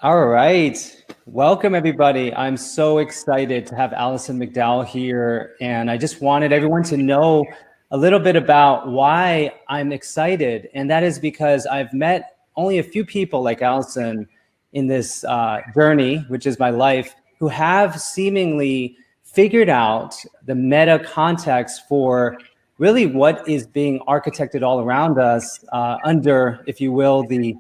All right. Welcome, everybody. I'm so excited to have Alison Mc Dowell here. And I just wanted everyone to know a little bit about why I'm excited. And that is because I've met only a few people like Alison in this journey, which is my life, who have seemingly figured out the meta context for really what is being architected all around us under, if you will, the,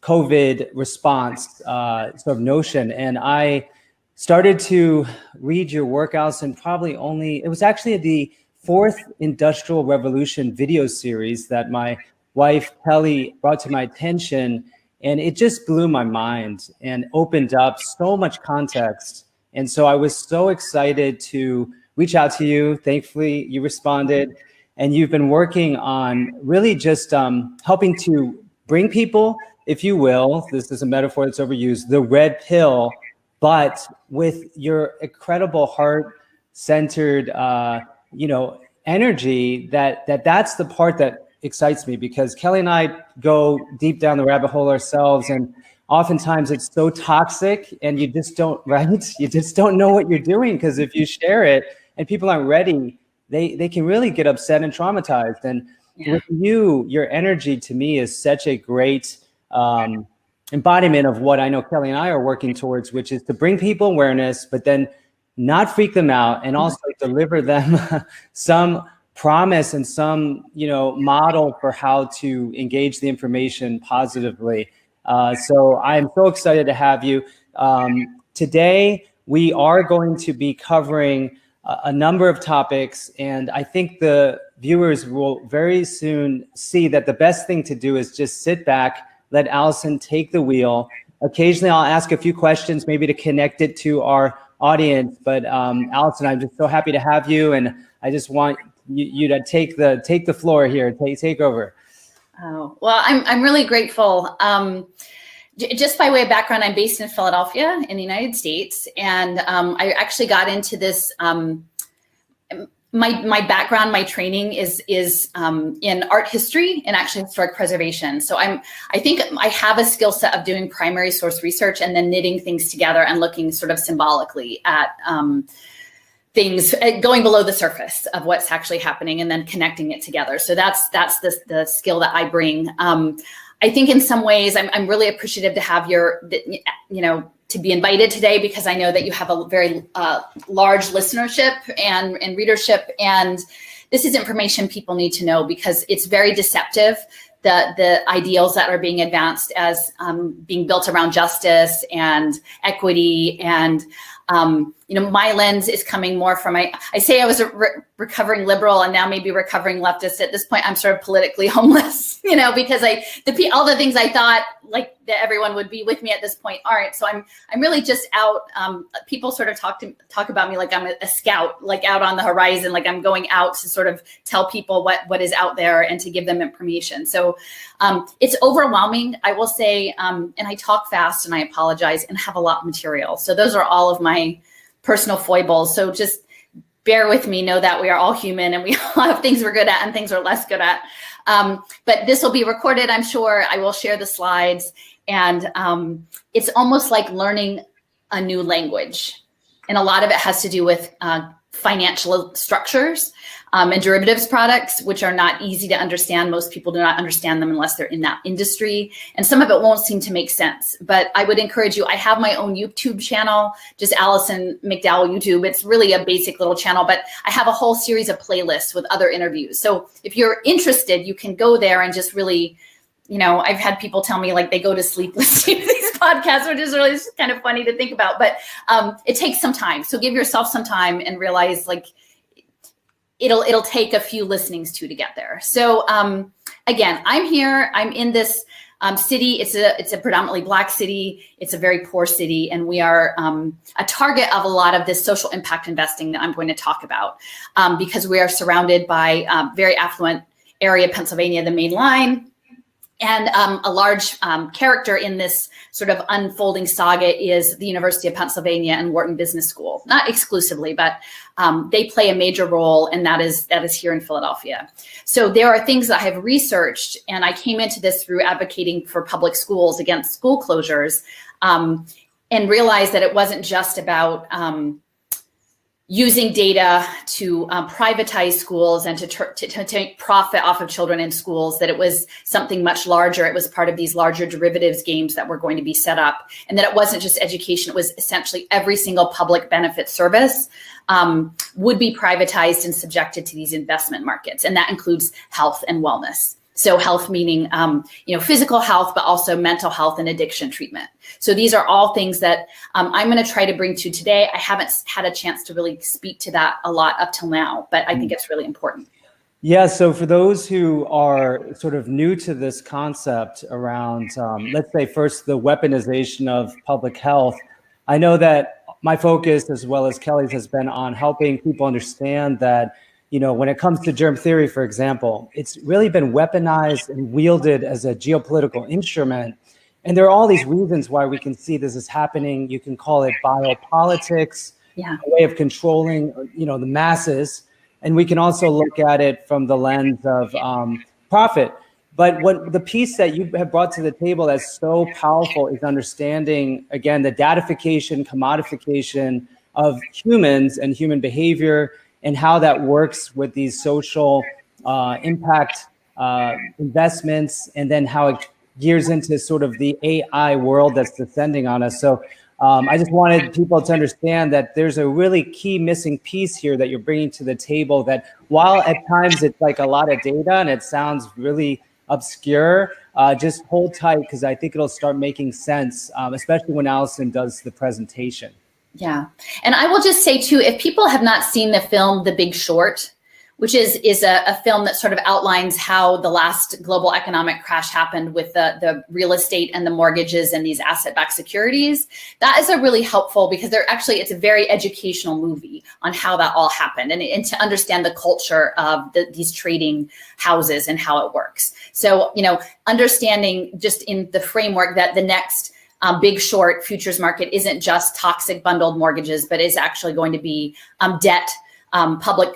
COVID response sort of notion. And I started to read your work, Alison, it was actually the fourth Industrial Revolution video series that my wife, Kelly, brought to my attention. And it just blew my mind and opened up so much context. And so I was so excited to reach out to you. Thankfully, you responded. And you've been working on really just helping to bring people, if you will, this is a metaphor that's overused, the red pill, but with your incredible heart-centered, energy. That's the part that excites me, because Kelly and I go deep down the rabbit hole ourselves, and oftentimes it's so toxic, and you just don't know what you're doing, because if you share it and people aren't ready, they can really get upset and traumatized. And with you, your energy to me is such a great embodiment of what I know Kelly and I are working towards, which is to bring people awareness, but then not freak them out, and also deliver them some promise and some, model for how to engage the information positively. So I'm so excited to have you. Today, we are going to be covering a number of topics, and I think the viewers will very soon see that the best thing to do is just sit back, let Alison take the wheel. Occasionally, I'll ask a few questions, maybe to connect it to our audience. But Alison, I'm just so happy to have you, and I just want you to take the floor here, take over. Oh, well, I'm really grateful. Just by way of background, I'm based in Philadelphia in the United States, and I actually got into this. My background, my training is in art history and actually historic preservation. So I think I have a skill set of doing primary source research and then knitting things together and looking sort of symbolically at things going below the surface of what's actually happening and then connecting it together. So that's the skill that I bring. I think in some ways I'm really appreciative to have to be invited today, because I know that you have a very large listenership and readership, and this is information people need to know, because it's very deceptive, the ideals that are being advanced as being built around justice and equity. And my lens is coming more from, I say I was a recovering liberal and now maybe recovering leftist. At this point, I'm sort of politically homeless, because all the things I thought like that everyone would be with me at this point aren't. So I'm really just out. People sort of talk about me like I'm a scout, like out on the horizon, like I'm going out to sort of tell people what is out there and to give them information. So it's overwhelming, I will say, and I talk fast and I apologize and have a lot of material. So those are all of my personal foibles. So just bear with me, know that we are all human and we all have things we're good at and things we're less good at. But this will be recorded, I'm sure. I will share the slides, and it's almost like learning a new language. And a lot of it has to do with financial structures and derivatives products, which are not easy to understand. Most people do not understand them unless they're in that industry. And some of it won't seem to make sense. But I would encourage you, I have my own YouTube channel, just Alison Mc Dowell YouTube. It's really a basic little channel, but I have a whole series of playlists with other interviews. So if you're interested, you can go there and just really, I've had people tell me like they go to sleep listening to these podcasts, which is really just kind of funny to think about. But it takes some time. So give yourself some time and realize like, it'll take a few listenings to get there. So again, I'm here. I'm in this city. It's a predominantly Black city. It's a very poor city, and we are a target of a lot of this social impact investing that I'm going to talk about, because we are surrounded by very affluent area, Pennsylvania, the main line. And a large character in this sort of unfolding saga is the University of Pennsylvania and Wharton Business School. not exclusively, but they play a major role, and that is here in Philadelphia. So there are things that I have researched, and I came into this through advocating for public schools against school closures, and realized that it wasn't just about using data to privatize schools and to take profit off of children in schools, that it was something much larger. It was part of these larger derivatives games that were going to be set up, and that it wasn't just education. It was essentially every single public benefit service would be privatized and subjected to these investment markets. And that includes health and wellness. So health meaning, physical health, but also mental health and addiction treatment. So these are all things that I'm going to try to bring to today. I haven't had a chance to really speak to that a lot up till now, but I think it's really important. Yeah, so for those who are sort of new to this concept around, let's say first, the weaponization of public health, I know that my focus, as well as Kelly's, has been on helping people understand that, when it comes to germ theory, for example, it's really been weaponized and wielded as a geopolitical instrument. And there are all these reasons why we can see this is happening. You can call it biopolitics, a way of controlling, the masses. And we can also look at it from the lens of profit. But what the piece that you have brought to the table that's so powerful is understanding, again, the datification, commodification of humans and human behavior, and how that works with these social impact investments, and then how it gears into sort of the AI world that's descending on us. So I just wanted people to understand that there's a really key missing piece here that you're bringing to the table, that while at times it's like a lot of data and it sounds really obscure, just hold tight, because I think it'll start making sense, especially when Alison does the presentation. Yeah. And I will just say too, if people have not seen the film, The Big Short, which is a film that sort of outlines how the last global economic crash happened with the real estate and the mortgages and these asset-backed securities, that is a really helpful, because it's a very educational movie on how that all happened, and to understand the culture of these trading houses and how it works. So, understanding just in the framework that the next Big Short futures market isn't just toxic bundled mortgages, but is actually going to be debt, public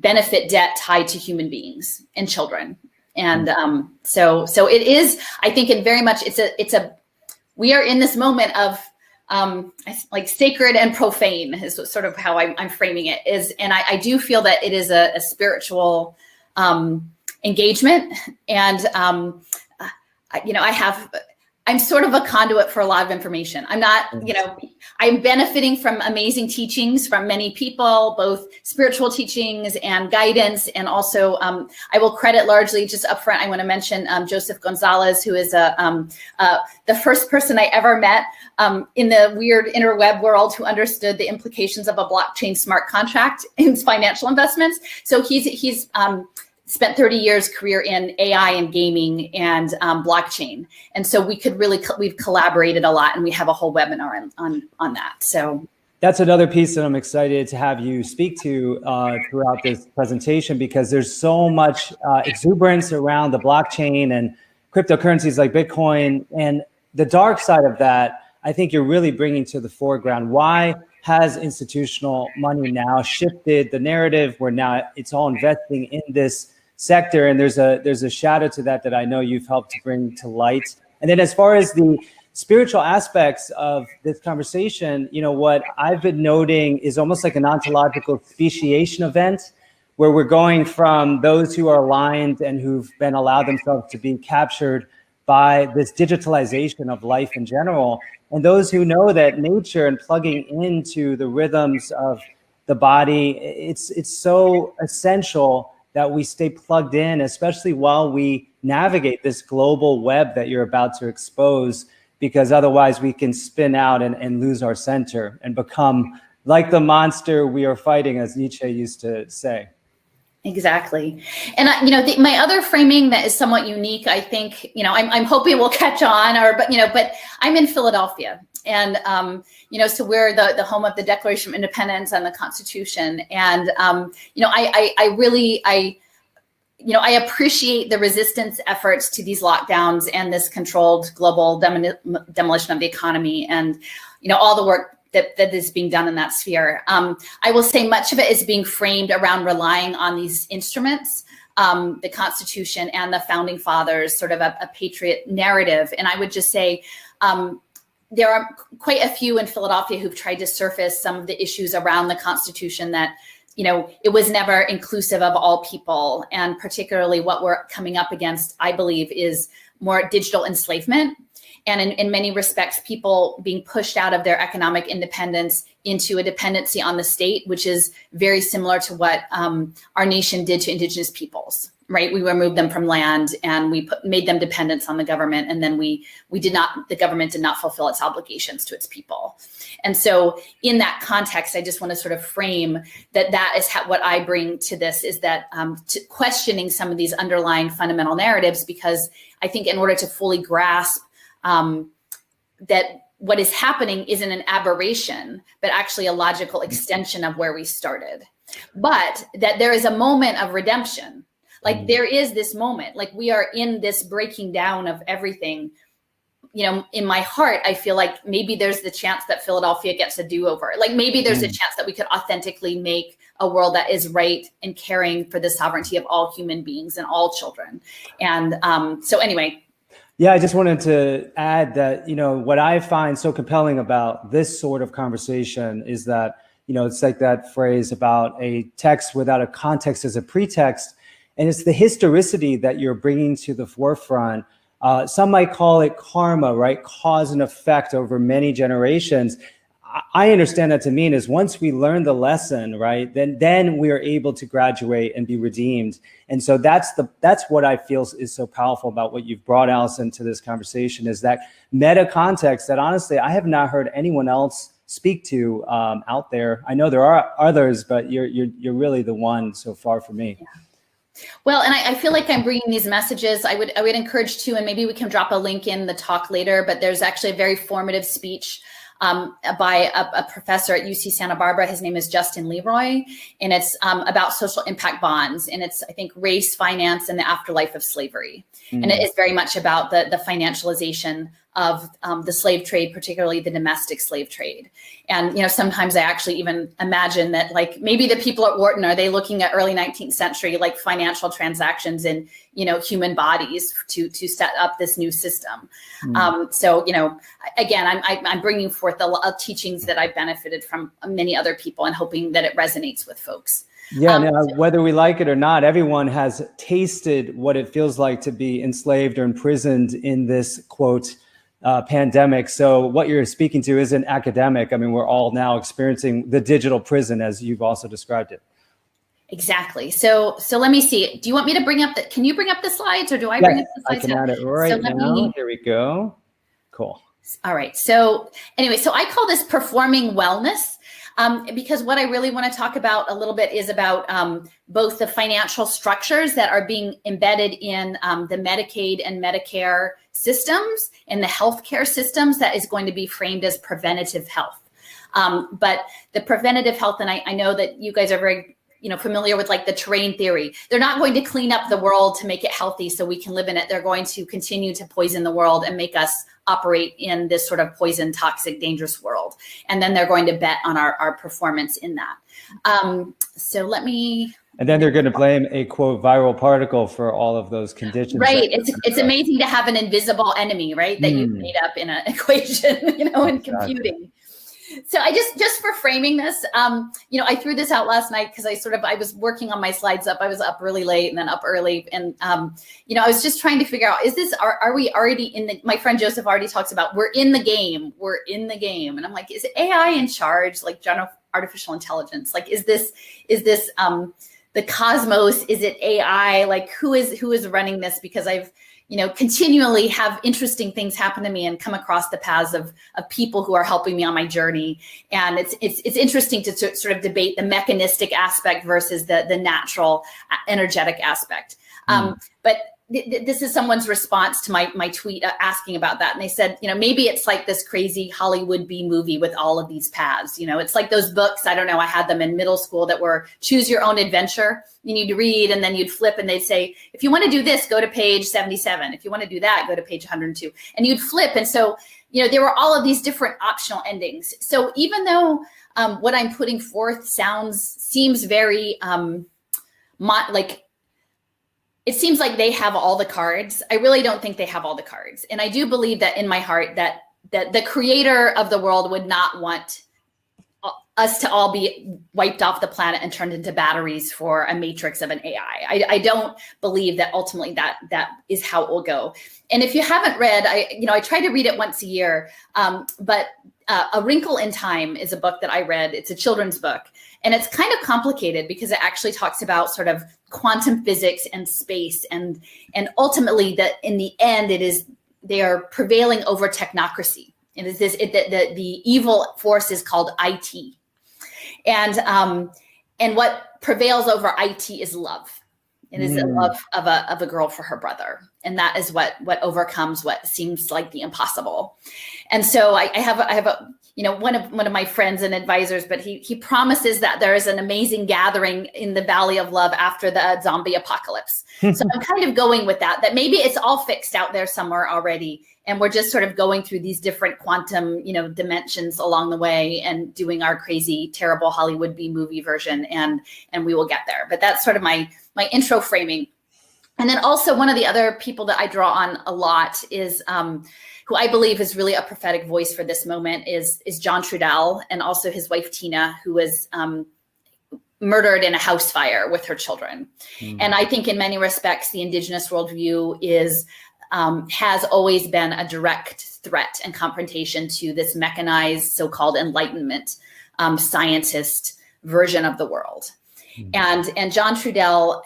benefit debt tied to human beings and children. And so it is, I think, in very much, we are in this moment of like sacred and profane is sort of how I'm framing it is. And I do feel that it is a spiritual engagement. And, I'm sort of a conduit for a lot of information. I'm not, I'm benefiting from amazing teachings from many people, both spiritual teachings and guidance. And also, I will credit largely, just upfront, I want to mention Joseph Gonzalez, who is the first person I ever met in the weird interweb world who understood the implications of a blockchain smart contract in financial investments. So he's spent 30 years career in AI and gaming and blockchain. And so we've collaborated a lot, and we have a whole webinar on that. So that's another piece that I'm excited to have you speak to throughout this presentation, because there's so much exuberance around the blockchain and cryptocurrencies like Bitcoin, and the dark side of that, I think you're really bringing to the foreground. Why has institutional money now shifted the narrative where now it's all investing in this sector? And there's a shadow to that I know you've helped to bring to light. And then as far as the spiritual aspects of this conversation, what I've been noting is almost like an ontological speciation event, where we're going from those who are aligned and who've been allowed themselves to be captured by this digitalization of life in general, and those who know that nature and plugging into the rhythms of the body, it's so essential that we stay plugged in, especially while we navigate this global web that you're about to expose, because otherwise we can spin out and lose our center and become like the monster we are fighting, as Nietzsche used to say. Exactly. And my other framing that is somewhat unique, I think, I'm hoping will catch on, but I'm in Philadelphia, and so we're the home of the Declaration of Independence and the Constitution, and I appreciate the resistance efforts to these lockdowns and this controlled global demolition of the economy, and all the work that is being done in that sphere. I will say much of it is being framed around relying on these instruments, the Constitution and the Founding Fathers, sort of a patriot narrative. And I would just say there are quite a few in Philadelphia who've tried to surface some of the issues around the Constitution that, it was never inclusive of all people. And particularly what we're coming up against, I believe, is more digital enslavement. And in many respects, people being pushed out of their economic independence into a dependency on the state, which is very similar to what our nation did to indigenous peoples, right? We removed them from land and we made them dependents on the government. And then the government did not fulfill its obligations to its people. And so in that context, I just want to sort of frame that is what I bring to this, is that to questioning some of these underlying fundamental narratives, because I think in order to fully grasp that what is happening isn't an aberration, but actually a logical extension of where we started. But that there is a moment of redemption. Like there is this moment, like we are in this breaking down of everything. In my heart, I feel like maybe there's the chance that Philadelphia gets a do-over. Like maybe there's a chance that we could authentically make a world that is right and caring for the sovereignty of all human beings and all children. And so anyway. Yeah, I just wanted to add that, what I find so compelling about this sort of conversation is that, it's like that phrase about a text without a context as a pretext. And it's the historicity that you're bringing to the forefront. Some might call it karma, right? Cause and effect over many generations. I understand that to mean is once we learn the lesson, right, then we are able to graduate and be redeemed. And so that's what I feel is so powerful about what you've brought, Alison, to this conversation, is that meta context that honestly I have not heard anyone else speak to out there. I know there are others, but you're really the one so far for me. Yeah. Well, and I feel like I'm bringing these messages. I would encourage too, and maybe we can drop a link in the talk later, but there's actually a very formative speech by a professor at UC Santa Barbara. His name is Justin Leroy, and it's about social impact bonds. And it's, I think, race, finance, and the afterlife of slavery. Mm-hmm. And it is very much about the financialization of the slave trade, particularly the domestic slave trade. And, sometimes I actually even imagine that, like, maybe the people at Wharton, are they looking at early 19th century, like, financial transactions in, human bodies to set up this new system. Mm. So, again, I'm bringing forth the teachings that I've benefited from many other people and hoping that it resonates with folks. Yeah, whether we like it or not, everyone has tasted what it feels like to be enslaved or imprisoned in this, quote, pandemic. So what you're speaking to isn't academic. I mean, we're all now experiencing the digital prison, as you've also described it. Exactly. So let me see. Do you want me to can you bring up the slides, or do I bring up the slides? I can add it right now. Here we go. Cool. All right. So anyway, so I call this performing wellness. Because what I really want to talk about a little bit is about both the financial structures that are being embedded in the Medicaid and Medicare systems and the healthcare systems that is going to be framed as preventative health. But the preventative health, and I know that you guys are very familiar with, like, the terrain theory. They're not going to clean up the world to make it healthy so we can live in it. They're going to continue to poison the world and make us operate in this sort of poison, toxic, dangerous world. And then they're going to bet on our performance in that. So let me... And then they're going to blame a, quote, viral particle for all of those conditions. Right. It's amazing to have an invisible enemy, right, that you've made up in an equation, in computing. So I just for framing this, I threw this out last night because I was working on my slides up. I was up really late and then up early. And, I was just trying to figure out, are we already my friend Joseph already talks about, we're in the game. And I'm like, is AI in charge? Like, general artificial intelligence? Like, is this the cosmos? Is it AI? Like, who is running this? Because I've, continually have interesting things happen to me and come across the paths of people who are helping me on my journey. And it's interesting to sort of debate the mechanistic aspect versus the natural, energetic aspect. But this is someone's response to my tweet asking about that. And they said, maybe it's like this crazy Hollywood B movie with all of these paths. It's like those books, I don't know, I had them in middle school that were choose your own adventure. You need to read, and then you'd flip and they'd say, if you want to do this, go to page 77. If you want to do that, go to page 102. And you'd flip. And so there were all of these different optional endings. So even though what I'm putting forth seems very it seems like they have all the cards, I really don't think they have all the cards. And I do believe that in my heart that the creator of the world would not want us to all be wiped off the planet and turned into batteries for a matrix of an AI. I don't believe that ultimately that is how it will go. And if you haven't read, I try to read it once a year, but A Wrinkle in Time is a book that I read. It's a children's book, and it's kind of complicated because it actually talks about sort of quantum physics and space, and ultimately that in the end they are prevailing over technocracy. It is the evil force is called IT. And what prevails over IT is love. It is the love of a girl for her brother. And that is what overcomes what seems like the impossible. And so I have a one of my friends and advisors, but he promises that there is an amazing gathering in the Valley of Love after the zombie apocalypse. So I'm kind of going with that maybe it's all fixed out there somewhere already. And we're just sort of going through these different quantum, dimensions along the way and doing our crazy, terrible Hollywood B movie version. And we will get there. But that's sort of my intro framing. And then also one of the other people that I draw on a lot is who I believe is really a prophetic voice for this moment is John Trudell, and also his wife, Tina, who was murdered in a house fire with her children. And I think in many respects, the Indigenous worldview has always been a direct threat and confrontation to this mechanized so-called Enlightenment scientist version of the world. And John Trudell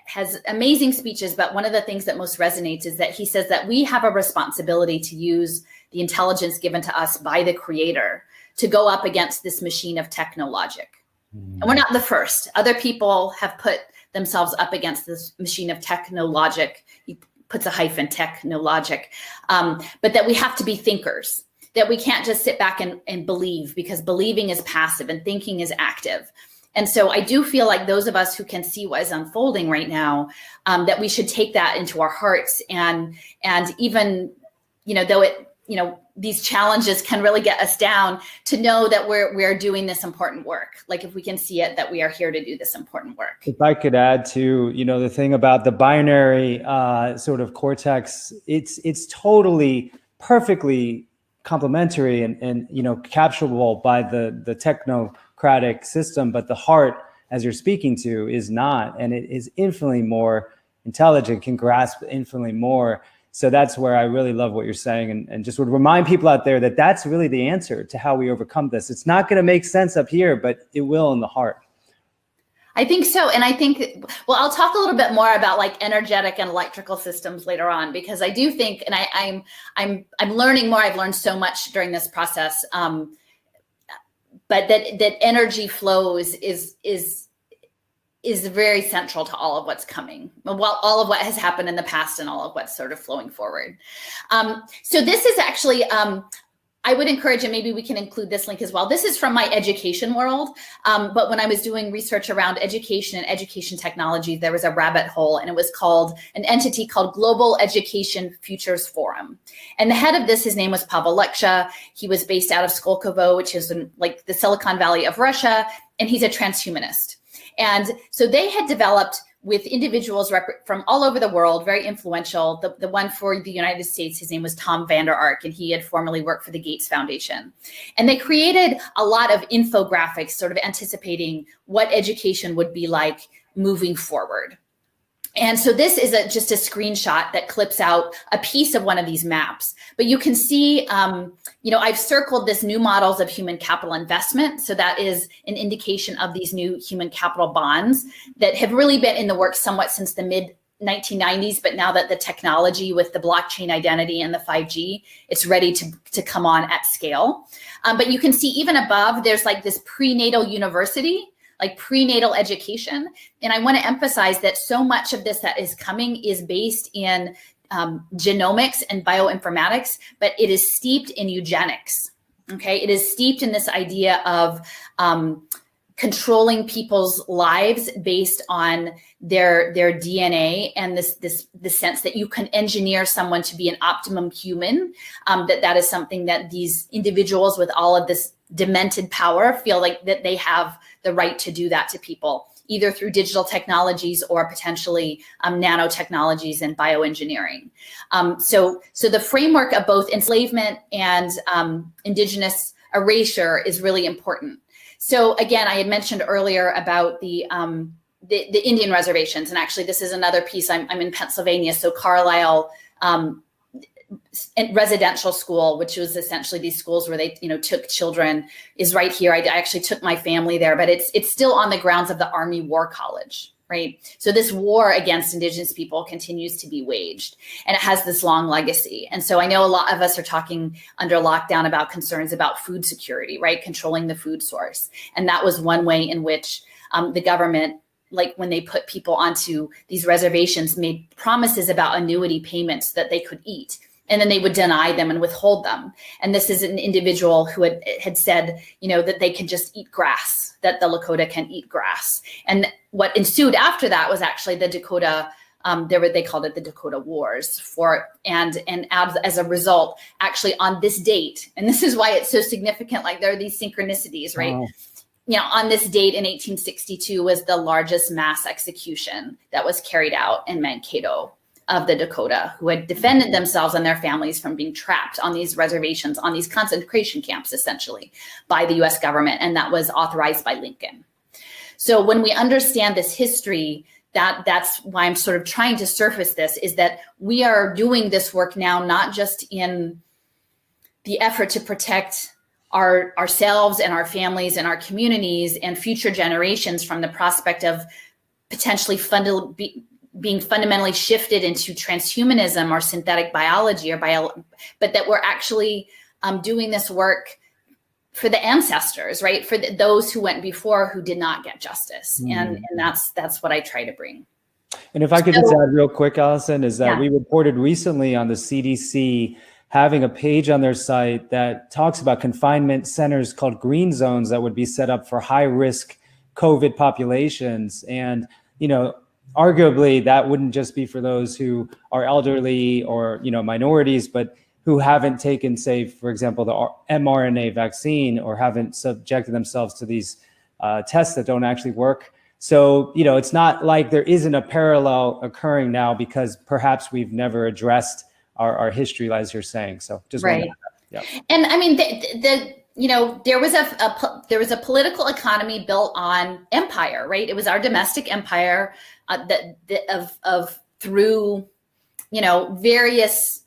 has amazing speeches, but one of the things that most resonates is that he says that we have a responsibility to use the intelligence given to us by the creator to go up against this machine of technologic. And we're not the first. Other people have put themselves up against this machine of technologic. He puts a hyphen, technologic, but that we have to be thinkers, that we can't just sit back and believe, because believing is passive and thinking is active. And so I do feel like those of us who can see what is unfolding right now, that we should take that into our hearts, and even, though these challenges can really get us down, to know that we're doing this important work. Like if we can see it, that we are here to do this important work. If I could add to, the thing about the binary sort of cortex, it's totally perfectly complementary and capturable by the technocratic system, but the heart, as you're speaking to, is not, and it is infinitely more intelligent, can grasp infinitely more. So that's where I really love what you're saying, and just would remind people out there that that's really the answer to how we overcome this. It's not going to make sense up here, but it will in the heart. I think so. And I think, well, I'll talk a little bit more about like energetic and electrical systems later on, because I do think, and I'm learning more. I've learned so much during this process, but that energy flows is very central to all of what's coming, well, all of what has happened in the past and all of what's sort of flowing forward. So this is actually, I would encourage, and maybe we can include this link as well. This is from my education world. But when I was doing research around education and education technology, there was a rabbit hole, and it was called an entity called Global Education Futures Forum. And the head of this, his name was Pavel Leksha. He was based out of Skolkovo, which is in like the Silicon Valley of Russia. And he's a transhumanist. And so they had developed with individuals from all over the world, very influential. The one for the United States, his name was Tom Vander Ark, and he had formerly worked for the Gates Foundation. And they created a lot of infographics sort of anticipating what education would be like moving forward. And so this is just a screenshot that clips out a piece of one of these maps. But you can see, I've circled this new models of human capital investment. So that is an indication of these new human capital bonds that have really been in the works somewhat since the mid 1990s. But now that the technology with the blockchain identity and the 5G, it's ready to come on at scale. But you can see even above, there's like this prenatal university, like prenatal education. And I want to emphasize that so much of this that is coming is based in genomics and bioinformatics, but it is steeped in eugenics. Okay, it is steeped in this idea of controlling people's lives based on their DNA, and the sense that you can engineer someone to be an optimum human, that is something that these individuals with all of this demented power feel like that they have the right to do that to people, either through digital technologies or potentially nanotechnologies and bioengineering. So the framework of both enslavement and indigenous erasure is really important. So again, I had mentioned earlier about the Indian reservations, and actually this is another piece. I'm in Pennsylvania, so Carlisle residential school, which was essentially these schools where they took children, is right here. I actually took my family there, but it's still on the grounds of the Army War College. Right. So this war against Indigenous people continues to be waged, and it has this long legacy. And so I know a lot of us are talking under lockdown about concerns about food security, right? Controlling the food source. And that was one way in which the government, like when they put people onto these reservations, made promises about annuity payments that they could eat. And then they would deny them and withhold them. And this is an individual who had said, that they can just eat grass, that the Lakota can eat grass. And what ensued after that was actually the Dakota, they called it the Dakota Wars. And as a result, actually on this date, and this is why it's so significant, like there are these synchronicities, right? Wow. On this date in 1862 was the largest mass execution that was carried out in Mankato of the Dakota, who had defended themselves and their families from being trapped on these reservations, on these concentration camps, essentially, by the US government. And that was authorized by Lincoln. So when we understand this history, that's why I'm sort of trying to surface this, is that we are doing this work now, not just in the effort to protect ourselves and our families and our communities and future generations from the prospect of potentially being fundamentally shifted into transhumanism or synthetic biology but that we're actually doing this work for the ancestors, right? For those who went before who did not get justice. And that's what I try to bring. And if I could just add real quick, Alison, is that we reported recently on the CDC having a page on their site that talks about confinement centers called green zones that would be set up for high risk COVID populations. And, arguably that wouldn't just be for those who are elderly or, minorities, but who haven't taken, say, for example, the mRNA vaccine or haven't subjected themselves to these tests that don't actually work. So, it's not like there isn't a parallel occurring now because perhaps we've never addressed our history, as you're saying. So just right. Yeah. And I mean, there was a political economy built on empire, right? It was our domestic empire through various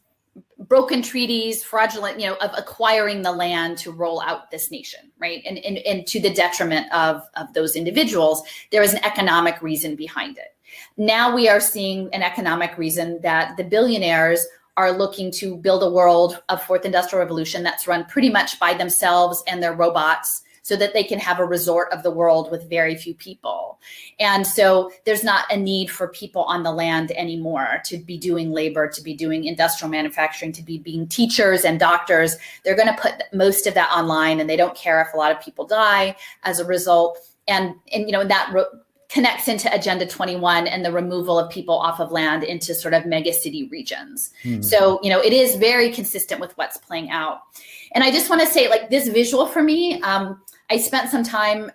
broken treaties, fraudulent, of acquiring the land to roll out this nation, right? And to the detriment of those individuals, there is an economic reason behind it. Now we are seeing an economic reason that the billionaires are looking to build a world of fourth industrial revolution that's run pretty much by themselves and their robots, so that they can have a resort of the world with very few people. And so there's not a need for people on the land anymore to be doing labor, to be doing industrial manufacturing, to be being teachers and doctors. They're going to put most of that online, and they don't care if a lot of people die as a result. And that connects into Agenda 21 and the removal of people off of land into sort of mega city regions. So, it is very consistent with what's playing out. And I just want to say, like, this visual for me, I spent some time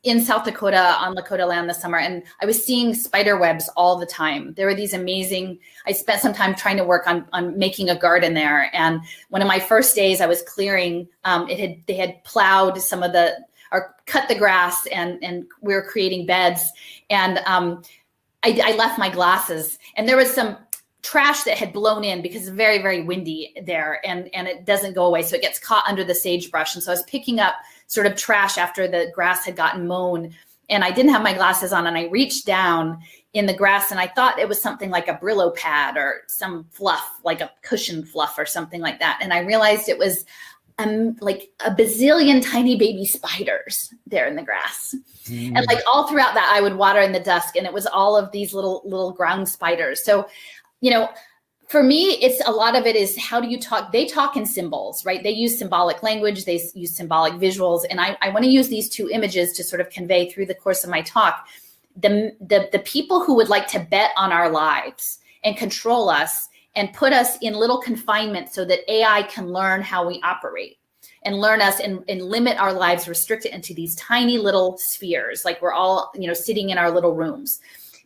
in South Dakota on Lakota land this summer, and I was seeing spider webs all the time. There were these amazing, I spent some time trying to work on making a garden there. And one of my first days I was clearing, they had plowed or cut the grass, and we were creating beds. And I left my glasses, and there was some trash that had blown in because it's very, very windy there, and it doesn't go away. So it gets caught under the sagebrush. And so I was picking up sort of trash after the grass had gotten mown, and I didn't have my glasses on, and I reached down in the grass, and I thought it was something like a Brillo pad or some fluff, like a cushion fluff or something like that. And I realized it was like a bazillion tiny baby spiders there in the grass. And like all throughout that, I would water in the dusk, and it was all of these little ground spiders. So, For me, it's a lot of it is how do you talk? They talk in symbols, right? They use symbolic language, they use symbolic visuals. And I want to use these two images to sort of convey through the course of my talk, the people who would like to bet on our lives and control us and put us in little confinement so that AI can learn how we operate and learn us and limit our lives, restrict it into these tiny little spheres, like we're all, sitting in our little rooms.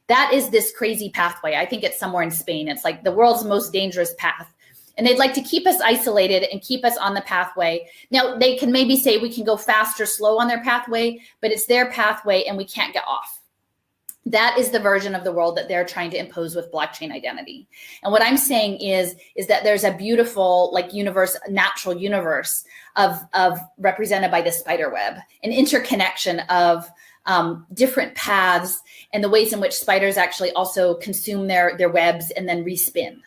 That is this crazy pathway. I think it's somewhere in Spain. It's like the world's most dangerous path. And they'd like to keep us isolated and keep us on the pathway. Now, they can maybe say we can go fast or slow on their pathway, but it's their pathway and we can't get off. That is the version of the world that they're trying to impose with blockchain identity. And what I'm saying is that there's a beautiful natural universe of represented by the spider web, an interconnection of different paths and the ways in which spiders actually also consume their webs and then respin.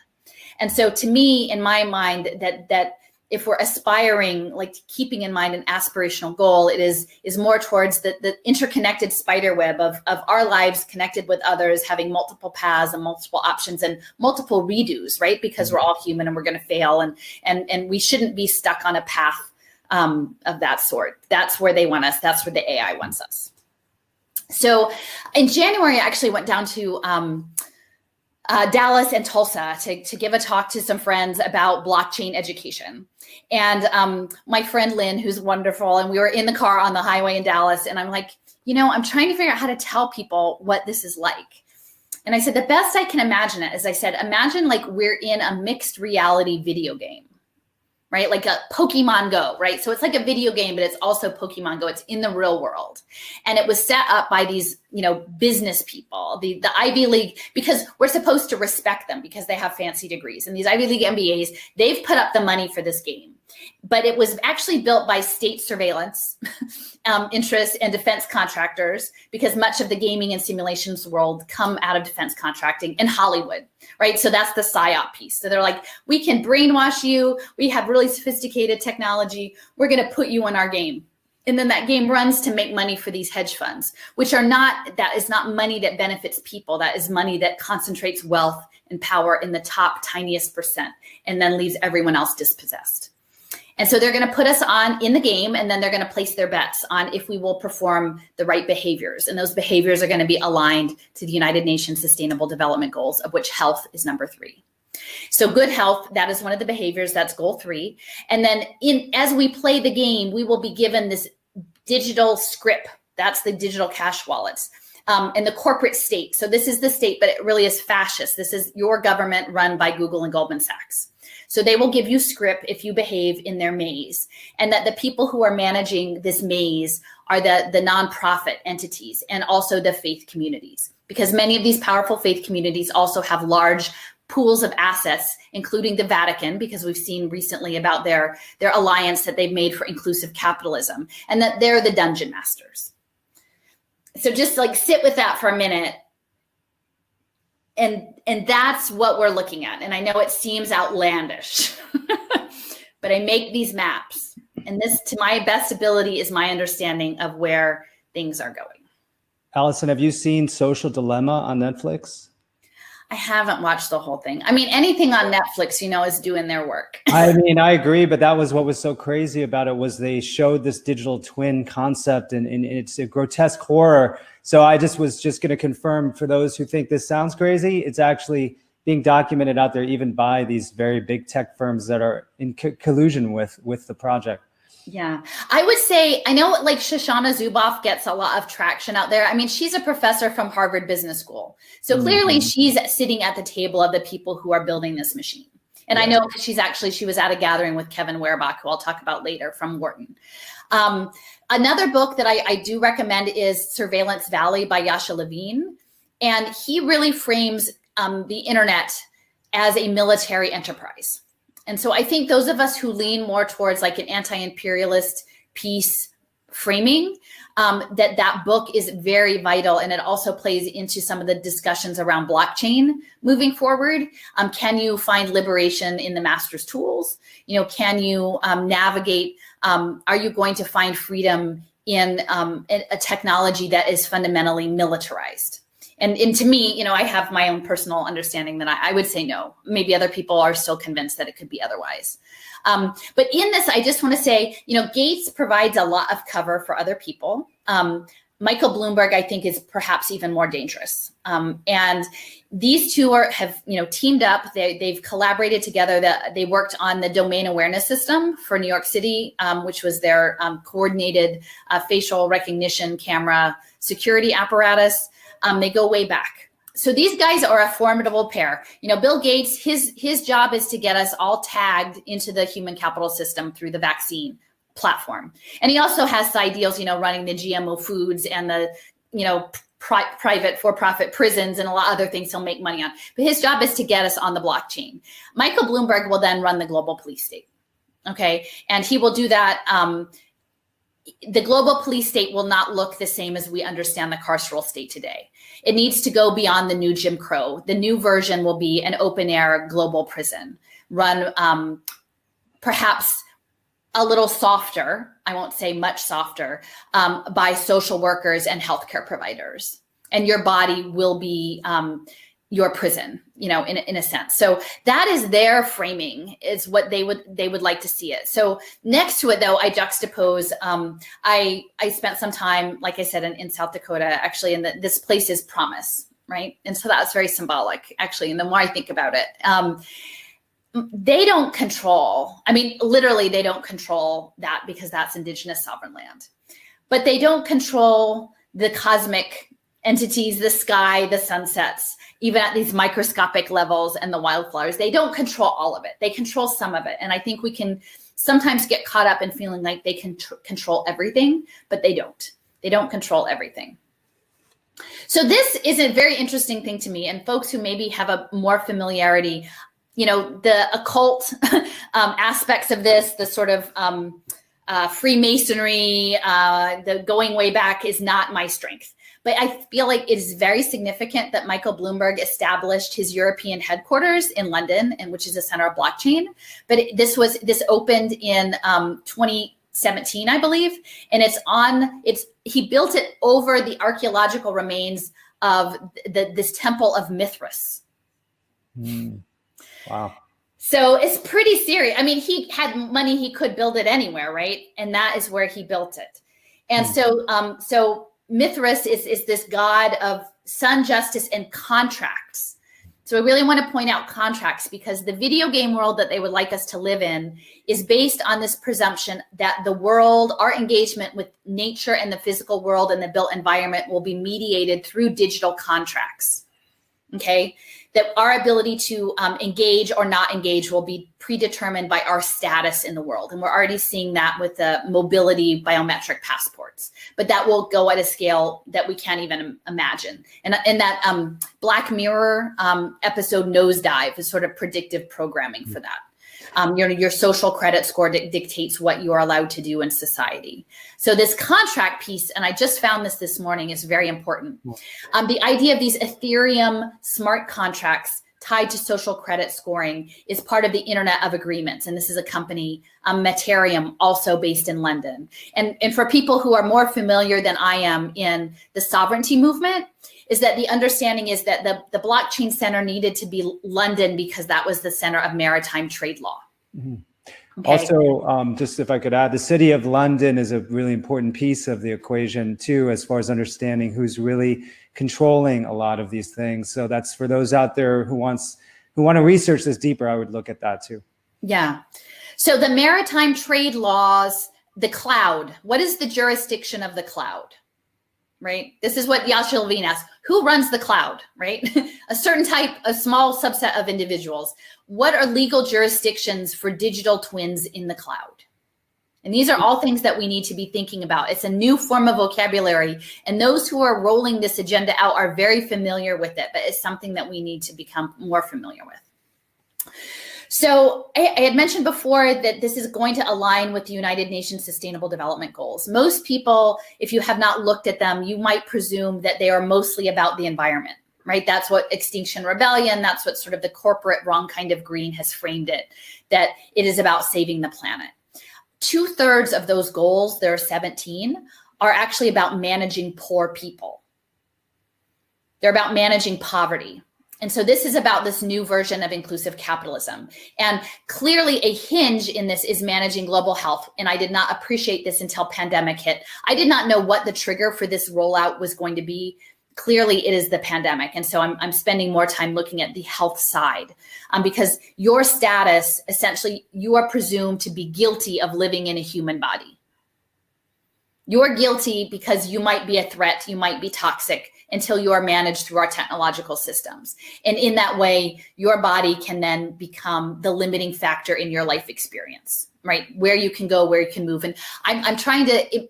And so to me, in my mind, that if we're aspiring, like keeping in mind an aspirational goal, it is more towards the interconnected spider web of our lives connected with others, having multiple paths and multiple options and multiple redos, right? Because we're all human and we're going to fail, and we shouldn't be stuck on a path of that sort. That's where they want us. That's where the AI wants us. So in January, I actually went down to Dallas and Tulsa to give a talk to some friends about blockchain education. And my friend Lynn, who's wonderful, and we were in the car on the highway in Dallas, and I'm like, I'm trying to figure out how to tell people what this is like. And I said, the best I can imagine it is, I said, imagine like we're in a mixed reality video game, right? Like a Pokemon Go, right? So it's like a video game, but it's also Pokemon Go. It's in the real world. And it was set up by these, business people, the Ivy League, because we're supposed to respect them because they have fancy degrees. And these Ivy League MBAs, they've put up the money for this game. But it was actually built by state surveillance interests and defense contractors, because much of the gaming and simulations world come out of defense contracting in Hollywood, right? So that's the PSYOP piece. So they're like, we can brainwash you. We have really sophisticated technology. We're going to put you in our game. And then that game runs to make money for these hedge funds, that is not money that benefits people. That is money that concentrates wealth and power in the top tiniest percent and then leaves everyone else dispossessed. And so they're going to put us on in the game, and then they're going to place their bets on if we will perform the right behaviors. And those behaviors are going to be aligned to the United Nations Sustainable Development Goals, of which health is number 3. So good health, that is one of the behaviors, that's goal 3. And then as we play the game, we will be given this digital script. That's the digital cash wallets. And the corporate state. So this is the state, but it really is fascist. This is your government run by Google and Goldman Sachs. So they will give you script if you behave in their maze, and that the people who are managing this maze are the nonprofit entities and also the faith communities, because many of these powerful faith communities also have large pools of assets, including the Vatican, because we've seen recently about their alliance that they've made for inclusive capitalism, and that they're the dungeon masters. So just like sit with that for a minute. And that's what we're looking at. And I know it seems outlandish, but I make these maps. And this, to my best ability, is my understanding of where things are going. Alison, have you seen Social Dilemma on Netflix? I haven't watched the whole thing. I mean, anything on Netflix, is doing their work. I mean, I agree, but that was what was so crazy about it, was they showed this digital twin concept, and it's a grotesque horror. So I was just going to confirm, for those who think this sounds crazy, it's actually being documented out there even by these very big tech firms that are in collusion with the project. Yeah, I would say, I know like Shoshana Zuboff gets a lot of traction out there. I mean, she's a professor from Harvard Business School. So clearly she's sitting at the table of the people who are building this machine. And I know she was at a gathering with Kevin Werbach, who I'll talk about later, from Wharton. Another book that I do recommend is Surveillance Valley by Yasha Levine. And he really frames the internet as a military enterprise. And so I think those of us who lean more towards like an anti-imperialist peace framing, that book is very vital. And it also plays into some of the discussions around blockchain moving forward. Can you find liberation in the master's tools? Can you navigate? Are you going to find freedom in a technology that is fundamentally militarized? And to me, you know, I have my own personal understanding that I would say no. Maybe other people are still convinced that it could be otherwise. But in this, I just want to say, you know, Gates provides a lot of cover for other people. Michael Bloomberg, I think, is perhaps even more dangerous. And these two have, you know, teamed up. They've collaborated together. They worked on the domain awareness system for New York City, which was their coordinated facial recognition camera security apparatus. They go way back. So these guys are a formidable pair. You know, Bill Gates, his job is to get us all tagged into the human capital system through the vaccine platform. And he also has ideals, you know, running the GMO foods and the, you know, private for-profit prisons and a lot of other things he'll make money on. But his job is to get us on the blockchain. Michael Bloomberg will then run the global police state. Okay. And he will do that. The global police state will not look the same as we understand the carceral state today. It needs to go beyond the new Jim Crow. The new version will be an open air global prison run perhaps a little softer, I won't say much softer, by social workers and healthcare providers. And your body will be your prison, you know, in a sense. So that is their framing, is what they would like to see it. So next to it, though, I juxtapose. I spent some time, like I said, in South Dakota, actually, and this place is Promise, right? And so that's very symbolic, actually. And the more I think about it, they don't control. I mean, literally, they don't control that because that's indigenous sovereign land. But they don't control the cosmic entities, the sky, the sunsets, even at these microscopic levels, and the wildflowers. They don't control all of it. They control some of it. And I think we can sometimes get caught up in feeling like they can control everything, but they don't. They don't control everything. So this is a very interesting thing to me. And folks who maybe have a more familiarity, you know, the occult aspects of this, the sort of Freemasonry, the going way back is not my strength. But I feel like it is very significant that Michael Bloomberg established his European headquarters in London, and which is a center of blockchain. But this opened in 2017, I believe, and he built it over the archaeological remains of this temple of Mithras. Wow. So it's pretty serious. I mean, he had money; he could build it anywhere, right? And that is where he built it. And so Mithras is this god of sun, justice, and contracts. So I really want to point out contracts, because the video game world that they would like us to live in is based on this presumption that the world, our engagement with nature and the physical world and the built environment, will be mediated through digital contracts. Okay, that our ability to engage or not engage will be predetermined by our status in the world. And we're already seeing that with the mobility biometric passports, but that will go at a scale that we can't even imagine. And that Black Mirror episode Nosedive is sort of predictive programming for that. Your social credit score dictates what you are allowed to do in society. So this contract piece, and I just found this morning, is very important. The idea of these Ethereum smart contracts tied to social credit scoring is part of the Internet of Agreements. And this is a company, Materium, also based in London. And for people who are more familiar than I am in the sovereignty movement, is that the understanding is that the blockchain center needed to be London because that was the center of maritime trade law. Mm-hmm. Okay. Also, just if I could add, the city of London is a really important piece of the equation too, as far as understanding who's really controlling a lot of these things. So that's for those out there who want to research this deeper. I would look at that too. Yeah. So the maritime trade laws, the cloud. What is the jurisdiction of the cloud? Right? This is what Yasha Levine asked. Who runs the cloud, right? A certain type, a small subset of individuals. What are legal jurisdictions for digital twins in the cloud? And these are all things that we need to be thinking about. It's a new form of vocabulary. And those who are rolling this agenda out are very familiar with it, but it's something that we need to become more familiar with. So I had mentioned before that this is going to align with the United Nations Sustainable Development Goals. Most people, if you have not looked at them, you might presume that they are mostly about the environment, right? That's what Extinction Rebellion, that's what sort of the corporate wrong kind of green has framed it, that it is about saving the planet. 2/3 of those goals, there are 17, are actually about managing poor people. They're about managing poverty. And so this is about this new version of inclusive capitalism. And clearly a hinge in this is managing global health. And I did not appreciate this until pandemic hit. I did not know what the trigger for this rollout was going to be. Clearly it is the pandemic. And so I'm spending more time looking at the health side because your status, essentially, you are presumed to be guilty of living in a human body. You're guilty because you might be a threat, you might be toxic until you are managed through our technological systems. And in that way, your body can then become the limiting factor in your life experience, right? Where you can go, where you can move. And I'm trying to,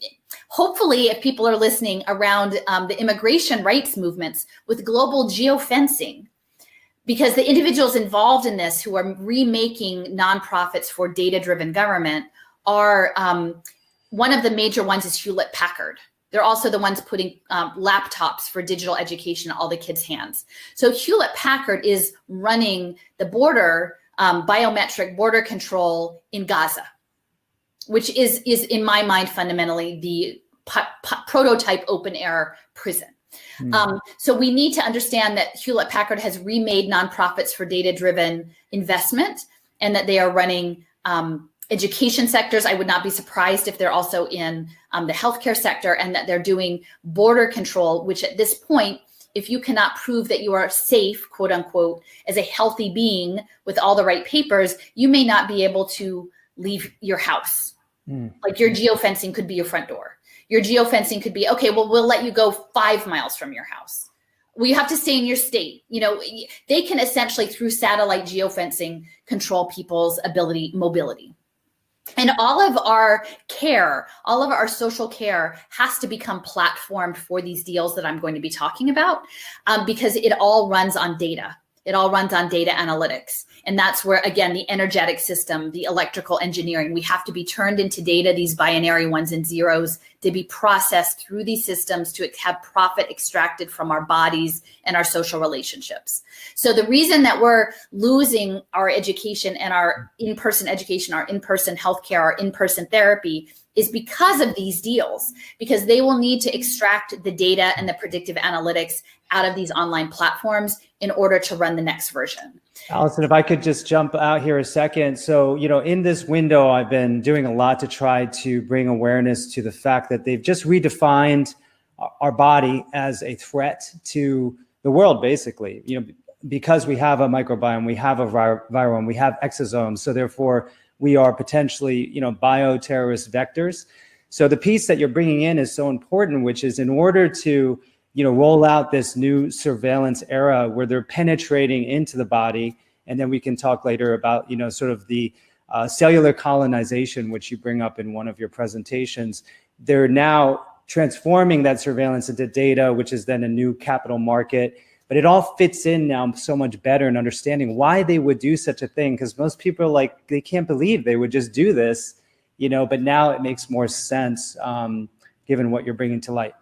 hopefully, if people are listening around the immigration rights movements with global geofencing, because the individuals involved in this who are remaking nonprofits for data-driven government are, one of the major ones is Hewlett Packard. They're also the ones putting laptops for digital education in all the kids' hands. So Hewlett Packard is running the border, biometric border control in Gaza, which is in my mind, fundamentally the prototype open air prison. So we need to understand that Hewlett Packard has remade nonprofits for data-driven investment and that they are running education sectors. I would not be surprised if they're also in the healthcare sector and that they're doing border control, which at this point, if you cannot prove that you are safe, quote unquote, as a healthy being with all the right papers, you may not be able to leave your house. Like your geofencing could be your front door. Your geofencing could be, okay, well, we'll let you go 5 miles from your house. Well, you have to stay in your state. You know, they can essentially, through satellite geofencing, control people's mobility. And all of our care, all of our social care has to become platformed for these deals that I'm going to be talking about because it all runs on data. It all runs on data analytics. And that's where, again, the energetic system, the electrical engineering, we have to be turned into data, these binary ones and zeros, to be processed through these systems to have profit extracted from our bodies and our social relationships. So the reason that we're losing our education and our in-person education, our in-person healthcare, our in-person therapy is because of these deals, because they will need to extract the data and the predictive analytics out of these online platforms in order to run the next version. Alison, if I could just jump out here a second. So, you know, in this window, I've been doing a lot to try to bring awareness to the fact that they've just redefined our body as a threat to the world, basically, you know, because we have a microbiome, we have a virome, we have exosomes. So therefore, we are potentially, you know, bioterrorist vectors. So the piece that you're bringing in is so important, which is in order to, you know, roll out this new surveillance era where they're penetrating into the body. And then we can talk later about, you know, sort of the cellular colonization, which you bring up in one of your presentations. They're now transforming that surveillance into data, which is then a new capital market. But it all fits in now so much better in understanding why they would do such a thing. Because most people are like, they can't believe they would just do this, you know, but now it makes more sense given what you're bringing to light.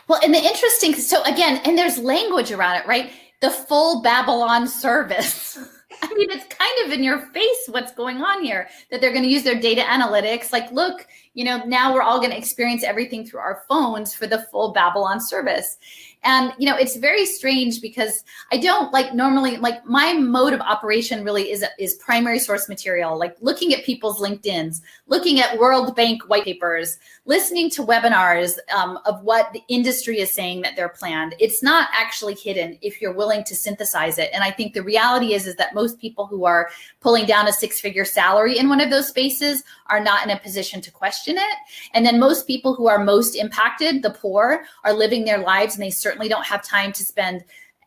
Well, and the interesting, so again, and there's language around it, right? The full Babylon service. I mean, it's kind of in your face what's going on here, that they're going to use their data analytics. Like, look, you know, now we're all going to experience everything through our phones for the full Babylon service. And, you know, it's very strange because I don't like normally, like my mode of operation really is primary source material, like looking at people's LinkedIn's, looking at World Bank white papers, listening to webinars of what the industry is saying that they're planned. It's not actually hidden if you're willing to synthesize it. And I think the reality is that most people who are pulling down a 6-figure salary in one of those spaces are not in a position to question it. And then most people who are most impacted, the poor, are living their lives and they certainly don't have time to spend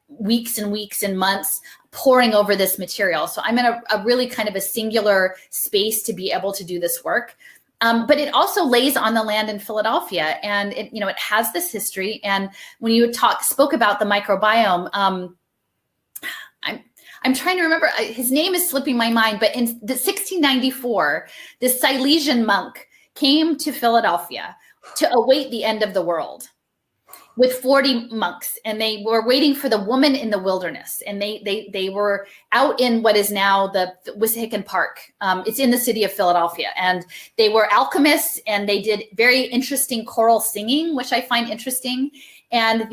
weeks and weeks and months poring over this material. So I'm in a really kind of a singular space to be able to do this work. But it also lays on the land in Philadelphia, and it, you know, it has this history. And when you spoke about the microbiome, I'm trying to remember, his name is slipping my mind, but in the 1694, this Silesian monk came to Philadelphia to await the end of the world with 40 monks, and they were waiting for the woman in the wilderness. And they were out in what is now the Wissahickon Park. It's in the city of Philadelphia, and they were alchemists, and they did very interesting choral singing, which I find interesting. And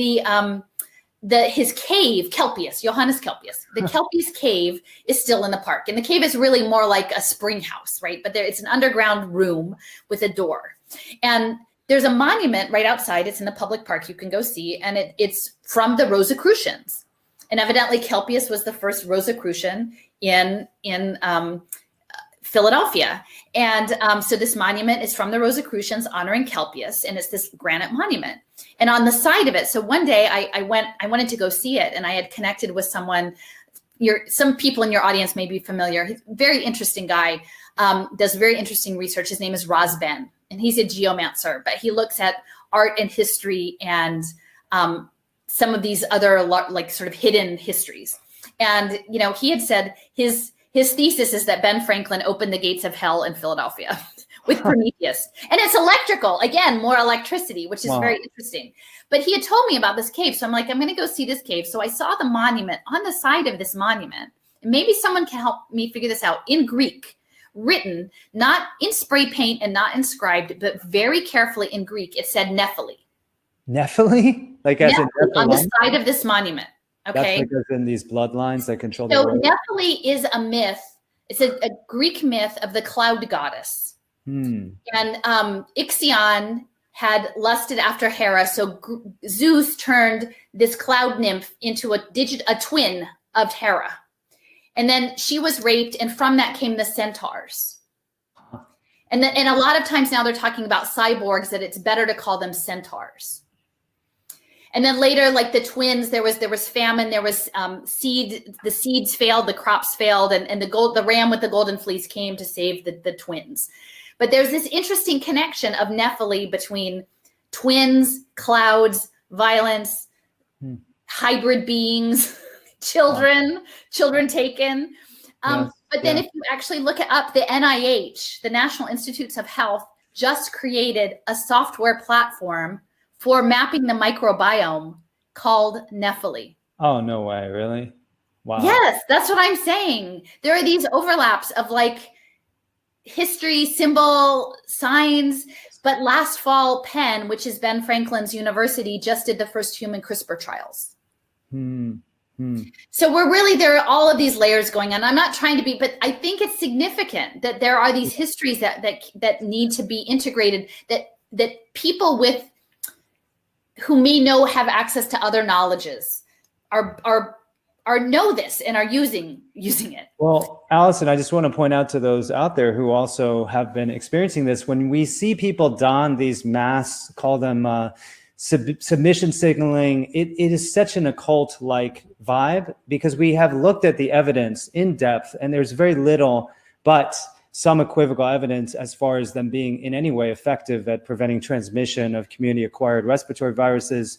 his cave, Kelpius, Johannes Kelpius, the Kelpius cave is still in the park. And the cave is really more like a spring house, right? But it's an underground room with a door. And there's a monument right outside. It's in the public park. You can go see. And it's from the Rosicrucians. And evidently Kelpius was the first Rosicrucian in Philadelphia. And so this monument is from the Rosicrucians honoring Kelpius, and it's this granite monument. And on the side of it, so one day I wanted to go see it, and I had connected with someone. Some people in your audience may be familiar. He's a very interesting guy, does very interesting research. His name is Roz Ben, and he's a geomancer, but he looks at art and history and some of these other like sort of hidden histories. And, you know, he had said his thesis is that Ben Franklin opened the gates of hell in Philadelphia with Prometheus. And it's electrical, again, more electricity, which is very interesting. But he had told me about this cave. So I'm like, I'm going to go see this cave. So I saw the monument on the side of this monument. And maybe someone can help me figure this out in Greek, written, not in spray paint and not inscribed, but very carefully in Greek. It said Nephili. Nephili? Like as in on the side of this monument. Okay. That's because in these bloodlines that control the So world. Nephili is a myth. It's a Greek myth of the cloud goddess. And Ixion had lusted after Hera. So Zeus turned this cloud nymph into a twin of Hera. And then she was raped. And from that came the centaurs. And a lot of times now they're talking about cyborgs, that it's better to call them centaurs. And then later, like the twins, there was famine, there was the seeds failed, the crops failed, and the ram with the golden fleece came to save the twins. But there's this interesting connection of Nephili between twins, clouds, violence, hybrid beings, children taken. But then if you actually look up, the NIH, the National Institutes of Health, just created a software platform for mapping the microbiome called Nephili. Oh, no way. Really? Wow. Yes, that's what I'm saying. There are these overlaps of like history, symbol, signs, but last fall, Penn, which is Ben Franklin's university, just did the first human CRISPR trials. So there are all of these layers going on. I'm not trying to be, but I think it's significant that there are these histories that need to be integrated, that people who may have access to other knowledges are know this and are using it. Well, Alison, I just want to point out to those out there who also have been experiencing this, when we see people don these masks, call them submission signaling, it is such an occult-like vibe, because we have looked at the evidence in depth and there's very little but some equivocal evidence as far as them being in any way effective at preventing transmission of community-acquired respiratory viruses,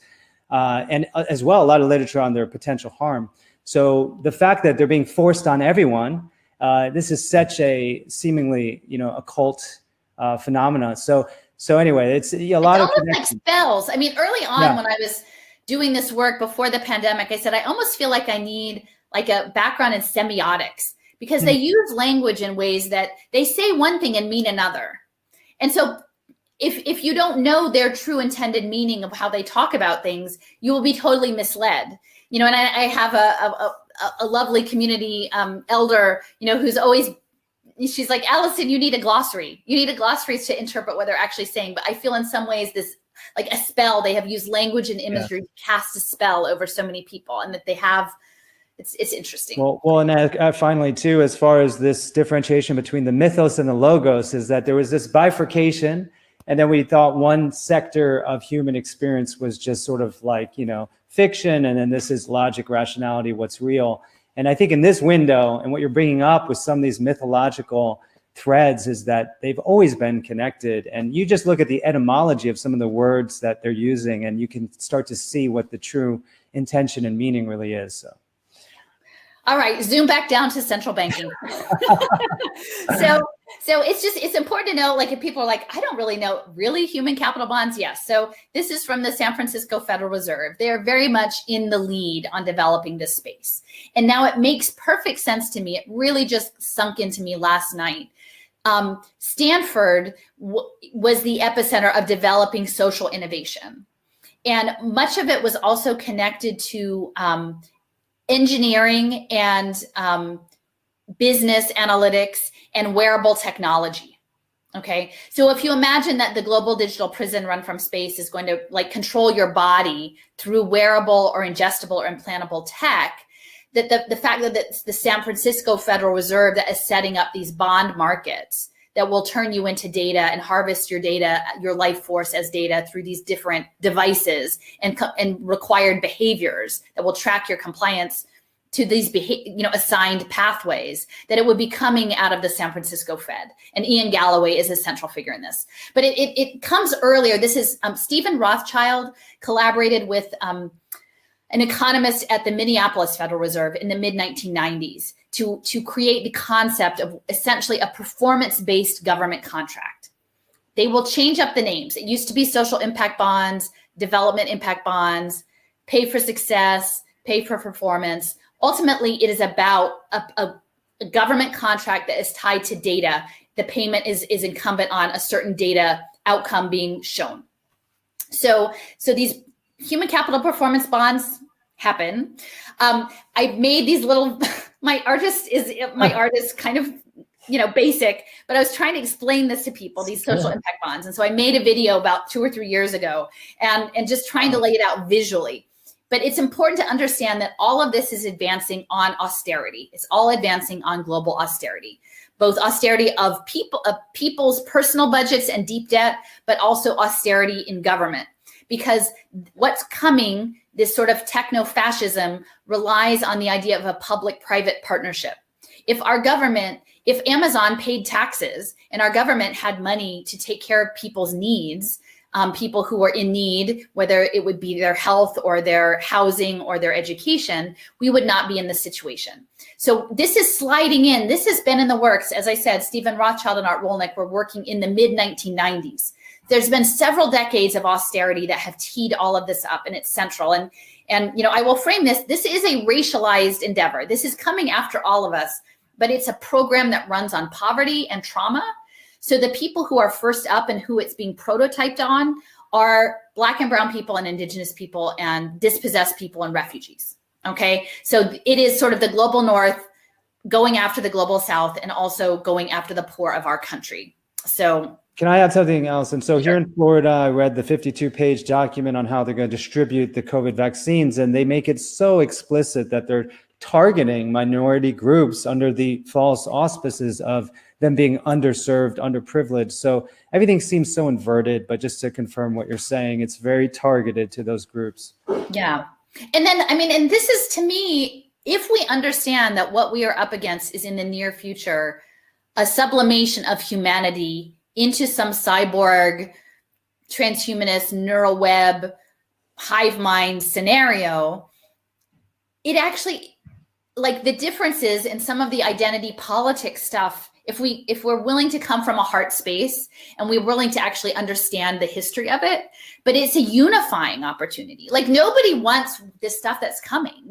and as well, a lot of literature on their potential harm. So the fact that they're being forced on everyone, this is such a seemingly, occult phenomena. So anyway, it's a lot of like spells. I mean, early on when I was doing this work before the pandemic, I said, I almost feel like I need like a background in semiotics, because they use language in ways that they say one thing and mean another. And so if you don't know their true intended meaning of how they talk about things, you will be totally misled. And I have a lovely community elder, who's always, she's like, Alison, you need a glossary. You need a glossary to interpret what they're actually saying. But I feel in some ways this, like a spell, they have used language and imagery to cast a spell over so many people, and that they have, it's interesting. Well, and finally too, as far as this differentiation between the mythos and the logos, is that there was this bifurcation, and then we thought one sector of human experience was just sort of like, fiction, and then this is logic, rationality, what's real. And I think in this window, and what you're bringing up with some of these mythological threads, is that they've always been connected. And you just look at the etymology of some of the words that they're using, and you can start to see what the true intention and meaning really is. So. All right, zoom back down to central banking. So it's important to know, like, if people are like, I don't really know, really human capital bonds? Yes. So this is from the San Francisco Federal Reserve. They are very much in the lead on developing this space. And now it makes perfect sense to me. It really just sunk into me last night. Stanford was the epicenter of developing social innovation. And much of it was also connected to engineering and business analytics and wearable technology. Okay, so if you imagine that the global digital prison run from space is going to like control your body through wearable or ingestible or implantable tech, that the fact that it's the San Francisco Federal Reserve that is setting up these bond markets that will turn you into data and harvest your data, your life force as data through these different devices and required behaviors that will track your compliance to these assigned pathways, that it would be coming out of the San Francisco Fed. And Ian Galloway is a central figure in this. But it comes earlier. This is Stephen Rothschild collaborated with an economist at the Minneapolis Federal Reserve in the mid-1990s to create the concept of essentially a performance-based government contract. They will change up the names. It used to be social impact bonds, development impact bonds, pay for success, pay for performance. Ultimately, it is about a government contract that is tied to data. The payment is incumbent on a certain data outcome being shown. So these human capital performance bonds happen. I made these little, my art is kind of, basic, but I was trying to explain this to people, these social impact bonds. And so I made a video about 2 or 3 years ago and just trying to lay it out visually. But it's important to understand that all of this is advancing on austerity. It's all advancing on global austerity, both austerity of people's personal budgets and deep debt, but also austerity in government. Because what's coming, this sort of techno-fascism, relies on the idea of a public-private partnership. If Amazon paid taxes and our government had money to take care of people's needs, people who are in need, whether it would be their health or their housing or their education, we would not be in this situation. So this is sliding in. This has been in the works. As I said, Stephen Rothschild and Art Rolnick were working in the mid-1990s. There's been several decades of austerity that have teed all of this up, and it's central. And I will frame this. This is a racialized endeavor. This is coming after all of us, but it's a program that runs on poverty and trauma. So the people who are first up and who it's being prototyped on are Black and brown people and Indigenous people and dispossessed people and refugees. Okay, so it is sort of the global North going after the global South and also going after the poor of our country. So can I add something, Alison? So Sure. Here in Florida, I read the 52-page document on how they're going to distribute the COVID vaccines, and they make it so explicit that they're targeting minority groups under the false auspices of them being underserved, underprivileged. So everything seems so inverted, but just to confirm what you're saying, it's very targeted to those groups. Yeah. And then, and this is, to me, if we understand that what we are up against is in the near future, a sublimation of humanity into some cyborg, transhumanist, neural web, hive mind scenario, it actually, like the differences in some of the identity politics stuff, if we're willing to come from a heart space and we're willing to actually understand the history of it, but it's a unifying opportunity. Like nobody wants this stuff that's coming.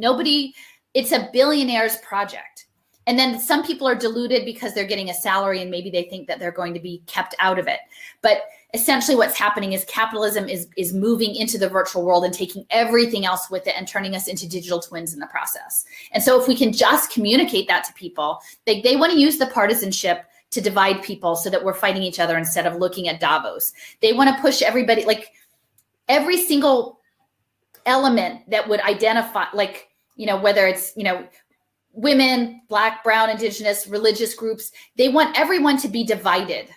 It's a billionaire's project. And then some people are deluded because they're getting a salary and maybe they think that they're going to be kept out of it. But essentially what's happening is capitalism is moving into the virtual world and taking everything else with it and turning us into digital twins in the process. And so if we can just communicate that to people, they want to use the partisanship to divide people so that we're fighting each other instead of looking at Davos. They want to push everybody, like every single element that would identify, like, whether it's, women, Black, brown, Indigenous, religious groups, they want everyone to be divided.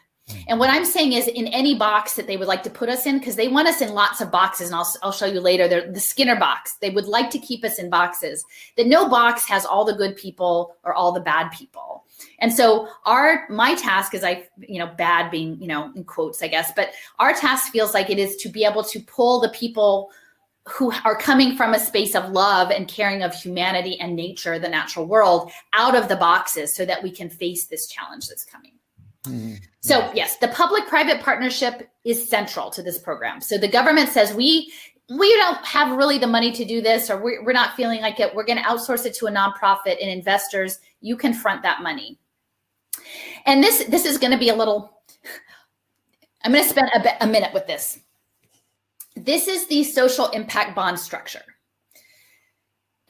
And what I'm saying is in any box that they would like to put us in, because they want us in lots of boxes, and I'll show you later, they're the Skinner box. They would like to keep us in boxes, that no box has all the good people or all the bad people. And so my task is, bad being, in quotes, I guess, but our task feels like it is to be able to pull the people who are coming from a space of love and caring of humanity and nature, the natural world, out of the boxes so that we can face this challenge that's coming. Mm-hmm. So yes, the public-private partnership is central to this program. So the government says, we don't have really the money to do this, or we're not feeling like it. We're going to outsource it to a nonprofit and investors. You can front that money. And this is going to be I'm going to spend a minute with this. this is the social impact bond structure.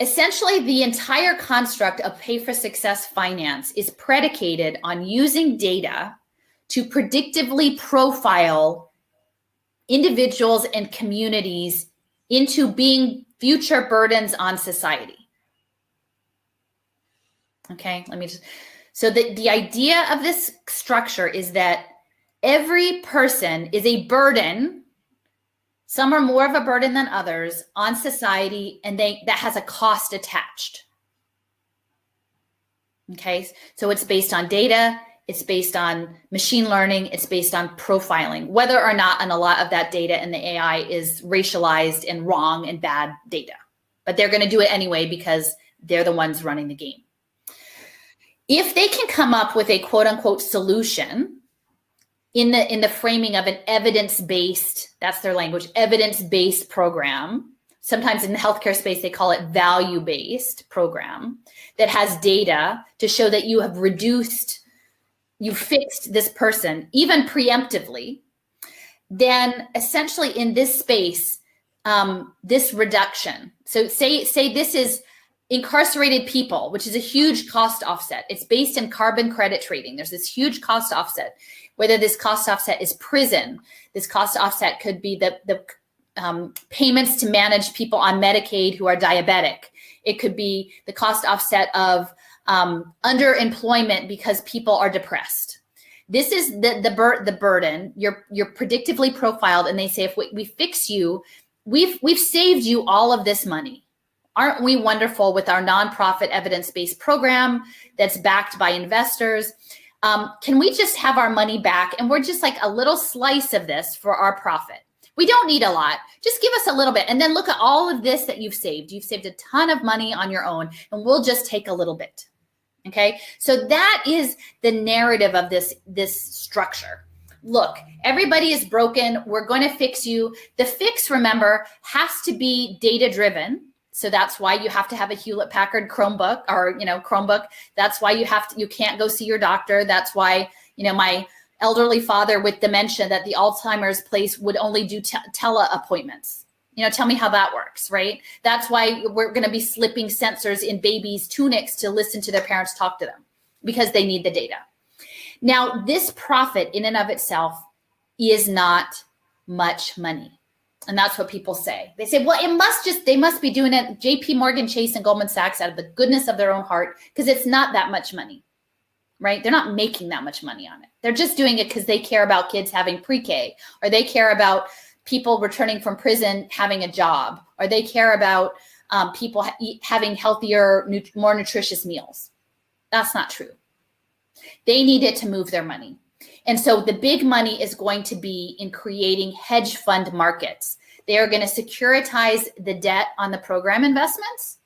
Essentially, the entire construct of pay for success finance is predicated on using data to predictively profile individuals and communities into being future burdens on society. Okay, so the idea of this structure is that every person is a burden. Some are more of a burden than others on society, and that has a cost attached. Okay, so it's based on data, it's based on machine learning, it's based on profiling, whether or not and a lot of that data in the AI is racialized and wrong and bad data. But they're going to do it anyway because they're the ones running the game. If they can come up with a quote unquote solution in the framing of an evidence-based, that's their language, evidence-based program. Sometimes in the healthcare space, they call it value-based program that has data to show that you have you fixed this person, even preemptively. Then essentially in this space, this reduction. So say this is incarcerated people, which is a huge cost offset. It's based in carbon credit trading. There's this huge cost offset. Whether this cost offset is prison, this cost offset could be the payments to manage people on Medicaid who are diabetic. It could be the cost offset of underemployment because people are depressed. This is the burden. You're predictively profiled, and they say if we fix you, we've saved you all of this money. Aren't we wonderful with our nonprofit evidence-based program that's backed by investors? Can we just have our money back? And we're just like a little slice of this for our profit. We don't need a lot. Just give us a little bit. And then look at all of this that you've saved. You've saved a ton of money on your own, and we'll just take a little bit. Okay. So that is the narrative of this structure. Look, everybody is broken. We're going to fix you. The fix, remember, has to be data-driven. So that's why you have to have a Hewlett Packard Chromebook or, Chromebook. That's why you can't go see your doctor. That's why, my elderly father with dementia that the Alzheimer's place would only do tele appointments. Tell me how that works, right? That's why we're going to be slipping sensors in babies' tunics to listen to their parents talk to them because they need the data. Now, this profit in and of itself is not much money. And that's what people say. They say, well, they must be doing it, JP Morgan Chase and Goldman Sachs, out of the goodness of their own heart, because it's not that much money, right? They're not making that much money on it. They're just doing it because they care about kids having pre-K, or they care about people returning from prison having a job, or they care about people having healthier, more nutritious meals. That's not true. They need it to move their money. And so the big money is going to be in creating hedge fund markets. They are going to securitize the debt on the program investments.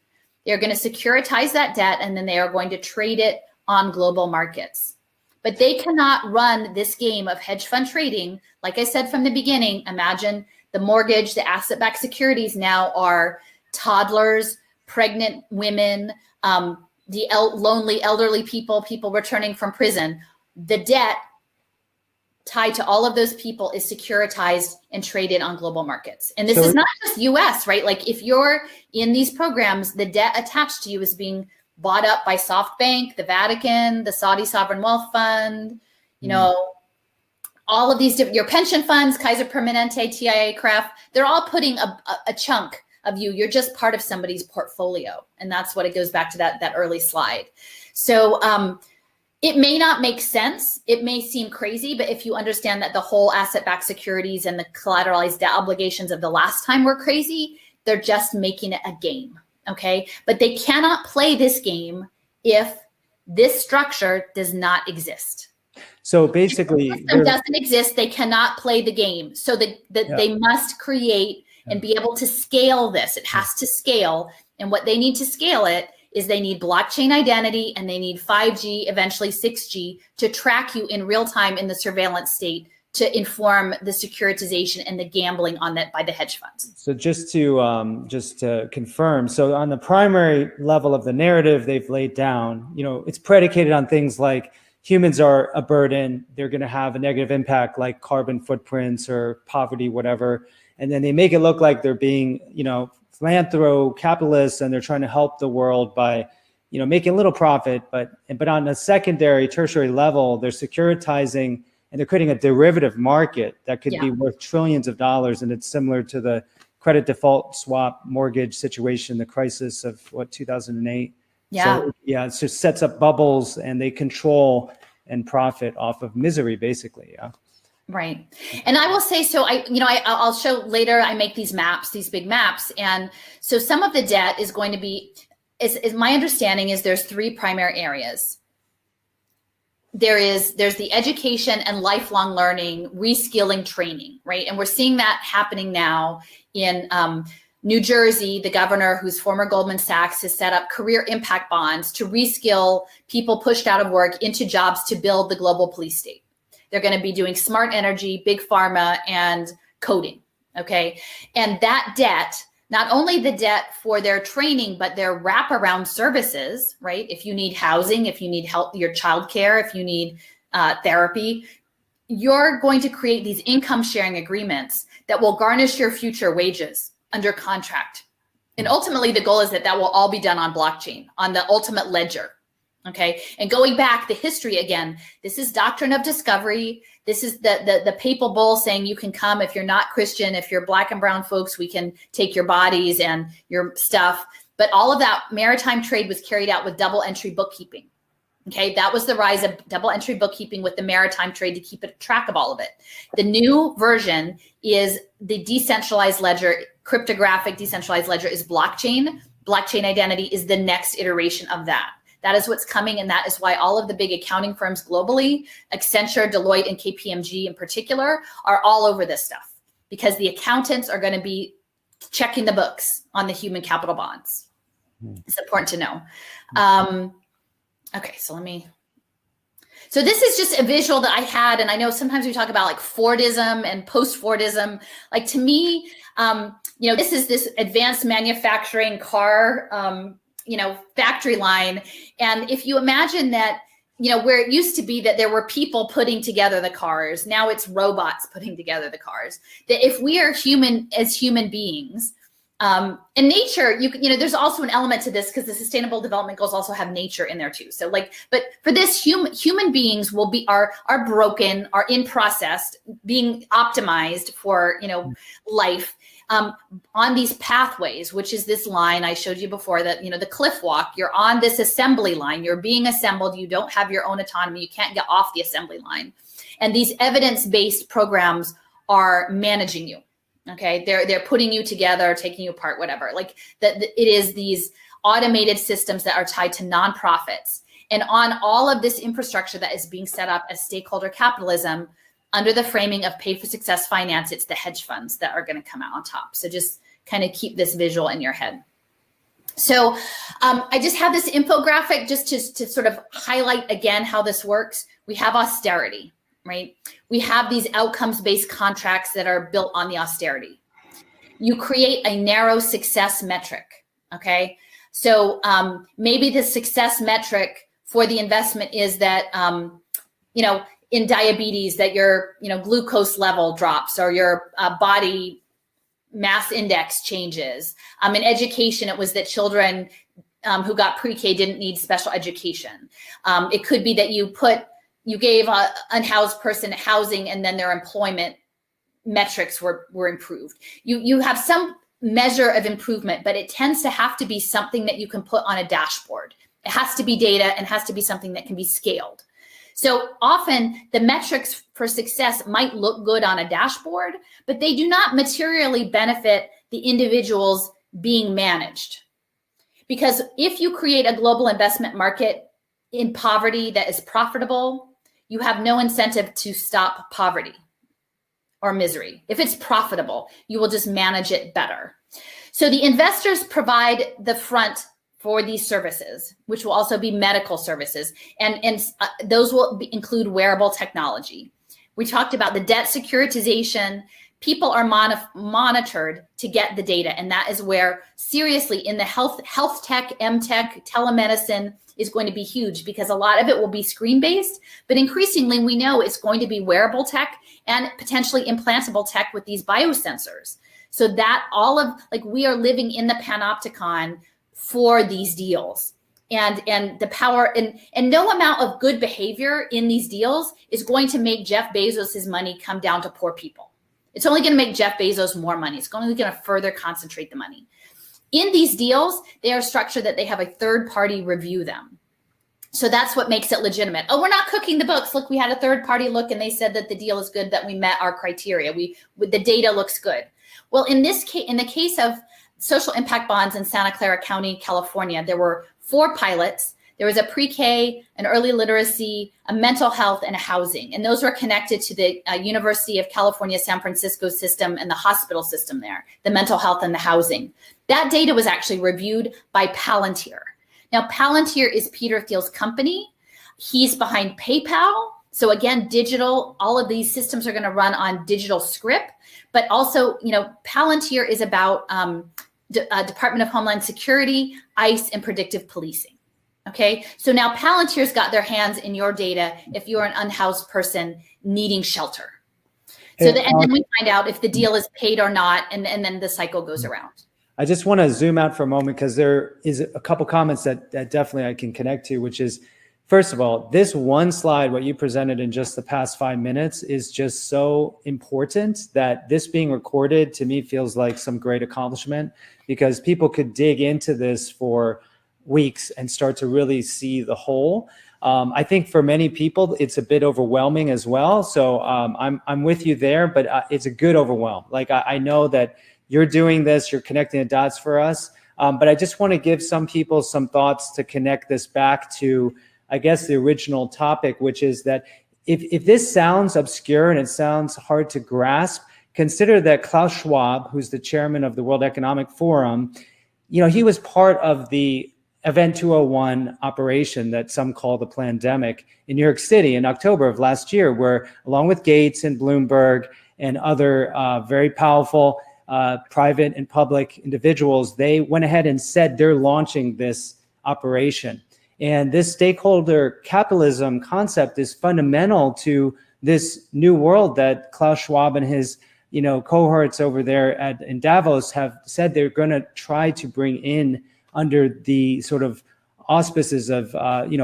They're going to securitize that debt, and then they are going to trade it on global markets. But they cannot run this game of hedge fund trading. Like I said from the beginning, imagine the mortgage, the asset-backed securities now are toddlers, pregnant women, the lonely elderly people returning from prison. The debt tied to all of those people is securitized and traded on global markets. And this is not just US, right? Like if you're in these programs, the debt attached to you is being bought up by SoftBank, the Vatican, the Saudi Sovereign Wealth Fund, all of these different, your pension funds, Kaiser Permanente, TIA, Kraft, they're all putting a chunk of you. You're just part of somebody's portfolio. And that's what it goes back to that early slide. So, it may not make sense. It may seem crazy, but if you understand that the whole asset-backed securities and the collateralized debt obligations of the last time were crazy, they're just making it a game, okay? But they cannot play this game if this structure does not exist. So basically, if the system doesn't exist, they cannot play the game. So they must create and be able to scale this. It has to scale, and what they need to scale it is they need blockchain identity, and they need 5G, eventually 6G, to track you in real time in the surveillance state to inform the securitization and the gambling on that by the hedge funds. So just to confirm, so on the primary level of the narrative they've laid down, it's predicated on things like humans are a burden, they're going to have a negative impact like carbon footprints or poverty, whatever. and then they make it look like they're being, philanthro-capitalists, and they're trying to help the world by, making a little profit, but on a secondary, tertiary level, they're securitizing and they're creating a derivative market that could be worth trillions of dollars. And it's similar to the credit default swap mortgage situation, the crisis of 2008. Yeah. So it just sets up bubbles, and they control and profit off of misery, basically. Yeah. Right. And I will say, so I'll show later, I make these maps, these big maps. And so some of the debt is going to be, is my understanding is there's three primary areas. There's the education and lifelong learning, reskilling training, right? And we're seeing that happening now in New Jersey. The governor, who's former Goldman Sachs, has set up career impact bonds to reskill people pushed out of work into jobs to build the global police state. They're going to be doing smart energy, big pharma, and coding, okay? And that debt, not only the debt for their training, but their wraparound services, right? If you need housing, if you need help, your childcare, if you need therapy, you're going to create these income sharing agreements that will garnish your future wages under contract. And ultimately, the goal is that will all be done on blockchain, on the ultimate ledger. Okay. And going back, the history again, this is doctrine of discovery. This is the papal bull saying you can come if you're not Christian, if you're black and brown folks, we can take your bodies and your stuff. But all of that maritime trade was carried out with double entry bookkeeping. Okay. That was the rise of double entry bookkeeping with the maritime trade to keep track of all of it. The new version is the decentralized ledger, cryptographic decentralized ledger is blockchain. Blockchain identity is the next iteration of that. That is what's coming, and that is why all of the big accounting firms globally, Accenture, Deloitte, and KPMG in particular, are all over this stuff, because the accountants are going to be checking the books on the human capital bonds. It's important to know. Okay, so this is just a visual that I had, and I know sometimes we talk about like Fordism and post-Fordism. Like, to me, this is this advanced manufacturing car factory line. And if you imagine that, where it used to be that there were people putting together the cars, now it's robots putting together the cars. That if we are human as human beings, and nature, there's also an element to this, because the Sustainable Development Goals also have nature in there too. So but for this, human beings are broken, are in process, being optimized for, life. On these pathways, which is this line I showed you before, that, the cliff walk, you're on this assembly line, you're being assembled, you don't have your own autonomy, you can't get off the assembly line. And these evidence-based programs are managing you, okay? They're putting you together, taking you apart, whatever. Like it is these automated systems that are tied to nonprofits. And on all of this infrastructure that is being set up as stakeholder capitalism, under the framing of pay for success finance, it's the hedge funds that are going to come out on top. So just kind of keep this visual in your head. So I just have this infographic just to sort of highlight again how this works. We have austerity, right? We have these outcomes-based contracts that are built on the austerity. You create a narrow success metric, okay? So maybe the success metric for the investment is that, in diabetes, that your glucose level drops, or your body mass index changes. In education, it was that children who got pre-K didn't need special education. It could be that you gave an unhoused person housing, and then their employment metrics were improved. You have some measure of improvement, but it tends to have to be something that you can put on a dashboard. It has to be data, and has to be something that can be scaled. So often the metrics for success might look good on a dashboard, but they do not materially benefit the individuals being managed. Because if you create a global investment market in poverty that is profitable, you have no incentive to stop poverty or misery. If it's profitable, you will just manage it better. So the investors provide the front for these services, which will also be medical services. And those will include wearable technology. We talked about the debt securitization. People are monitored to get the data. And that is where, seriously, in the health tech, MTech, telemedicine is going to be huge, because a lot of it will be screen-based, but increasingly we know it's going to be wearable tech and potentially implantable tech with these biosensors. So that we are living in the panopticon for these deals. And the power and no amount of good behavior in these deals is going to make Jeff Bezos's money come down to poor people. It's only going to make Jeff Bezos more money. It's only going to further concentrate the money. In these deals, they are structured that they have a third party review them. So that's what makes it legitimate. Oh, we're not cooking the books. Look, we had a third party look and they said that the deal is good, that we met our criteria. The data looks good. Well, in this case, in the case of social impact bonds in Santa Clara County, California, there were 4 pilots. There was a pre-K, an early literacy, a mental health, and a housing. And those were connected to the University of California, San Francisco system and the hospital system there, the mental health and the housing. That data was actually reviewed by Palantir. Now, Palantir is Peter Thiel's company. He's behind PayPal. So again, digital, all of these systems are going to run on digital script, but also, Palantir is about Department of Homeland Security, ICE, and predictive policing. Okay, so now Palantir's got their hands in your data if you're an unhoused person needing shelter. So and then we find out if the deal is paid or not, and then the cycle goes around. I just want to zoom out for a moment because there is a couple comments that definitely I can connect to, which is, first of all, this one slide, what you presented in just the past 5 minutes, is just so important that this being recorded to me feels like some great accomplishment, because people could dig into this for weeks and start to really see the whole. I think for many people, it's a bit overwhelming as well. So I'm with you there, but it's a good overwhelm. Like I know that you're doing this, you're connecting the dots for us. But I just want to give some people some thoughts to connect this back to, I guess, the original topic, which is that if this sounds obscure and it sounds hard to grasp, consider that Klaus Schwab, who's the chairman of the World Economic Forum, he was part of the Event 201 operation that some call the Plandemic in New York City in October of last year, where along with Gates and Bloomberg and other very powerful private and public individuals, they went ahead and said they're launching this operation. And this stakeholder capitalism concept is fundamental to this new world that Klaus Schwab and his cohorts over there in Davos have said they're going to try to bring in under the sort of auspices of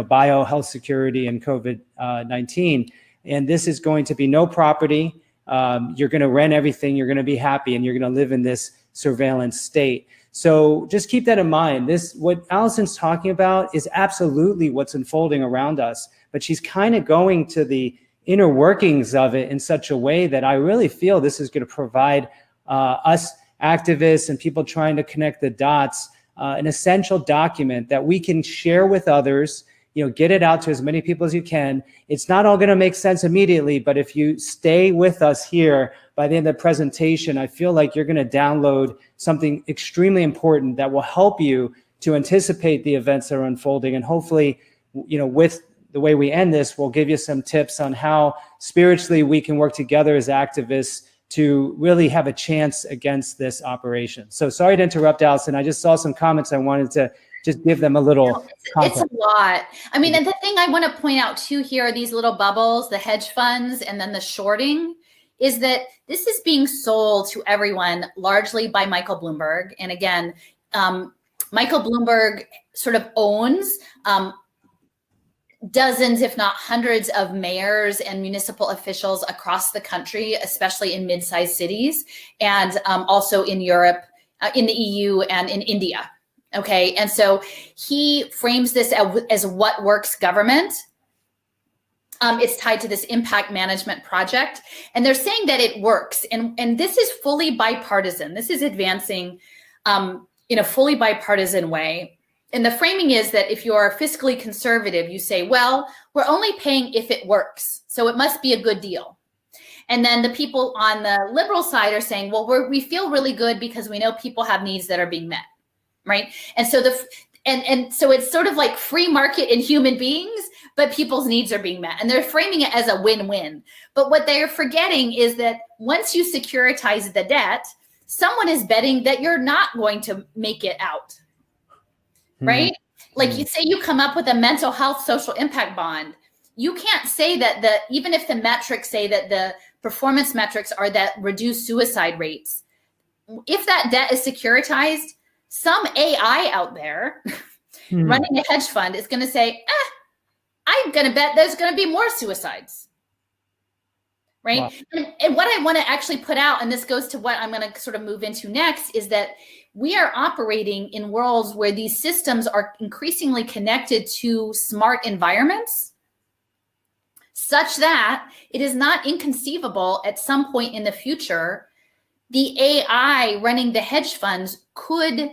bio health security and COVID-19. And this is going to be no property. You're going to rent everything. You're going to be happy, and you're going to live in this surveillance state. So just keep that in mind. What Alison's talking about is absolutely what's unfolding around us, but she's kind of going to the inner workings of it in such a way that I really feel this is going to provide us activists and people trying to connect the dots an essential document that we can share with others, get it out to as many people as you can. It's not all going to make sense immediately, but if you stay with us here by the end of the presentation, I feel like you're going to download something extremely important that will help you to anticipate the events that are unfolding. And hopefully, with the way we end this, we'll give you some tips on how spiritually we can work together as activists to really have a chance against this operation. So sorry to interrupt, Alison. I just saw some comments. I wanted to just give them a little context. It's a lot. I mean, and the thing I want to point out too here are these little bubbles, the hedge funds and then the shorting, is that this is being sold to everyone largely by Michael Bloomberg. And again, Michael Bloomberg sort of owns dozens, if not hundreds, of mayors and municipal officials across the country, especially in mid-sized cities, and also in Europe, in the EU, and in India. Okay, and so he frames this as what works government. It's tied to this impact management project, and they're saying that it works, and this is fully bipartisan. This is advancing in a fully bipartisan way. And the framing is that if you're fiscally conservative, you say, well, we're only paying if it works, so it must be a good deal. And then the people on the liberal side are saying, well, we feel really good because we know people have needs that are being met, right? And so so it's sort of like free market in human beings, but people's needs are being met. And they're framing it as a win-win. But what they're forgetting is that once you securitize the debt, someone is betting that you're not going to make it out. Right? Like you say you come up with a mental health social impact bond. You can't say that even if the metrics say that the performance metrics are that reduce suicide rates, if that debt is securitized, some AI out there running a hedge fund is going to say, I'm going to bet there's going to be more suicides. Right. Wow. And what I want to actually put out, and this goes to what I'm going to sort of move into next, is that we are operating in worlds where these systems are increasingly connected to smart environments, such that it is not inconceivable at some point in the future, the AI running the hedge funds could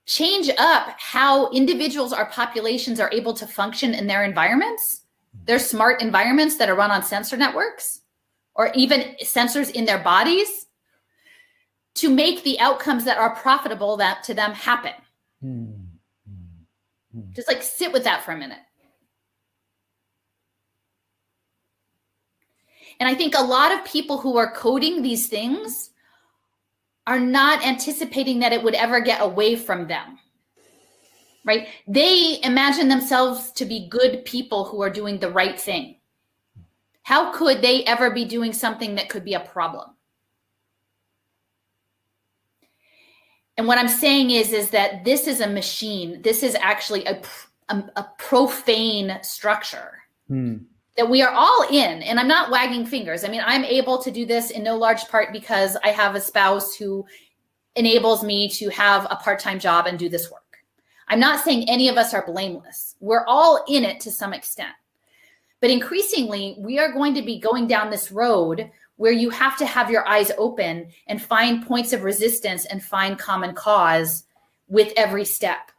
change up how individuals or populations are able to function in their environments, their smart environments that are run on sensor networks, or even sensors in their bodies, to make the outcomes that are profitable to them happen. Just like sit with that for a minute. And I think a lot of people who are coding these things are not anticipating that it would ever get away from them, right? They imagine themselves to be good people who are doing the right thing. How could they ever be doing something that could be a problem? And what I'm saying is that this is a machine. This is actually a profane structure that we are all in. And I'm not wagging fingers. I mean, I'm able to do this in no large part because I have a spouse who enables me to have a part-time job and do this work. I'm not saying any of us are blameless. We're all in it to some extent. But increasingly, we are going to be going down this road where you have to have your eyes open and find points of resistance and find common cause with every step.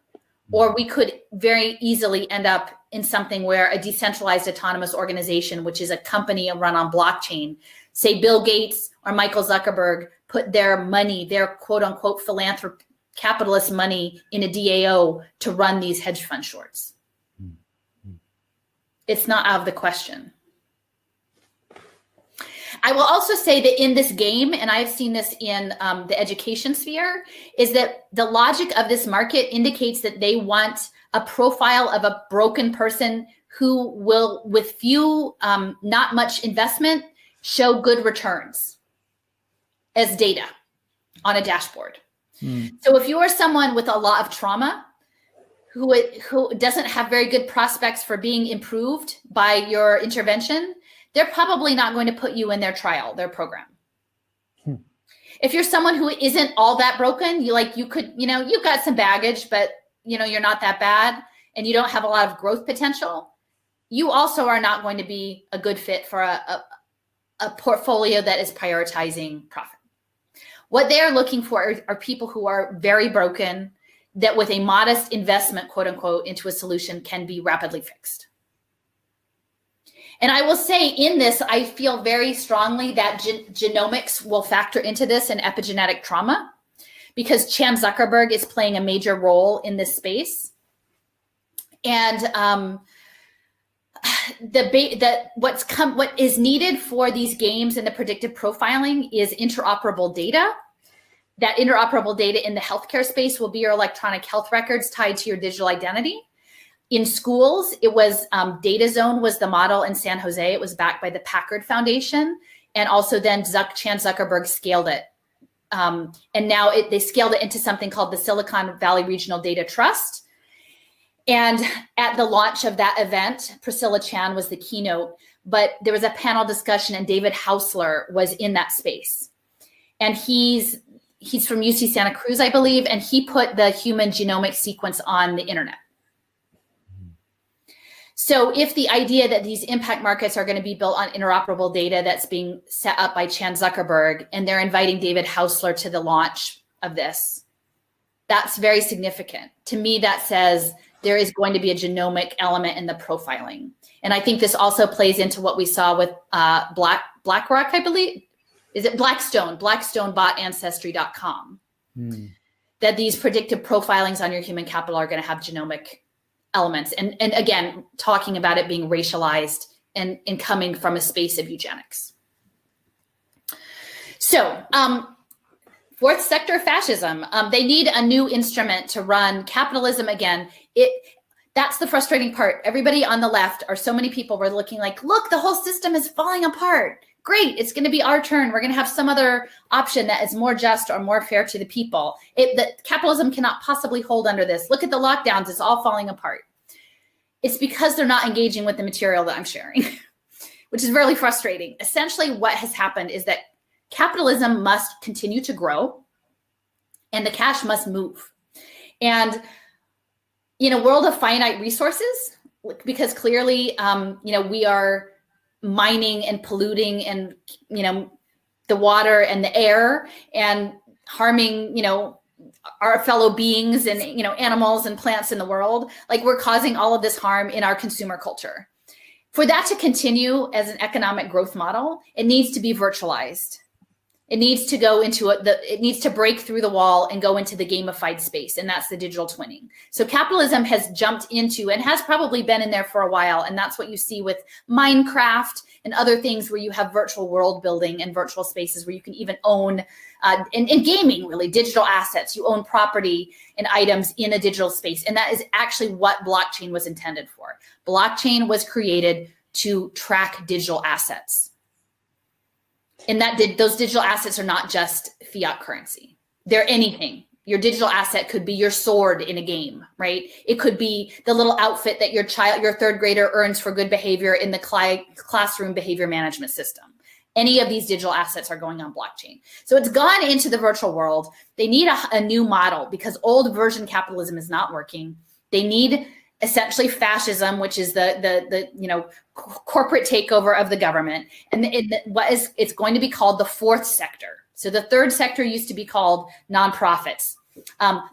Or we could very easily end up in something where a decentralized autonomous organization, which is a company run on blockchain, say Bill Gates or Michael Zuckerberg, put their money, their quote unquote philanthropy, capitalist money in a DAO to run these hedge fund shorts. It's not out of the question. I will also say that in this game, and I've seen this in the education sphere, is that the logic of this market indicates that they want a profile of a broken person who will, with few, not much investment, show good returns as data on a dashboard. So if you are someone with a lot of trauma, who doesn't have very good prospects for being improved by your intervention, they're probably not going to put you in their trial, their program. If you're someone who isn't all that broken, you've got some baggage, but you're not that bad and you don't have a lot of growth potential, you also are not going to be a good fit for a portfolio that is prioritizing profit. What they are looking for are people who are very broken, that with a modest investment, quote unquote, into a solution can be rapidly fixed. And I will say in this, I feel very strongly that genomics will factor into this and epigenetic trauma, because Chan Zuckerberg is playing a major role in this space. And what is needed for these games and the predictive profiling is interoperable data. That interoperable data in the healthcare space will be your electronic health records tied to your digital identity. In schools, it was DataZone was the model in San Jose. It was backed by the Packard Foundation. And also then Chan Zuckerberg scaled it. And now they scaled it into something called the Silicon Valley Regional Data Trust. And at the launch of that event, Priscilla Chan was the keynote, but there was a panel discussion and David Hausler was in that space. And he's from UC Santa Cruz, I believe, and he put the human genomic sequence on the internet. So if the idea that these impact markets are going to be built on interoperable data that's being set up by Chan Zuckerberg, and they're inviting David Hausler to the launch of this, that's very significant. To me, that says there is going to be a genomic element in the profiling. And I think this also plays into what we saw with BlackRock, I believe. Is it Blackstone? Blackstone bought Ancestry.com. That these predictive profilings on your human capital are going to have genomic elements. And again, talking about it being racialized and coming from a space of eugenics. So fourth sector fascism, they need a new instrument to run capitalism again. That's the frustrating part. Everybody on the left, or so many people, were looking like, look, the whole system is falling apart. Great, it's going to be our turn. We're going to have some other option that is more just or more fair to the people. That capitalism cannot possibly hold under this. Look at the lockdowns, it's all falling apart. It's because they're not engaging with the material that I'm sharing, which is really frustrating. Essentially, what has happened is that capitalism must continue to grow and the cash must move. And in a world of finite resources, because clearly, we are mining and polluting and, the water and the air and harming, our fellow beings and, animals and plants in the world. Like, we're causing all of this harm in our consumer culture. For that to continue as an economic growth model, it needs to be virtualized. It needs to go into it needs to break through the wall and go into the gamified space, and that's the digital twinning. So capitalism has jumped into and has probably been in there for a while, and that's what you see with Minecraft and other things where you have virtual world building and virtual spaces where you can even own, in gaming, really, digital assets. You own property and items in a digital space, and that is actually what blockchain was intended for. Blockchain was created to track digital assets. And those digital assets are not just fiat currency. They're anything. Your digital asset could be your sword in a game, right? It could be the little outfit that your third grader earns for good behavior in the classroom behavior management system. Any of these digital assets are going on blockchain. So it's gone into the virtual world. They need a new model because old version capitalism is not working. They need essentially fascism, which is the corporate takeover of the government, and it's going to be called the fourth sector. So the third sector used to be called nonprofits.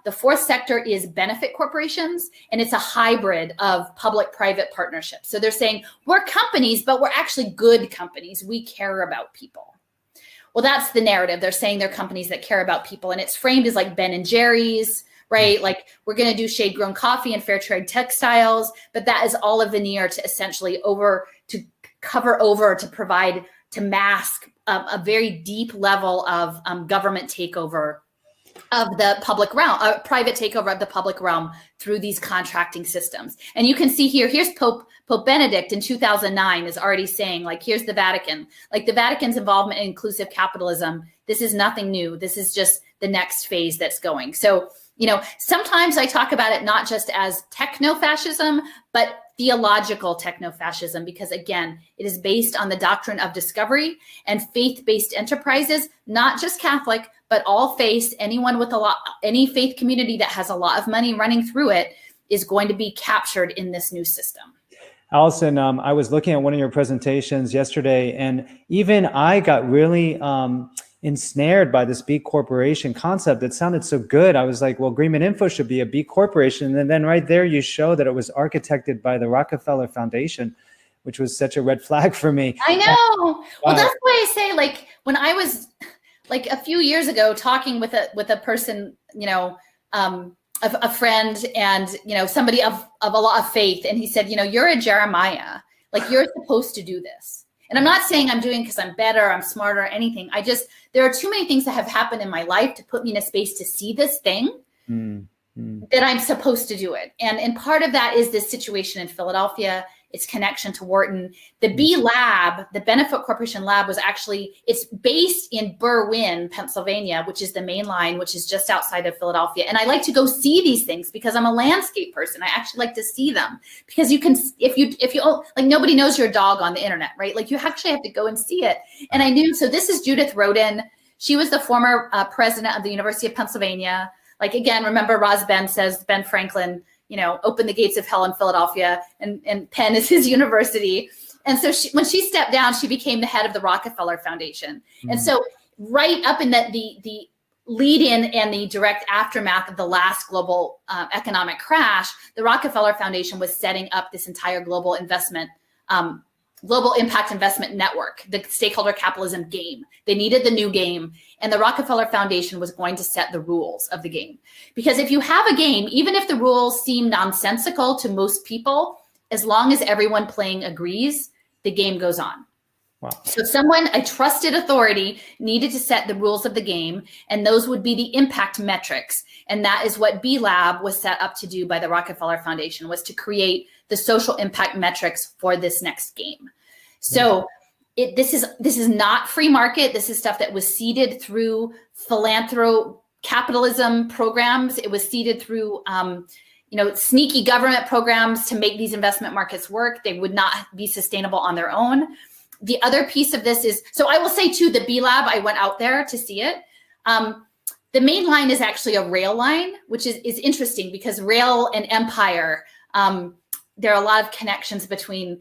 The fourth sector is benefit corporations, and it's a hybrid of public-private partnerships. So they're saying we're companies, but we're actually good companies. We care about people. Well, that's the narrative. They're saying they're companies that care about people, and it's framed as like Ben and Jerry's, right? Like, we're going to do shade-grown coffee and fair trade textiles, but that is all a veneer to essentially cover over, to provide, to mask a very deep level of government takeover of the public realm, private takeover of the public realm through these contracting systems. And you can see here's Pope Benedict in 2009 is already saying, like, here's the Vatican, like the Vatican's involvement in inclusive capitalism. This is nothing new. This is just the next phase that's going. So, sometimes I talk about it not just as techno-fascism, but theological techno-fascism, because again, it is based on the doctrine of discovery and faith-based enterprises, not just Catholic, but all faiths. Anyone with any faith community that has a lot of money running through it is going to be captured in this new system. Alison, I was looking at one of your presentations yesterday, and even I got really ensnared by this B corporation concept. It sounded so good. I was like, well, Agreement Info should be a B corporation. And then right there, you show that it was architected by the Rockefeller Foundation, which was such a red flag for me. I know. Well, that's why I say, like, when I was like a few years ago talking with a person, a friend and, somebody of a lot of faith. And he said, you're a Jeremiah, like, you're supposed to do this. And I'm not saying I'm doing because I'm better, I'm smarter, or anything. There are too many things that have happened in my life to put me in a space to see this thing that I'm supposed to do it. And part of that is this situation in Philadelphia, its connection to Wharton. The B Lab, the Benefit Corporation Lab, it's based in Berwyn, Pennsylvania, which is the main line, which is just outside of Philadelphia. And I like to go see these things because I'm a landscape person. I actually like to see them because you can, if you like, nobody knows your dog on the internet, right? Like, you actually have to go and see it. And I knew, so this is Judith Rodin. She was the former president of the University of Pennsylvania. Like, again, remember Ben says, Ben Franklin, open the gates of hell in Philadelphia, and Penn is his university. And so when she stepped down, she became the head of the Rockefeller Foundation. Mm-hmm. And so right up in the lead in and the direct aftermath of the last global economic crash, the Rockefeller Foundation was setting up this entire global impact investment network, the stakeholder capitalism game. They needed the new game, and the Rockefeller Foundation was going to set the rules of the game. Because if you have a game, even if the rules seem nonsensical to most people, as long as everyone playing agrees, the game goes on. Wow. So a trusted authority, needed to set the rules of the game, and those would be the impact metrics. And that is what B Lab was set up to do by the Rockefeller Foundation, was to create the social impact metrics for this next game. So this is not free market. This is stuff that was seeded through capitalism programs. It was seeded through sneaky government programs to make these investment markets work. They would not be sustainable on their own. The other piece of this is, so I will say too, the B Lab, I went out there to see it. The main line is actually a rail line, which is interesting because rail and empire, there are a lot of connections between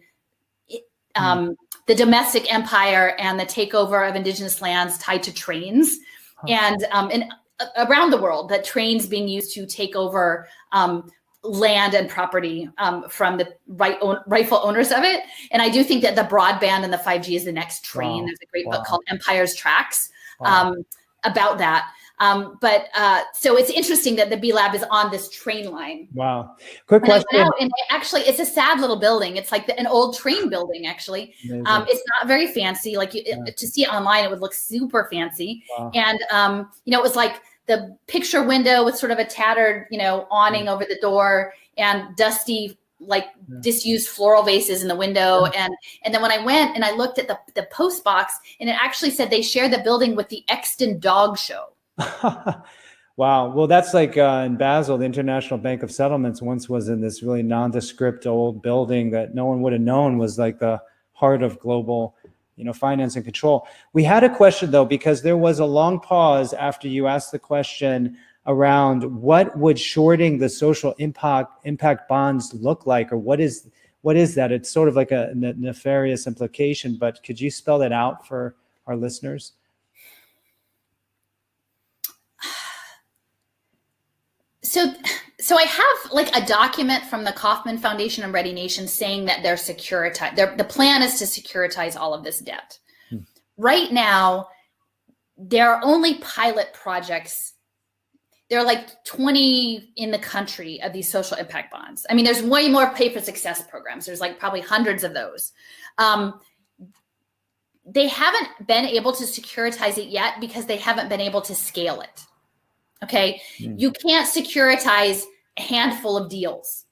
the domestic empire and the takeover of indigenous lands tied to trains. And around the world, that trains being used to take over land and property from the rightful owners of it. And I do think that the broadband and the 5G is the next train. Wow. There's a great book called Empire's Tracks about that. So it's interesting that the B Lab is on this train line. Wow. Quick question. And actually, it's a sad little building. It's like an old train building, actually. It's not very fancy. Like to see it online, it would look super fancy. Wow. And, it was like the picture window with sort of a tattered, awning over the door and dusty, disused floral vases in the window. And then when I went and I looked at the post box, and it actually said they share the building with the Exton Dog Show. Wow. Well, that's like in Basel, the International Bank of Settlements once was in this really nondescript old building that no one would have known was like the heart of global, finance and control. We had a question though, because there was a long pause after you asked the question around what would shorting the social impact bonds look like, or what is that? It's sort of like a nefarious implication, but could you spell that out for our listeners? So I have like a document from the Kauffman Foundation and Ready Nation saying that they're the plan is to securitize all of this debt. Right now, there are only pilot projects. There are like 20 in the country of these social impact bonds. I mean, there's way more pay for success programs. There's like probably hundreds of those. They haven't been able to securitize it yet because they haven't been able to scale it. Okay. You can't securitize a handful of deals.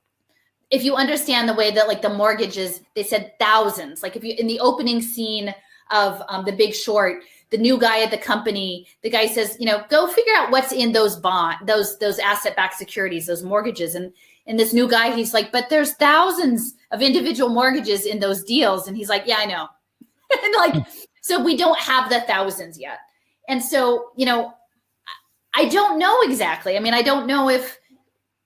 If you understand the way that like the mortgages, they said thousands, like if you, in the opening scene of The Big Short, the new guy at the company, the guy says, go figure out what's in those those asset-backed securities, those mortgages. And this new guy, he's like, but there's thousands of individual mortgages in those deals. And he's like, yeah, I know. And so we don't have the thousands yet. And so, I don't know exactly. I mean, I don't know if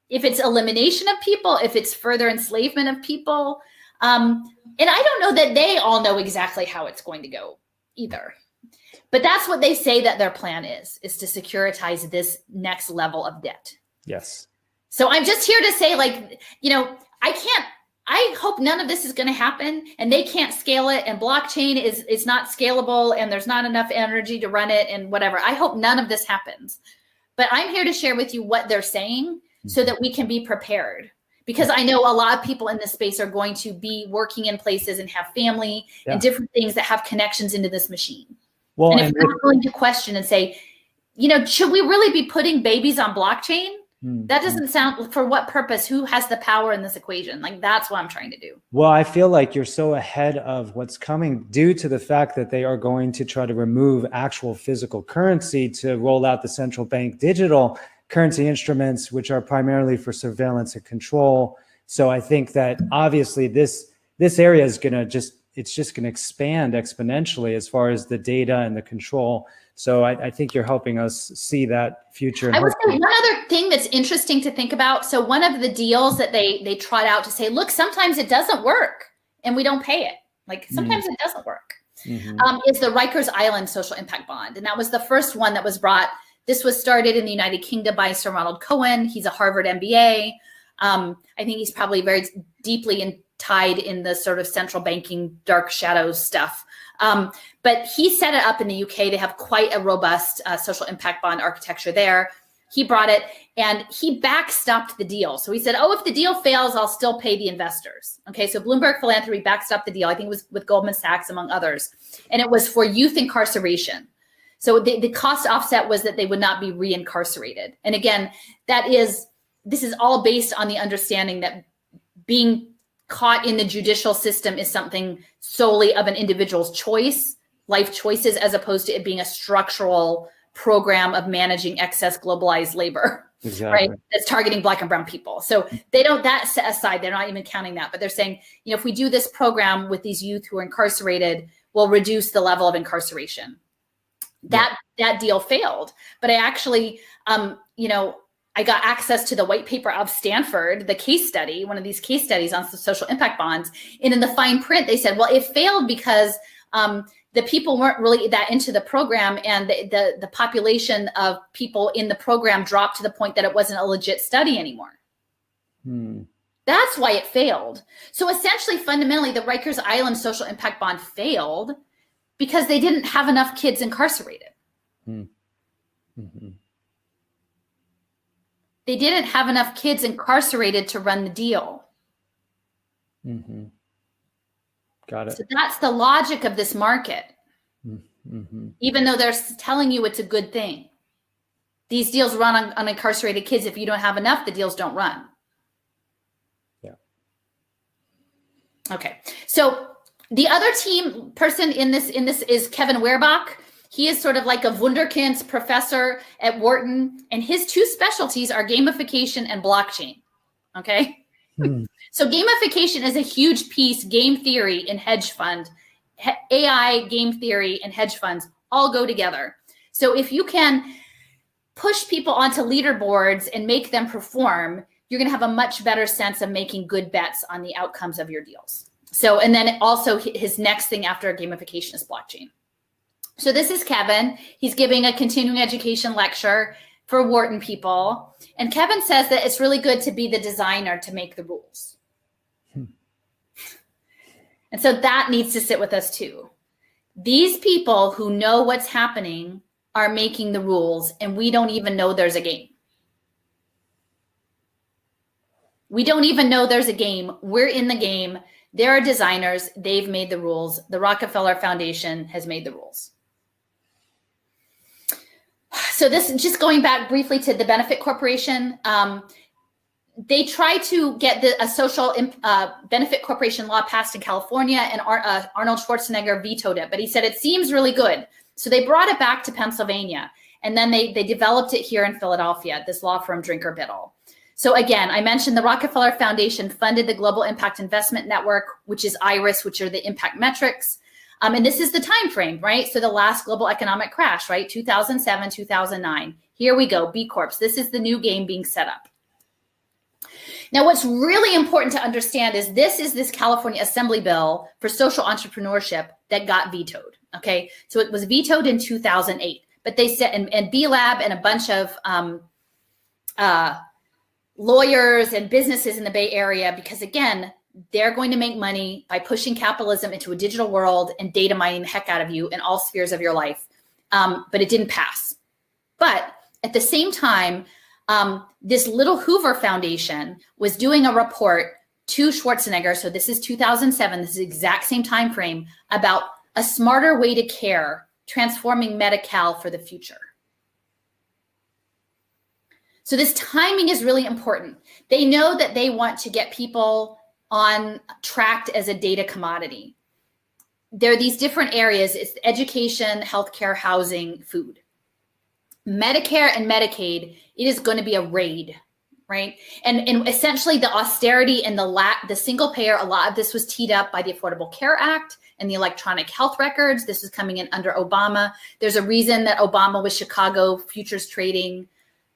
it's elimination of people, if it's further enslavement of people. And I don't know that they all know exactly how it's going to go either. But that's what they say that their plan is to securitize this next level of debt. Yes. So I'm just here to say, I hope none of this is going to happen, and they can't scale it, and blockchain is not scalable, and there's not enough energy to run it and whatever. I hope none of this happens. But I'm here to share with you what they're saying so that we can be prepared. Because I know a lot of people in this space are going to be working in places and have family and different things that have connections into this machine. Well, and if we're not willing to question and say, should we really be putting babies on blockchain? That doesn't sound, for what purpose? Who has the power in this equation? Like, that's what I'm trying to do. Well, I feel like you're so ahead of what's coming due to the fact that they are going to try to remove actual physical currency to roll out the central bank digital currency instruments, which are primarily for surveillance and control. So I think that obviously this area is going to it's just going to expand exponentially as far as the data and the control. So I think you're helping us see that future. I would say one other thing that's interesting to think about. So one of the deals that they trot out to say, look, sometimes it doesn't work and we don't pay it. Like sometimes it doesn't work. Is the Rikers Island social impact bond. And that was the first one that was brought. This was started in the United Kingdom by Sir Ronald Cohen. He's a Harvard MBA. I think he's probably very deeply tied in the sort of central banking dark shadows stuff. But he set it up in the UK. They have quite a robust social impact bond architecture there. He brought it and he backstopped the deal. So he said, if the deal fails, I'll still pay the investors. Okay, so Bloomberg Philanthropy backstopped the deal. I think it was with Goldman Sachs, among others. And it was for youth incarceration. So the cost offset was that they would not be reincarcerated. And again, this is all based on the understanding that being caught in the judicial system is something solely of an individual's choice, life choices, as opposed to it being a structural program of managing excess globalized labor. Exactly. Right? That's targeting Black and brown people. So they don't, that set aside, they're not even counting that, but they're saying, you know, if we do this program with these youth who are incarcerated, we'll reduce the level of incarceration. That deal failed. But I actually, you know, I got access to the white paper of Stanford, the case study, one of these case studies on social impact bonds. And in the fine print, they said, well, it failed because the people weren't really that into the program, and the population of people in the program dropped to the point that it wasn't a legit study anymore. That's why it failed. So essentially, fundamentally, the Rikers Island social impact bond failed because they didn't have enough kids incarcerated. They didn't have enough kids incarcerated to run the deal. Got it. So that's the logic of this market. Even though they're telling you it's a good thing. These deals run on incarcerated kids. If you don't have enough, the deals don't run. Yeah. Okay. So the other team person in this is Kevin Werbach. He is sort of like a Wunderkind professor at Wharton, and his two specialties are gamification and blockchain. Okay. So gamification is a huge piece. Game theory and hedge fund, AI, game theory, and hedge funds all go together. So if you can push people onto leaderboards and make them perform, you're going to have a much better sense of making good bets on the outcomes of your deals. So, and then also his next thing after gamification is blockchain. So this is Kevin. He's giving a continuing education lecture for Wharton people. And Kevin says that it's really good to be the designer to make the rules. And so that needs to sit with us too. These people who know what's happening are making the rules, and we don't even know there's a game. We don't even know there's a game. We're in the game. There are designers. They've made the rules. The Rockefeller Foundation has made the rules. So this, just going back briefly to the Benefit Corporation, they tried to get a social benefit corporation law passed in California, and Arnold Schwarzenegger vetoed it. But he said, it seems really good. So they brought it back to Pennsylvania, and then they developed it here in Philadelphia, this law firm Drinker Biddle. So again, I mentioned the Rockefeller Foundation funded the Global Impact Investment Network, which is IRIS, which are the impact metrics. And this is the time frame, right? So the last global economic crash, right? 2007, 2009. Here we go, B Corps. This is the new game being set up. Now, what's really important to understand is this California Assembly bill for social entrepreneurship that got vetoed, okay? So it was vetoed in 2008, but they said, and B-Lab and a bunch of lawyers and businesses in the Bay Area, because again, they're going to make money by pushing capitalism into a digital world and data mining the heck out of you in all spheres of your life. But it didn't pass. But at the same time, this Little Hoover Foundation was doing a report to Schwarzenegger. So this is 2007. This is the exact same time frame about a smarter way to care, transforming Medi-Cal for the future. So this timing is really important. They know that they want to get people on tracked as a data commodity. There are these different areas. It's education, healthcare, housing, food. Medicare and Medicaid, it is going to be a raid, right? And essentially the austerity and the single payer, a lot of this was teed up by the Affordable Care Act and the electronic health records. This is coming in under Obama. There's a reason that Obama was Chicago futures trading,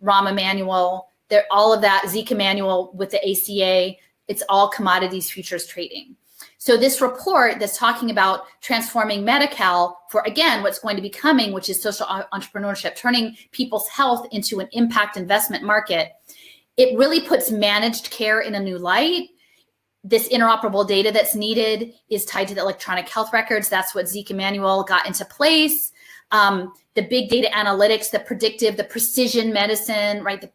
Rahm Emanuel, all of that, Zeke Emanuel with the ACA, it's all commodities futures trading. So this report that's talking about transforming Medi-Cal for, again, what's going to be coming, which is social entrepreneurship, turning people's health into an impact investment market, it really puts managed care in a new light. This interoperable data that's needed is tied to the electronic health records. That's what Zeke Emanuel got into place. The big data analytics, the predictive, the precision medicine, right? The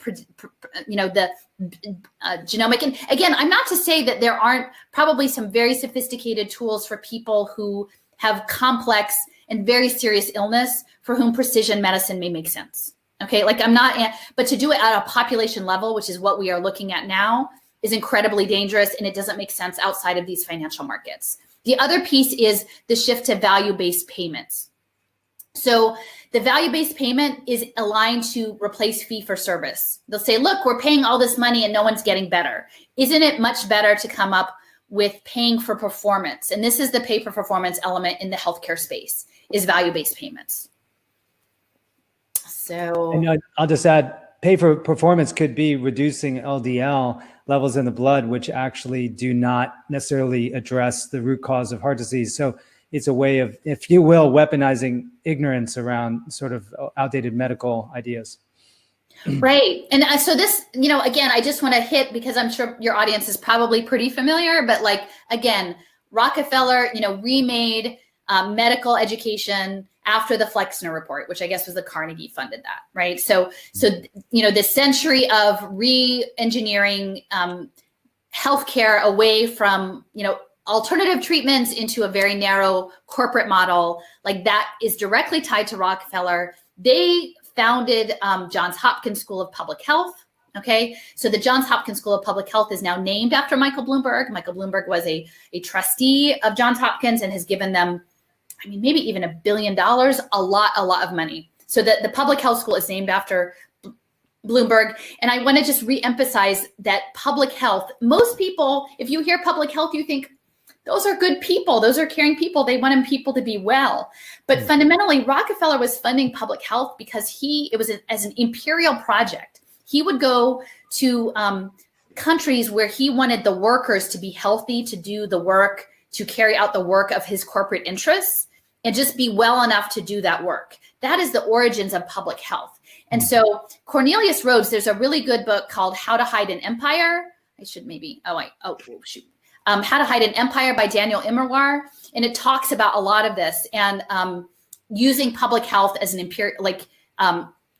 genomic. And again, I'm not to say that there aren't probably some very sophisticated tools for people who have complex and very serious illness for whom precision medicine may make sense. Okay, like I'm not, but to do it at a population level, which is what we are looking at now, is incredibly dangerous, and it doesn't make sense outside of these financial markets. The other piece is the shift to value-based payments. So the value-based payment is aligned to replace fee for service. They'll say, look, we're paying all this money and no one's getting better. Isn't it much better to come up with paying for performance? And this is the pay for performance element in the healthcare space, is value-based payments. So and I'll just add, pay for performance could be reducing LDL levels in the blood, which actually do not necessarily address the root cause of heart disease. So it's a way of, if you will, weaponizing ignorance around sort of outdated medical ideas. Right. And so this, again, I just want to hit, because I'm sure your audience is probably pretty familiar, but like, again, Rockefeller, remade medical education after the Flexner report, which I guess was the Carnegie funded that, right? So this century of re-engineering healthcare away from, alternative treatments into a very narrow corporate model, like that is directly tied to Rockefeller. They founded Johns Hopkins School of Public Health. Okay, so the Johns Hopkins School of Public Health is now named after Michael Bloomberg. Michael Bloomberg was a trustee of Johns Hopkins and has given them, maybe even $1 billion, a lot of money. So that the public health school is named after Bloomberg. And I want to just reemphasize that public health, most people, if you hear public health, you think those are good people. Those are caring people. They wanted people to be well. But fundamentally, Rockefeller was funding public health because it was as an imperial project. He would go to countries where he wanted the workers to be healthy, to do the work, to carry out the work of his corporate interests, and just be well enough to do that work. That is the origins of public health. And so Cornelius Rhodes, there's a really good book called How to Hide an Empire. How to Hide an Empire by Daniel Immerwahr. And it talks about a lot of this and using public health as an imperial,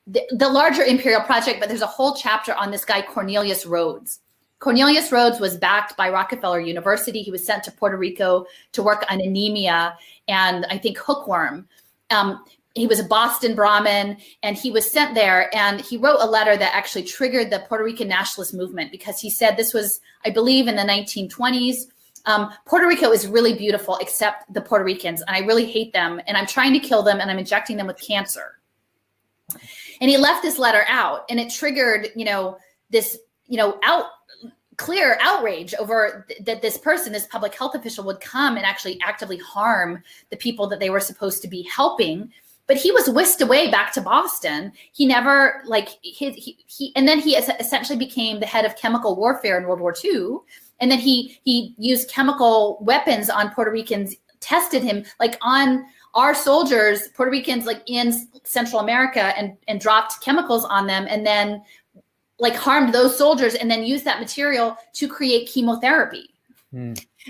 the larger imperial project, but there's a whole chapter on this guy, Cornelius Rhodes. Cornelius Rhodes was backed by Rockefeller University. He was sent to Puerto Rico to work on anemia and I think hookworm. He was a Boston Brahmin, and he was sent there, and he wrote a letter that actually triggered the Puerto Rican nationalist movement, because he said this was, I believe, in the 1920s. Puerto Rico is really beautiful, except the Puerto Ricans, and I really hate them, and I'm trying to kill them, and I'm injecting them with cancer. And he left this letter out, and it triggered, this, clear outrage over that this person, this public health official, would come and actually actively harm the people that they were supposed to be helping. But he was whisked away back to Boston. He never, and then he essentially became the head of chemical warfare in World War II. And then he used chemical weapons on Puerto Ricans, tested him on our soldiers, Puerto Ricans in Central America, and dropped chemicals on them, and then harmed those soldiers, and then used that material to create chemotherapy.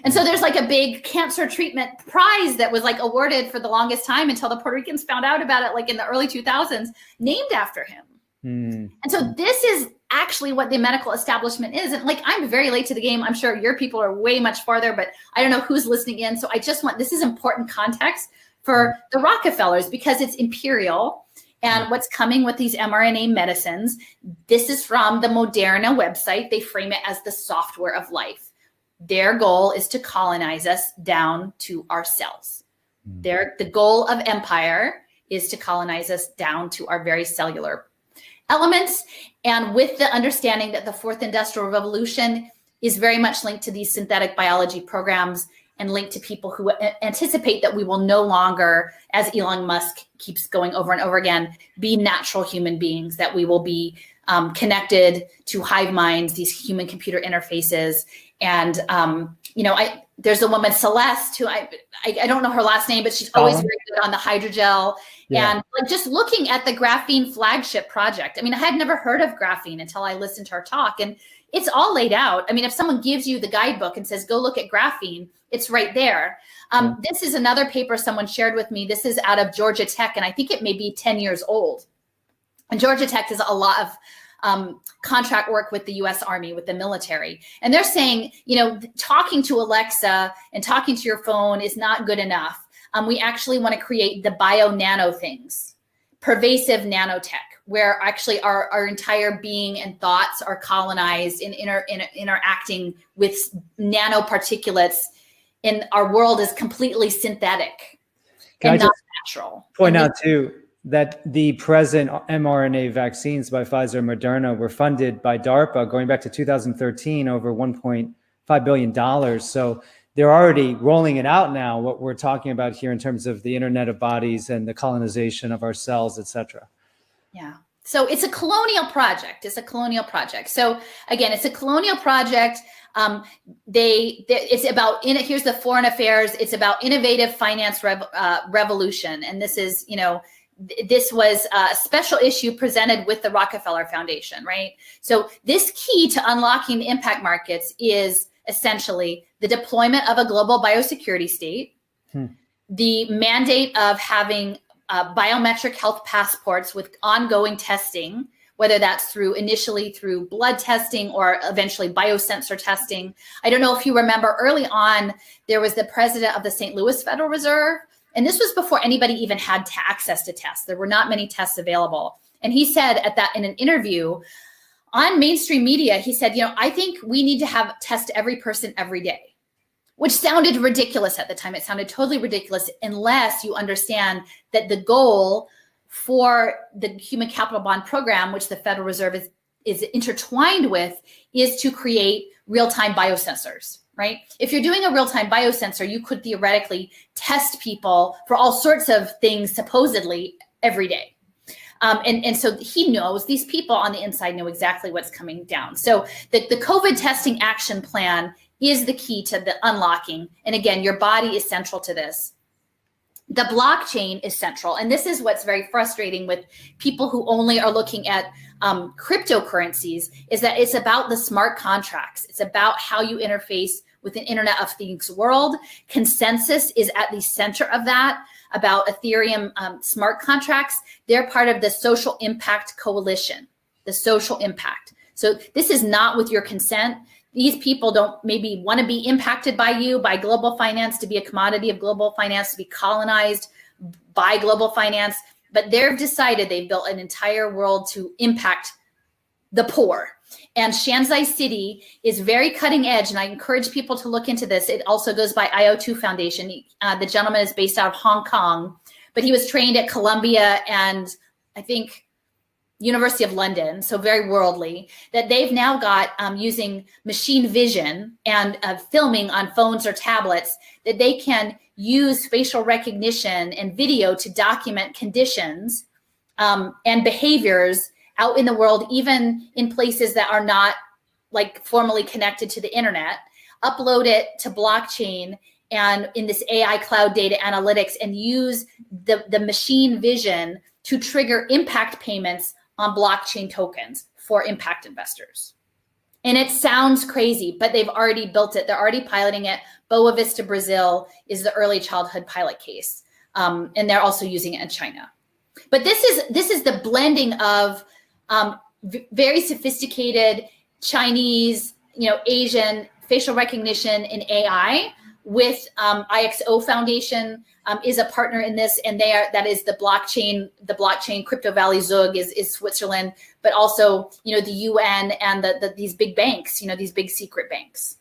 And so there's a big cancer treatment prize that was awarded for the longest time until the Puerto Ricans found out about it in the early 2000s, named after him. And so this is actually what the medical establishment is. And I'm very late to the game. I'm sure your people are way much farther, but I don't know who's listening in. So I just this is important context for the Rockefellers, because it's imperial. And what's coming with these mRNA medicines, this is from the Moderna website. They frame it as the software of life. Their goal is to colonize us down to our cells. The goal of empire is to colonize us down to our very cellular elements. And with the understanding that the fourth industrial revolution is very much linked to these synthetic biology programs and linked to people who anticipate that we will no longer, as Elon Musk keeps going over and over again, be natural human beings, that we will be connected to hive minds, these human computer interfaces. And, there's a woman, Celeste, who I don't know her last name, but she's always very good on the hydrogel. Yeah. And just looking at the graphene flagship project. I had never heard of graphene until I listened to her talk, and it's all laid out. If someone gives you the guidebook and says, go look at graphene, it's right there. This is another paper someone shared with me. This is out of Georgia Tech, and I think it may be 10 years old. And Georgia Tech does a lot of contract work with the U.S. Army, with the military. And they're saying, talking to Alexa and talking to your phone is not good enough. We actually want to create the bio nano things, pervasive nanotech, where actually our entire being and thoughts are colonized and interacting with nanoparticulates, and our world is completely synthetic and not natural. Point out too that the present mRNA vaccines by Pfizer and Moderna were funded by DARPA going back to 2013, over $1.5 billion. So they're already rolling it out now, what we're talking about here in terms of the Internet of Bodies and the colonization of our cells, et cetera. Yeah. So it's a colonial project. It's a colonial project. So again, it's a colonial project. It's about, here's the foreign affairs. It's about innovative finance revolution. And this is, this was a special issue presented with the Rockefeller Foundation, right? So this key to unlocking the impact markets is essentially the deployment of a global biosecurity state, the mandate of having biometric health passports with ongoing testing, whether that's initially through blood testing or eventually biosensor testing. I don't know if you remember early on, there was the president of the St. Louis Federal Reserve, and this was before anybody even had access to tests. There were not many tests available. And he said in an interview on mainstream media, he said, I think we need to test every person every day, which sounded ridiculous at the time. It sounded totally ridiculous unless you understand that the goal for the Human Capital Bond Program, which the Federal Reserve is intertwined with, is to create real-time biosensors, right? If you're doing a real-time biosensor, you could theoretically test people for all sorts of things, supposedly, every day. And so he knows, these people on the inside know exactly what's coming down. So the COVID testing action plan is the key to the unlocking. And again, your body is central to this. The blockchain is central. And this is what's very frustrating with people who only are looking at cryptocurrencies, is that it's about the smart contracts. It's about how you interface with an Internet of Things world. Consensus is at the center of that, about Ethereum smart contracts. They're part of the Social Impact Coalition, the social impact. So this is not with your consent. These people don't maybe want to be impacted by you, by global finance, to be a commodity of global finance, to be colonized by global finance. But they've decided they've built an entire world to impact the poor. And Shanzai City is very cutting edge, and I encourage people to look into this. It also goes by IO2 Foundation. The gentleman is based out of Hong Kong, but he was trained at Columbia and I think University of London, so very worldly, that they've now got using machine vision and filming on phones or tablets, that they can use facial recognition and video to document conditions and behaviors out in the world, even in places that are not like formally connected to the internet, upload it to blockchain and in this AI cloud data analytics, and use the machine vision to trigger impact payments on blockchain tokens for impact investors. And it sounds crazy, but they've already built it. They're already piloting it. Boa Vista, Brazil is the early childhood pilot case. And they're also using it in China. But this is the blending of very sophisticated Chinese, Asian facial recognition and AI with IXO Foundation is a partner in this, and that is the blockchain Crypto Valley Zug is Switzerland, but also the UN and these big banks, these big secret banks.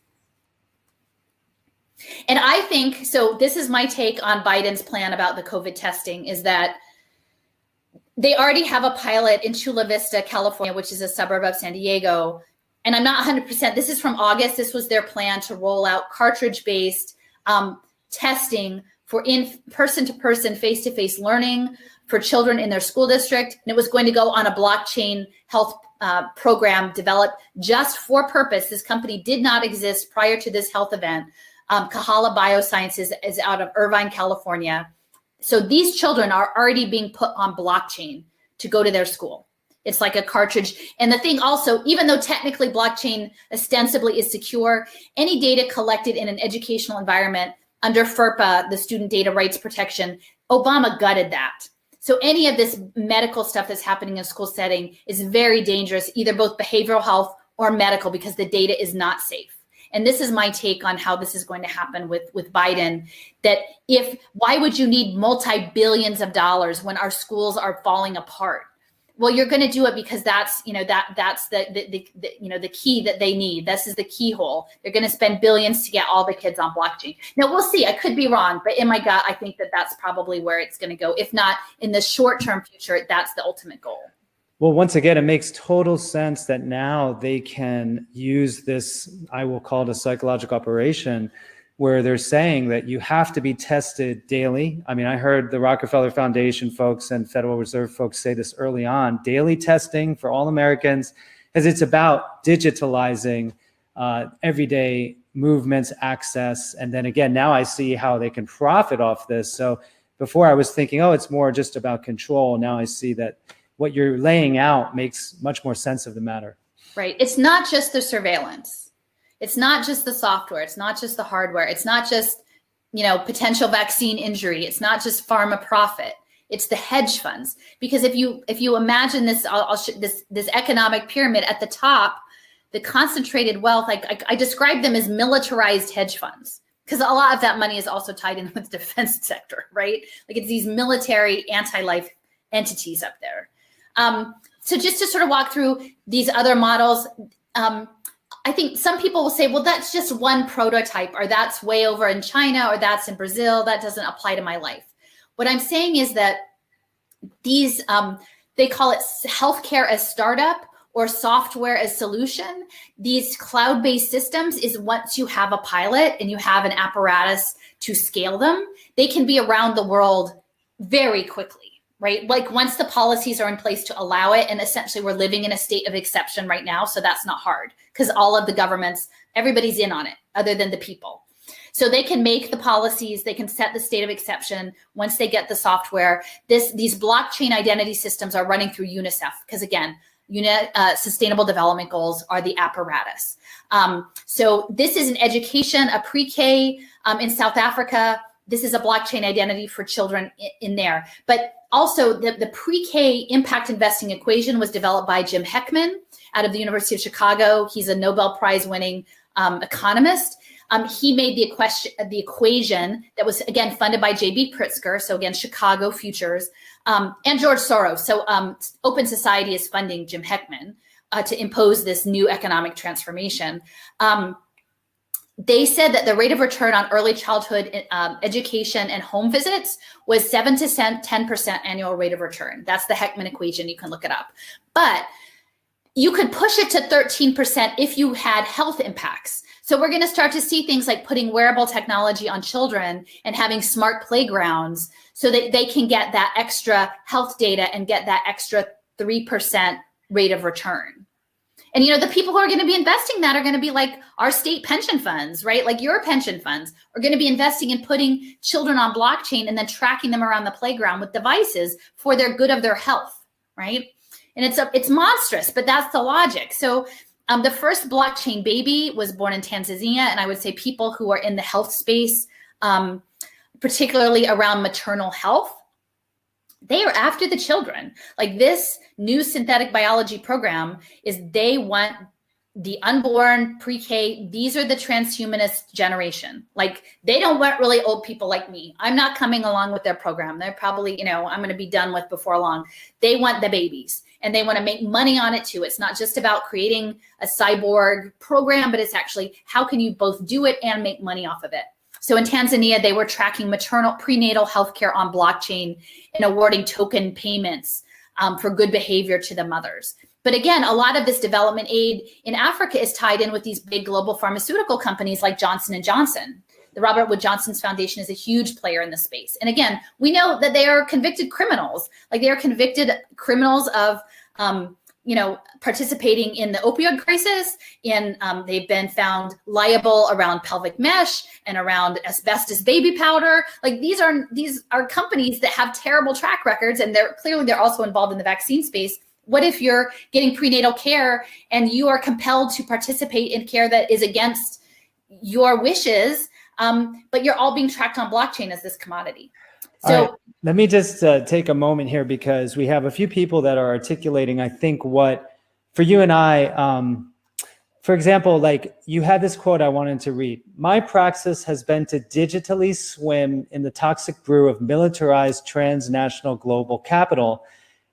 And I think, so this is my take on Biden's plan about the COVID testing, is that they already have a pilot in Chula Vista, California, which is a suburb of San Diego. And I'm not 100%, this is from August. This was their plan to roll out cartridge-based testing for person-to-person, face-to-face learning for children in their school district. And it was going to go on a blockchain health program developed just for purpose. This company did not exist prior to this health event. Kahala Biosciences is out of Irvine, California. So these children are already being put on blockchain to go to their school. It's like a cartridge. And the thing also, even though technically blockchain ostensibly is secure, any data collected in an educational environment under FERPA, the Student Data Rights Protection, Obama gutted that. So any of this medical stuff that's happening in a school setting is very dangerous, either both behavioral health or medical, because the data is not safe. and this is my take on how this is going to happen with Biden, that why would you need multi-billions of dollars when our schools are falling apart? Well, you're going to do it because that's the key that they need. This is the keyhole. They're going to spend billions to get all the kids on blockchain. Now we'll see. I could be wrong, but in my gut, I think that that's probably where it's going to go. If not in the short-term future, that's the ultimate goal. Well, once again, it makes total sense that now they can use this, I will call it a psychological operation, where they're saying that you have to be tested daily. I mean, I heard the Rockefeller Foundation folks and Federal Reserve folks say this early on, daily testing for all Americans, because it's about digitalizing everyday movements, access. And then again, now I see how they can profit off this. So before I was thinking, oh, it's more just about control. Now I see that what you're laying out makes much more sense of the matter. Right. It's not just the surveillance. It's not just the software. It's not just the hardware. It's not just, potential vaccine injury. It's not just pharma profit. It's the hedge funds. Because if you imagine this, this economic pyramid at the top, the concentrated wealth, I describe them as militarized hedge funds, because a lot of that money is also tied in with the defense sector, right? Like it's these military anti-life entities up there. So just to sort of walk through these other models, I think some people will say, well, that's just one prototype, or that's way over in China, or that's in Brazil. That doesn't apply to my life. What I'm saying is that these, they call it healthcare as startup or software as solution. These cloud-based systems is once you have a pilot and you have an apparatus to scale them, they can be around the world very quickly. Right? Like once the policies are in place to allow it, and essentially we're living in a state of exception right now. So that's not hard because all of the governments, everybody's in on it other than the people. So they can make the policies, they can set the state of exception once they get the software. These blockchain identity systems are running through UNICEF because again, Sustainable Development Goals are the apparatus. So this is an education, a pre-K in South Africa. This is a blockchain identity for children in there. But also the pre-K impact investing equation was developed by Jim Heckman out of the University of Chicago. He's a Nobel Prize winning economist. He made the equation that was, again, funded by J.B. Pritzker. So again, Chicago Futures and George Soros. So Open Society is funding Jim Heckman to impose this new economic transformation. They said that the rate of return on early childhood education and home visits was 7 to 10% annual rate of return. That's the Heckman equation. You can look it up. But you could push it to 13% if you had health impacts. So we're going to start to see things like putting wearable technology on children and having smart playgrounds so that they can get that extra health data and get that extra 3% rate of return. And, the people who are going to be investing that are going to be like our state pension funds, right? Like your pension funds are going to be investing in putting children on blockchain and then tracking them around the playground with devices for their good of their health, right? And it's monstrous, but that's the logic. So the first blockchain baby was born in Tanzania. And I would say people who are in the health space, particularly around maternal health, they are after the children. Like this new synthetic biology program is they want the unborn pre-K. These are the transhumanist generation. Like they don't want really old people like me. I'm not coming along with their program. They're probably, I'm going to be done with before long. They want the babies and they want to make money on it too. It's not just about creating a cyborg program, but it's actually how can you both do it and make money off of it. So in Tanzania, they were tracking maternal prenatal healthcare on blockchain and awarding token payments for good behavior to the mothers. But again, a lot of this development aid in Africa is tied in with these big global pharmaceutical companies like Johnson & Johnson. The Robert Wood Johnson's Foundation is a huge player in the space. And again, we know that they are convicted criminals. Like they are convicted criminals of participating in the opioid crisis, and they've been found liable around pelvic mesh and around asbestos baby powder. Like these are companies that have terrible track records, and they're also involved in the vaccine space. What if you're getting prenatal care and you are compelled to participate in care that is against your wishes, but you're all being tracked on blockchain as this commodity? So let me just take a moment here because we have a few people that are articulating, I think, what for you and I, for example, like you had this quote I wanted to read. My praxis has been to digitally swim in the toxic brew of militarized transnational global capital.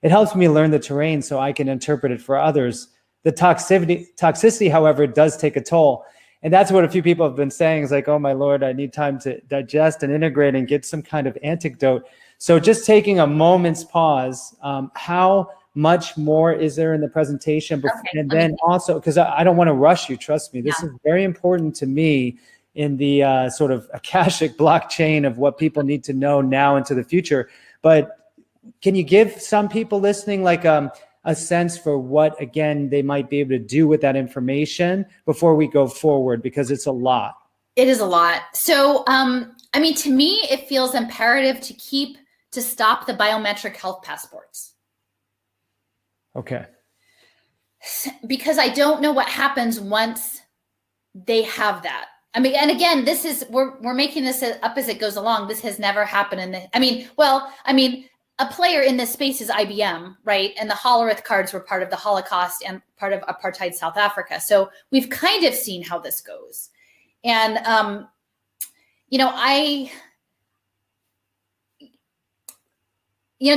It helps me learn the terrain so I can interpret it for others. The toxicity, however, does take a toll. And that's what a few people have been saying is like, oh my Lord, I need time to digest and integrate and get some kind of antidote. So just taking a moment's pause, how much more is there in the presentation? Okay, and then also, because I don't want to rush you, trust me, this is very important to me in the sort of Akashic blockchain of what people need to know now into the future. But can you give some people listening like a sense for what, again, they might be able to do with that information before we go forward? Because it's a lot. It is a lot. So, I mean, to me, it feels imperative to stop the biometric health passports. Okay. Because I don't know what happens once they have that. I mean, and again, this is, we're making this up as it goes along. This has never happened in the, a player in this space is IBM, right? And the Hollerith cards were part of the Holocaust and part of apartheid South Africa. So we've kind of seen how this goes. And,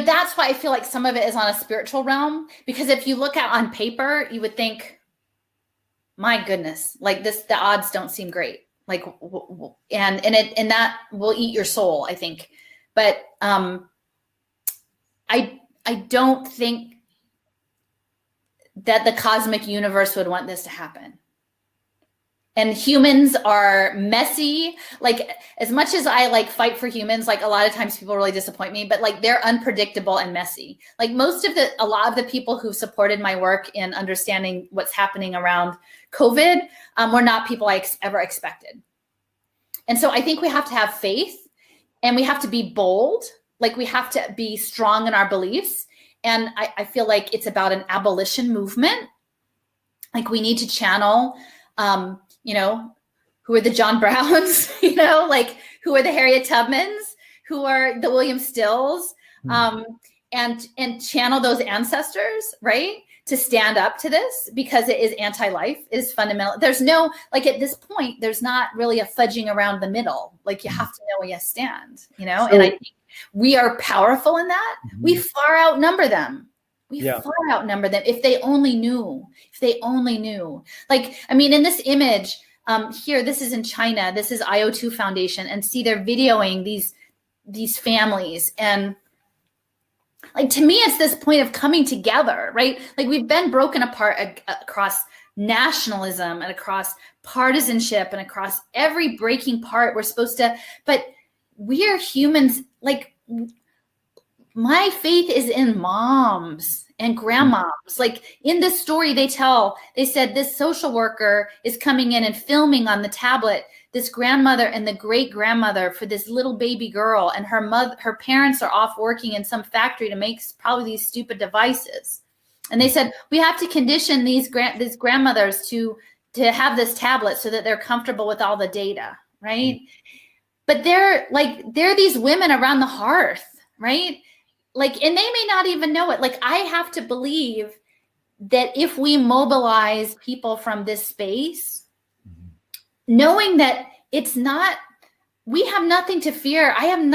that's why I feel like some of it is on a spiritual realm, because if you look at on paper, you would think, my goodness, like this, the odds don't seem great. Like, and that will eat your soul, I think. But I don't think that the cosmic universe would want this to happen. And humans are messy. Like, as much as I like fight for humans, like a lot of times people really disappoint me, but like they're unpredictable and messy. Like a lot of the people who supported my work in understanding what's happening around COVID were not people I ever expected. And so I think we have to have faith and we have to be bold. Like, we have to be strong in our beliefs. And I feel like it's about an abolition movement. Like, we need to channel, who are the John Browns, like who are the Harriet Tubmans, who are the William Stills, and channel those ancestors, right? To stand up to this, because it is anti-life, it is fundamental. There's no, like, at this point, there's not really a fudging around the middle. Like, you have to know where you stand, and I think we are powerful in that. We far outnumber them. Far outnumber them. If they only knew, like, I mean, in this image here, this is in China, this is IO2 Foundation, and see, they're videoing these families. And like, to me, it's this point of coming together, right? Like, we've been broken apart across nationalism and across partisanship and across every breaking part. We're supposed to, but we are humans. Like, my faith is in moms and grandmoms. Like, in this story they said this social worker is coming in and filming on the tablet this grandmother and the great grandmother for this little baby girl, and her parents are off working in some factory to make probably these stupid devices. And they said, we have to condition these grandmothers to have this tablet so that they're comfortable with all the data, right? But they're these women around the hearth, right? Like, and they may not even know it. Like, I have to believe that if we mobilize people from this space, knowing that we have nothing to fear. I am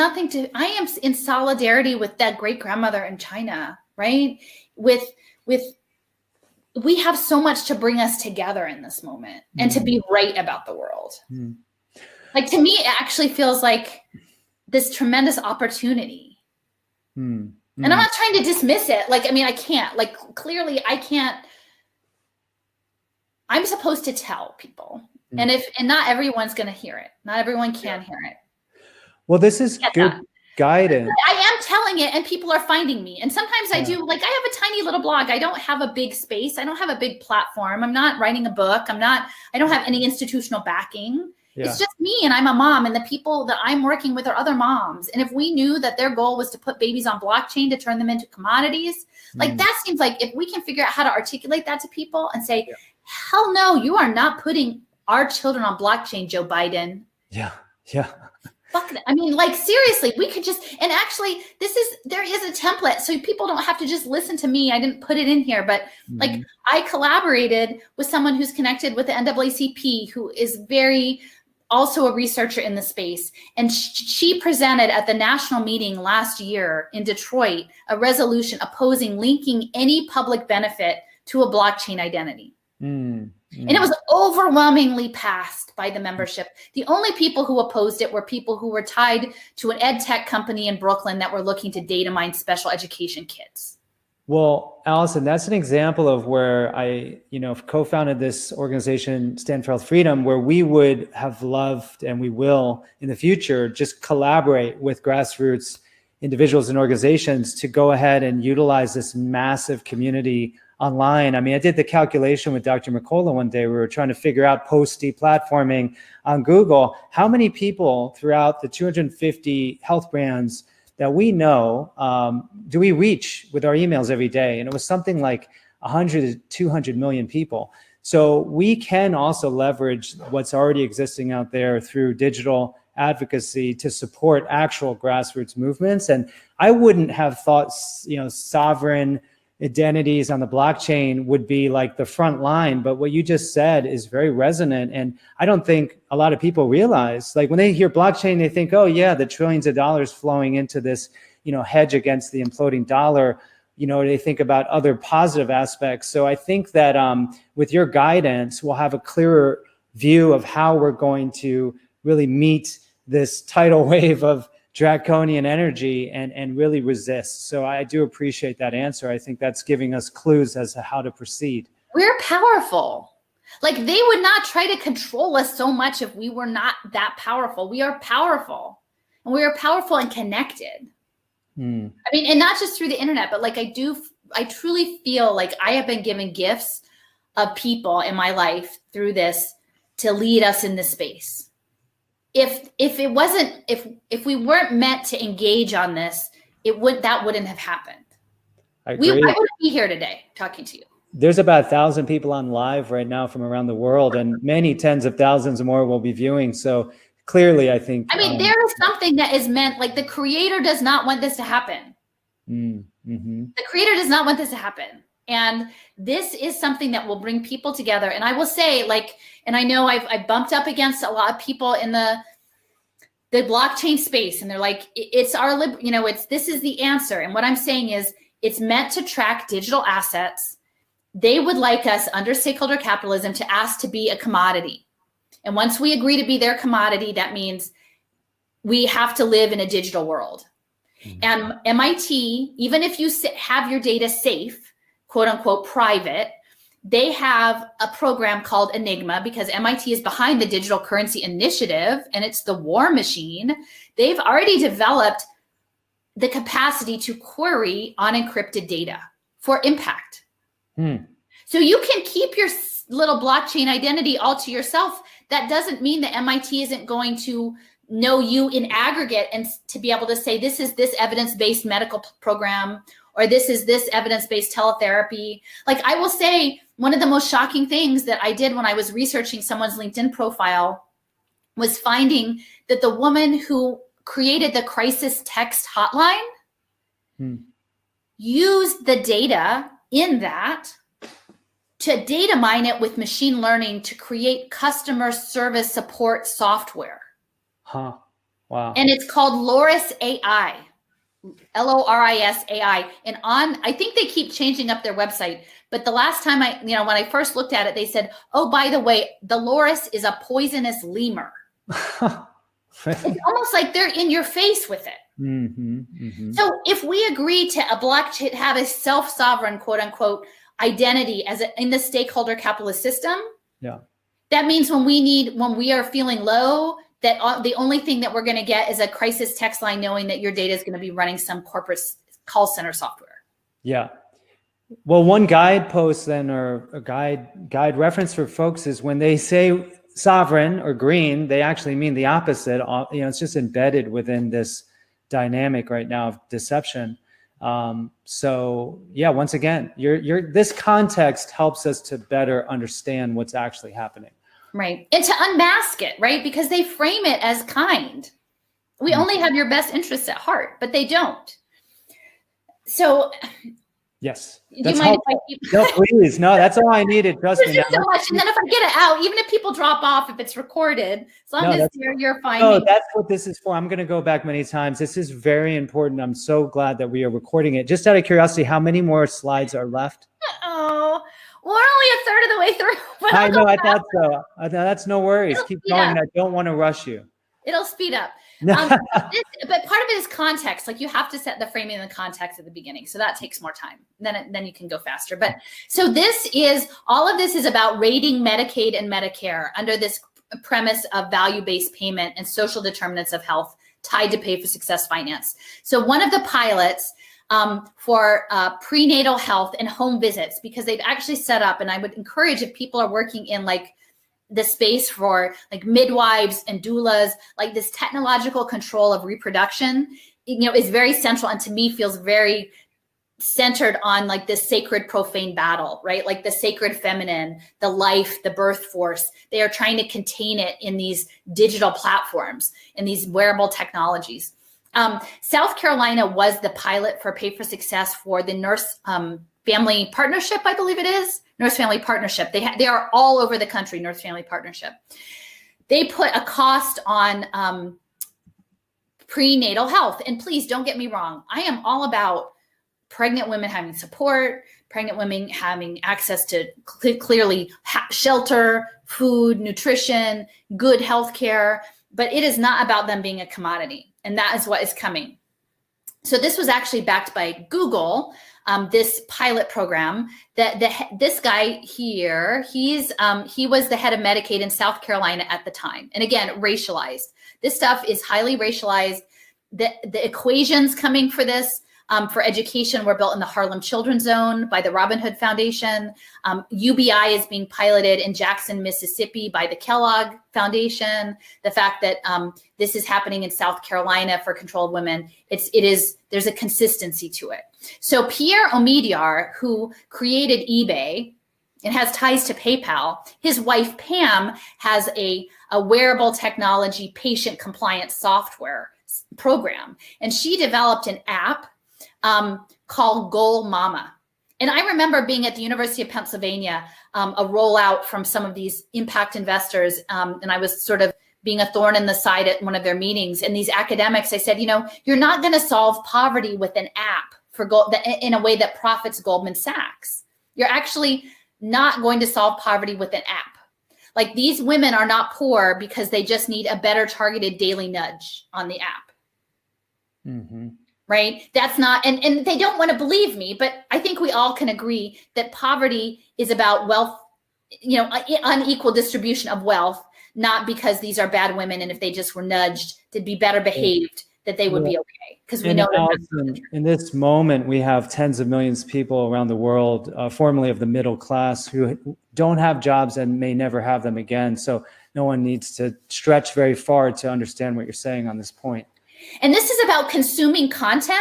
in solidarity with that great grandmother in China, right? We have so much to bring us together in this moment and to be right about the world. Like, to me, it actually feels like this tremendous opportunity. And I'm not trying to dismiss it. Like, I mean, I can't, like, clearly I can't, I'm supposed to tell people. And not everyone's going to hear it. Not everyone can hear it. Well, this is good guidance. I am telling it, and people are finding me. And sometimes I do, like, I have a tiny little blog. I don't have a big space. I don't have a big platform. I'm not writing a book. I don't have any institutional backing. It's just me, and I'm a mom, and the people that I'm working with are other moms. And if we knew that their goal was to put babies on blockchain to turn them into commodities, like, that seems like if we can figure out how to articulate that to people and say, hell no, you are not putting our children on blockchain, Joe Biden. Fuck that. I mean, like, seriously, we could just, and actually there is a template, so people don't have to just listen to me. I didn't put it in here, but like, I collaborated with someone who's connected with the NAACP, who is also a researcher in the space. And she presented at the national meeting last year in Detroit, a resolution opposing linking any public benefit to a blockchain identity. And it was overwhelmingly passed by the membership. The only people who opposed it were people who were tied to an ed tech company in Brooklyn that were looking to data mine special education kids. Well, Alison, that's an example of where I, co-founded this organization, Stand for Health Freedom, where we would have loved, and we will in the future, just collaborate with grassroots individuals and organizations to go ahead and utilize this massive community online. I mean, I did the calculation with Dr. McCullough one day. We were trying to figure out post-deplatforming on Google, how many people throughout the 250 health brands that we know do we reach with our emails every day? And it was something like 100 to 200 million people. So we can also leverage what's already existing out there through digital advocacy to support actual grassroots movements. And I wouldn't have thought, sovereign identities on the blockchain would be like the front line, but what you just said is very resonant. And I don't think a lot of people realize, like when they hear blockchain, they think, oh yeah, the trillions of dollars flowing into this, hedge against the imploding dollar. They think about other positive aspects. So I think that with your guidance, we'll have a clearer view of how we're going to really meet this tidal wave of draconian energy and really resist. So I do appreciate that answer. I think that's giving us clues as to how to proceed. We're powerful. Like, they would not try to control us so much if we were not that powerful. We are powerful, and we are powerful and connected. I mean, and not just through the internet, but like I truly feel like I have been given gifts of people in my life through this to lead us in this space. If we weren't meant to engage on this, that wouldn't have happened. I agree. I wouldn't be here today talking to you. There's about 1,000 people on live right now from around the world, and many tens of thousands more will be viewing. So clearly, I think. I mean, there is something that is meant, like the creator does not want this to happen. The creator does not want this to happen. And this is something that will bring people together. And I will say, and I know I've bumped up against a lot of people in the blockchain space, and they're like, this is the answer. And what I'm saying is, it's meant to track digital assets. They would like us under stakeholder capitalism to ask to be a commodity. And once we agree to be their commodity, that means we have to live in a digital world. And MIT, even if you have your data safe, quote unquote, private, they have a program called Enigma, because MIT is behind the Digital Currency Initiative, and it's the war machine. They've already developed the capacity to query unencrypted data for impact. So you can keep your little blockchain identity all to yourself. That doesn't mean that MIT isn't going to know you in aggregate and to be able to say, this is this evidence-based medical program, or this is this evidence-based teletherapy. Like, I will say, one of the most shocking things that I did when I was researching someone's LinkedIn profile was finding that the woman who created the crisis text hotline used the data in that to data mine it with machine learning to create customer service support software. Wow. And it's called Loris AI, Loris AI. And I think they keep changing up their website. But the last time when I first looked at it, they said, oh, by the way, the Loris is a poisonous lemur. It's almost like they're in your face with it. So if we agree to a blockchain, have a self-sovereign, quote unquote, identity in the stakeholder capitalist system, that means when we are feeling low, that the only thing that we're going to get is a crisis text line, knowing that your data is going to be running some corporate call center software. Yeah. Well, one guidepost then, or a guide reference for folks, is when they say sovereign or green, they actually mean the opposite. It's just embedded within this dynamic right now of deception. So yeah, once again, this context helps us to better understand what's actually happening. Right. And to unmask it, right? Because they frame it as kind. We only have your best interests at heart, but they don't. So yes, do you that's mind helpful. if No, please. No, that's all I needed. Trust me. There's just so much. And then if I get it out, even if people drop off, if it's recorded, as long as you're fine. No, that's what this is for. I'm going to go back many times. This is very important. I'm so glad that we are recording it. Just out of curiosity, how many more slides are left? Oh, we're only a third of the way through. I know, I thought so. That's no worries. It'll Keep speed going. up. I don't want to rush you. It'll speed up. But part of it is context. Like you have to set the framing and the context at the beginning. So that takes more time. Then you can go faster. But so all of this is about rating Medicaid and Medicare under this premise of value-based payment and social determinants of health tied to pay for success finance. So one of the pilots for prenatal health and home visits, because they've actually set up, and I would encourage if people are working in like the space for like midwives and doulas, like this technological control of reproduction, is very central. And to me feels very centered on like this sacred profane battle, right? Like the sacred feminine, the life, the birth force. They are trying to contain it in these digital platforms, in these wearable technologies. South Carolina was the pilot for Pay for Success for the Nurse Family Partnership, I believe it is. Nurse Family Partnership. They are all over the country, Nurse Family Partnership. They put a cost on prenatal health. And please don't get me wrong. I am all about pregnant women having support, pregnant women having access to clearly shelter, food, nutrition, good health care. But it is not about them being a commodity. And that is what is coming. So this was actually backed by Google, this pilot program. This guy here, he was the head of Medicaid in South Carolina at the time. And again, racialized. This stuff is highly racialized. The equations coming for this, for education, were built in the Harlem Children's Zone by the Robin Hood Foundation. UBI is being piloted in Jackson, Mississippi by the Kellogg Foundation. The fact that this is happening in South Carolina for controlled women, there's a consistency to it. So Pierre Omidyar, who created eBay and has ties to PayPal, his wife Pam has a wearable technology patient compliance software program. And she developed an app called Goal Mama. And I remember being at the University of Pennsylvania, a rollout from some of these impact investors. And I was sort of being a thorn in the side at one of their meetings. And these academics, I said, you're not going to solve poverty with an app in a way that profits Goldman Sachs. You're actually not going to solve poverty with an app. Like these women are not poor because they just need a better targeted daily nudge on the app. Mm-hmm. Right? That's not, and they don't want to believe me, but I think we all can agree that poverty is about wealth, unequal distribution of wealth, not because these are bad women. And if they just were nudged to be better behaved, that they would be okay. Because we know that in this moment, we have tens of millions of people around the world, formerly of the middle class, who don't have jobs and may never have them again. So no one needs to stretch very far to understand what you're saying on this point. And this is about consuming content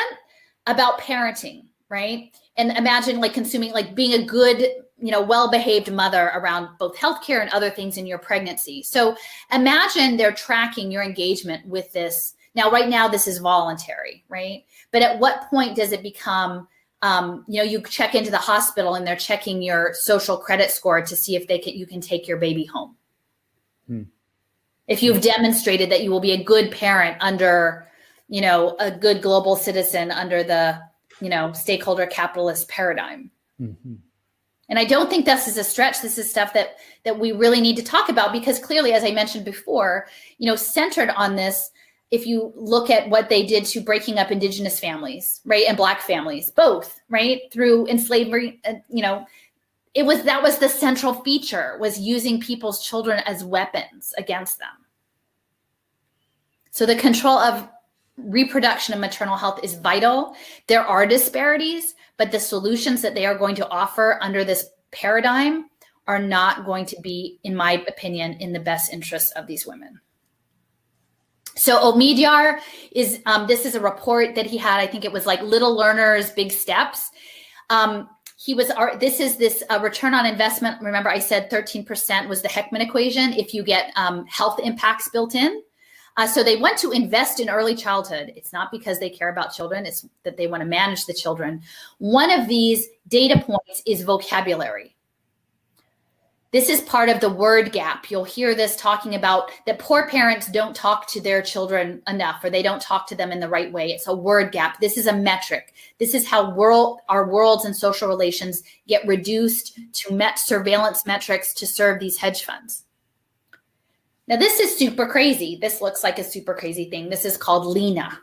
about parenting, right? And imagine like consuming, like being a good, well-behaved mother around both healthcare and other things in your pregnancy. So imagine they're tracking your engagement with this. Now, right now, this is voluntary, right? But at what point does it become, you check into the hospital and they're checking your social credit score to see if you can take your baby home. If you've demonstrated that you will be a good parent under, a good global citizen under the, stakeholder capitalist paradigm. Mm-hmm. And I don't think this is a stretch. This is stuff that we really need to talk about because clearly, as I mentioned before, centered on this, if you look at what they did to breaking up indigenous families, right, and Black families, both, right, through enslavement, that was the central feature, was using people's children as weapons against them. So the control of reproduction and maternal health is vital. There are disparities, but the solutions that they are going to offer under this paradigm are not going to be, in my opinion, in the best interest of these women. So Omidyar this is a report that he had, I think it was like Little Learners, Big Steps. This is this return on investment. Remember I said 13% was the Heckman equation if you get health impacts built in. So they want to invest in early childhood. It's not because they care about children, it's that they want to manage the children. One of these data points is vocabulary. This is part of the word gap. You'll hear this talking about that poor parents don't talk to their children enough, or they don't talk to them in the right way. It's a word gap. This is a metric. This is how our worlds and social relations get reduced to surveillance metrics to serve these hedge funds. Now, this is super crazy. This looks like a super crazy thing. This is called Lena.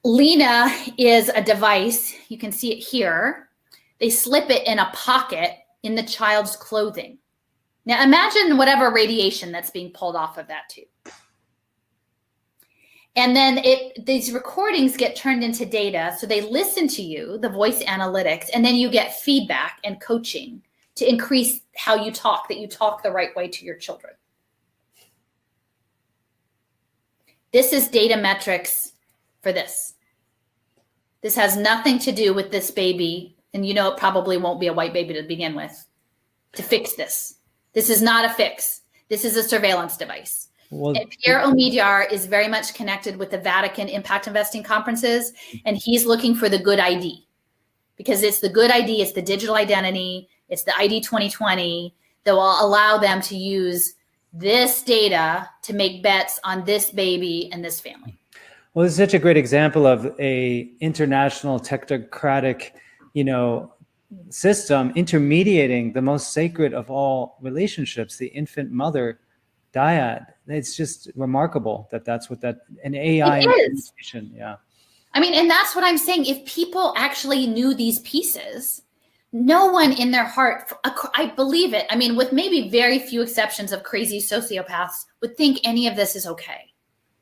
Lena is a device. You can see it here. They slip it in a pocket in the child's clothing. Now imagine whatever radiation that's being pulled off of that tube. And then these recordings get turned into data. So they listen to you, the voice analytics, and then you get feedback and coaching to increase how you talk, that you talk the right way to your children. This is data metrics for this. This has nothing to do with this baby. And you know it probably won't be a white baby to begin with, to fix this. This is not a fix. This is a surveillance device. Well, and Pierre Omidyar is very much connected with the Vatican impact investing conferences, and he's looking for the good ID, because it's the good ID, it's the digital identity, it's the ID 2020 that will allow them to use this data to make bets on this baby and this family. Well, it's such a great example of a international technocratic system intermediating the most sacred of all relationships, the infant mother dyad. It's just remarkable that that's what an AI is. Yeah. I mean, and that's what I'm saying. If people actually knew these pieces, no one in their heart, I believe it. I mean, with maybe very few exceptions of crazy sociopaths, would think any of this is okay.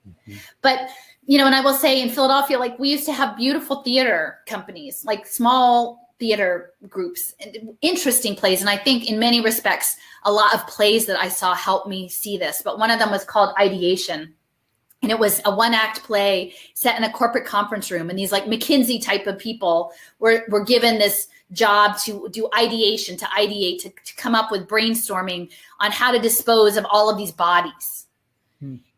Mm-hmm. But and I will say in Philadelphia, like we used to have beautiful theater companies, like small theater groups, interesting plays. And I think in many respects, a lot of plays that I saw helped me see this. But one of them was called Ideation. And it was a one-act play set in a corporate conference room. And these like McKinsey type of people were given this job to do ideation, to ideate, to come up with brainstorming on how to dispose of all of these bodies.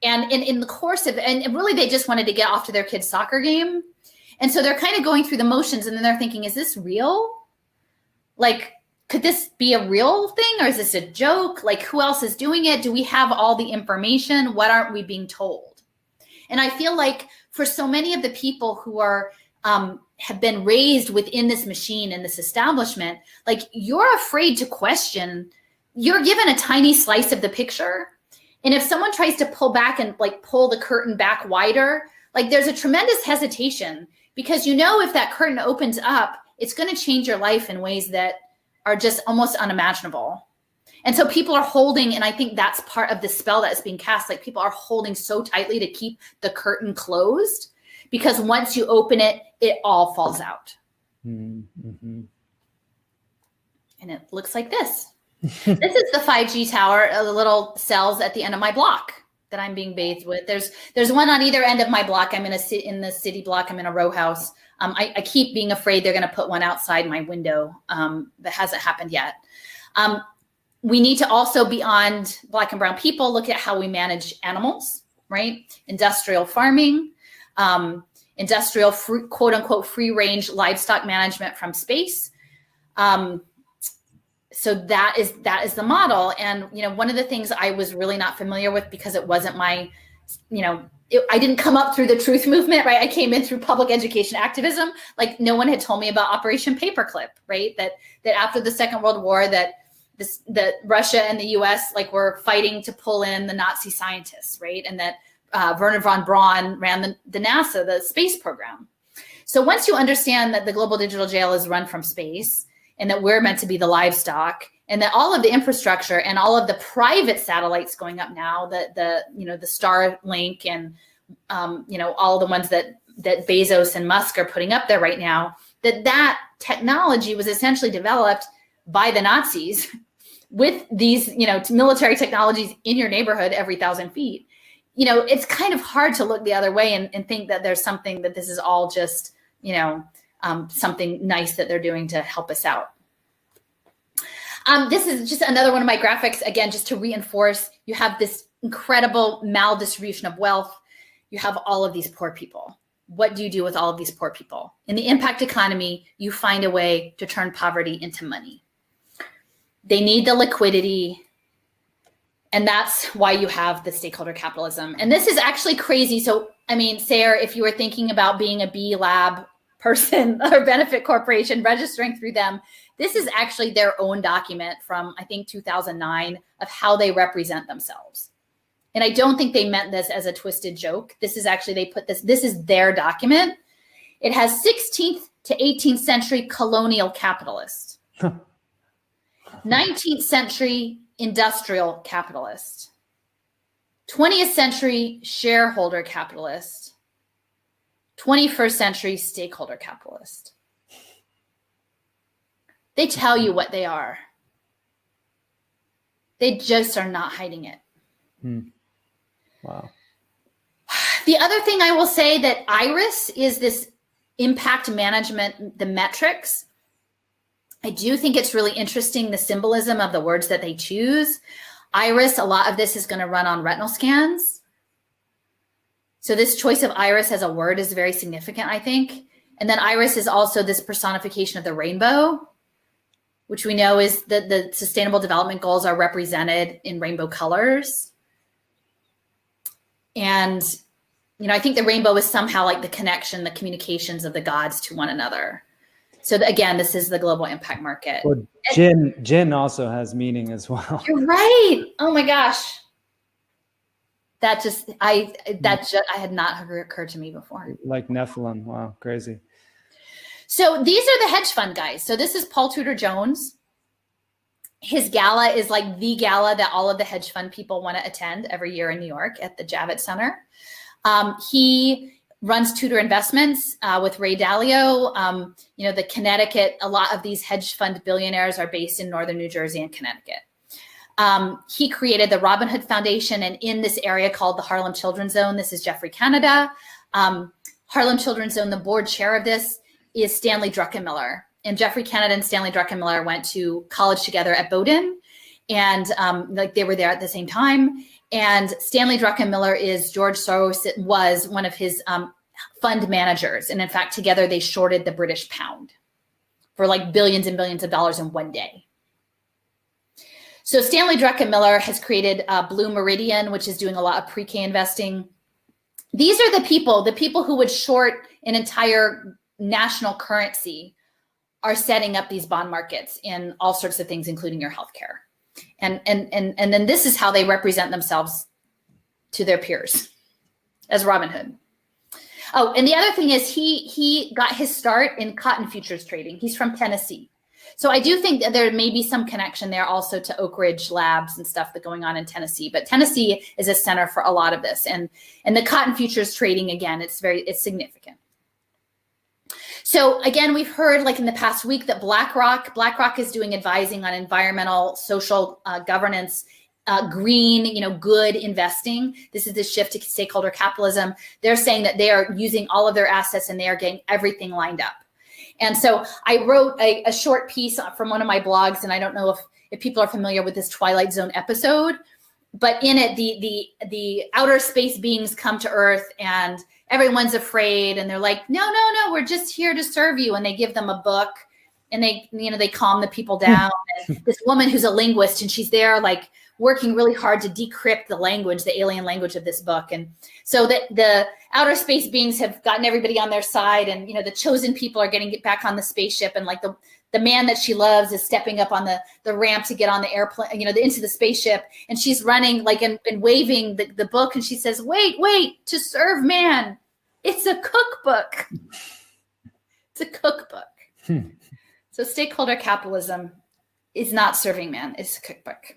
And in the course of, and really they just wanted to get off to their kid's soccer game. And so they're kind of going through the motions, and then they're thinking, is this real? Like, could this be a real thing, or is this a joke? Like, who else is doing it? Do we have all the information? What aren't we being told? And I feel like for so many of the people who are have been raised within this machine and this establishment, like you're afraid to question. You're given a tiny slice of the picture. And if someone tries to pull back and like pull the curtain back wider, like there's a tremendous hesitation, because if that curtain opens up, it's going to change your life in ways that are just almost unimaginable. And so people are holding, and I think that's part of the spell that is being cast. Like people are holding so tightly to keep the curtain closed, because once you open it, it all falls out. Mm-hmm. And it looks like this. This is the 5G tower, the little cells at the end of my block that I'm being bathed with. There's one on either end of my block. I'm in the city block. I'm in a row house. I keep being afraid they're going to put one outside my window. That hasn't happened yet. We need to also, beyond Black and brown people, look at how we manage animals, right? Industrial farming, industrial quote unquote free range livestock management from space. So that is the model. And, one of the things I was really not familiar with, because it wasn't my, I didn't come up through the truth movement, right? I came in through public education activism. Like no one had told me about Operation Paperclip, right? That after the Second World War, that Russia and the US were fighting to pull in the Nazi scientists, right? And that Wernher von Braun ran the NASA, the space program. So once you understand that the global digital jail is run from space, and that we're meant to be the livestock, and that all of the infrastructure and all of the private satellites going up now, the Starlink and all the ones that Bezos and Musk are putting up there right now, that technology was essentially developed by the Nazis with these military technologies in your neighborhood every 1,000 feet. It's kind of hard to look the other way and think that there's something, that this is all just something nice that they're doing to help us out. This is just another one of my graphics, again, just to reinforce, you have this incredible maldistribution of wealth, you have all of these poor people. What do you do with all of these poor people? In the impact economy, you find a way to turn poverty into money. They need the liquidity. And that's why you have the stakeholder capitalism. And this is actually crazy. So, I mean, Sarah, if you were thinking about being a B Lab person or benefit corporation, registering through them, this is actually their own document from, I think, 2009 of how they represent themselves. And I don't think they meant this as a twisted joke. This is actually, they put this is their document. It has 16th to 18th century colonial capitalist, 19th century industrial capitalist, 20th century shareholder capitalist, 21st century stakeholder capitalist. They tell you what they are. They just are not hiding it. Wow. The other thing I will say that IRIS is this impact management, the metrics. I do think it's really interesting, the symbolism of the words that they choose. IRIS, a lot of this is going to run on retinal scans. So this choice of IRIS as a word is very significant, I think. And then IRIS is also this personification of the rainbow, which we know is that the Sustainable Development Goals are represented in rainbow colors. And, you know, I think the rainbow is somehow like the connection, the communications of the gods to one another. So again, this is the global impact market. Well, gin also has meaning as well. You're right. Oh my gosh. I had not occurred to me before. Like Nephilim. Wow, crazy. So these are the hedge fund guys. So this is Paul Tudor Jones. His gala is like the gala that all of the hedge fund people want to attend every year in New York at the Javits Center. He runs Tudor Investments with Ray Dalio. You know, the Connecticut, a lot of these hedge fund billionaires are based in northern New Jersey and Connecticut. He created the Robin Hood Foundation, and in this area called the Harlem Children's Zone, this is Jeffrey Canada. Harlem Children's Zone, the board chair of this is Stanley Druckenmiller. And Jeffrey Canada and Stanley Druckenmiller went to college together at Bowdoin, and like they were there at the same time. And Stanley Druckenmiller is George Soros was one of his fund managers. And in fact, together they shorted the British pound for like billions and billions of dollars in one day. So Stanley Druckenmiller has created Blue Meridian, which is doing a lot of pre-K investing. These are the people who would short an entire national currency are setting up these bond markets in all sorts of things, including your healthcare. And then this is how they represent themselves to their peers as Robin Hood. Oh, and the other thing is he got his start in cotton futures trading. He's from Tennessee. So I do think that there may be some connection there also to Oak Ridge Labs and stuff that's going on in Tennessee. But Tennessee is a center for a lot of this. And the cotton futures trading, again, it's significant. So again, we've heard like in the past week that BlackRock is doing advising on environmental, social governance, green, good investing. This is the shift to stakeholder capitalism. They're saying that they are using all of their assets and they are getting everything lined up. And so I wrote a short piece from one of my blogs, and I don't know if people are familiar with this Twilight Zone episode, but in it, the outer space beings come to Earth and everyone's afraid, and they're like, no, we're just here to serve you. And they give them a book, and they calm the people down. And this woman who's a linguist, and she's there like working really hard to decrypt the language, the alien language of this book. And so that the outer space beings have gotten everybody on their side, and the chosen people are getting back on the spaceship, and like the man that she loves is stepping up on the ramp to get on the airplane, into the spaceship, and she's running like and waving the book, and she says, wait, to serve man. It's a cookbook. It's a cookbook. So stakeholder capitalism is not serving man, it's a cookbook.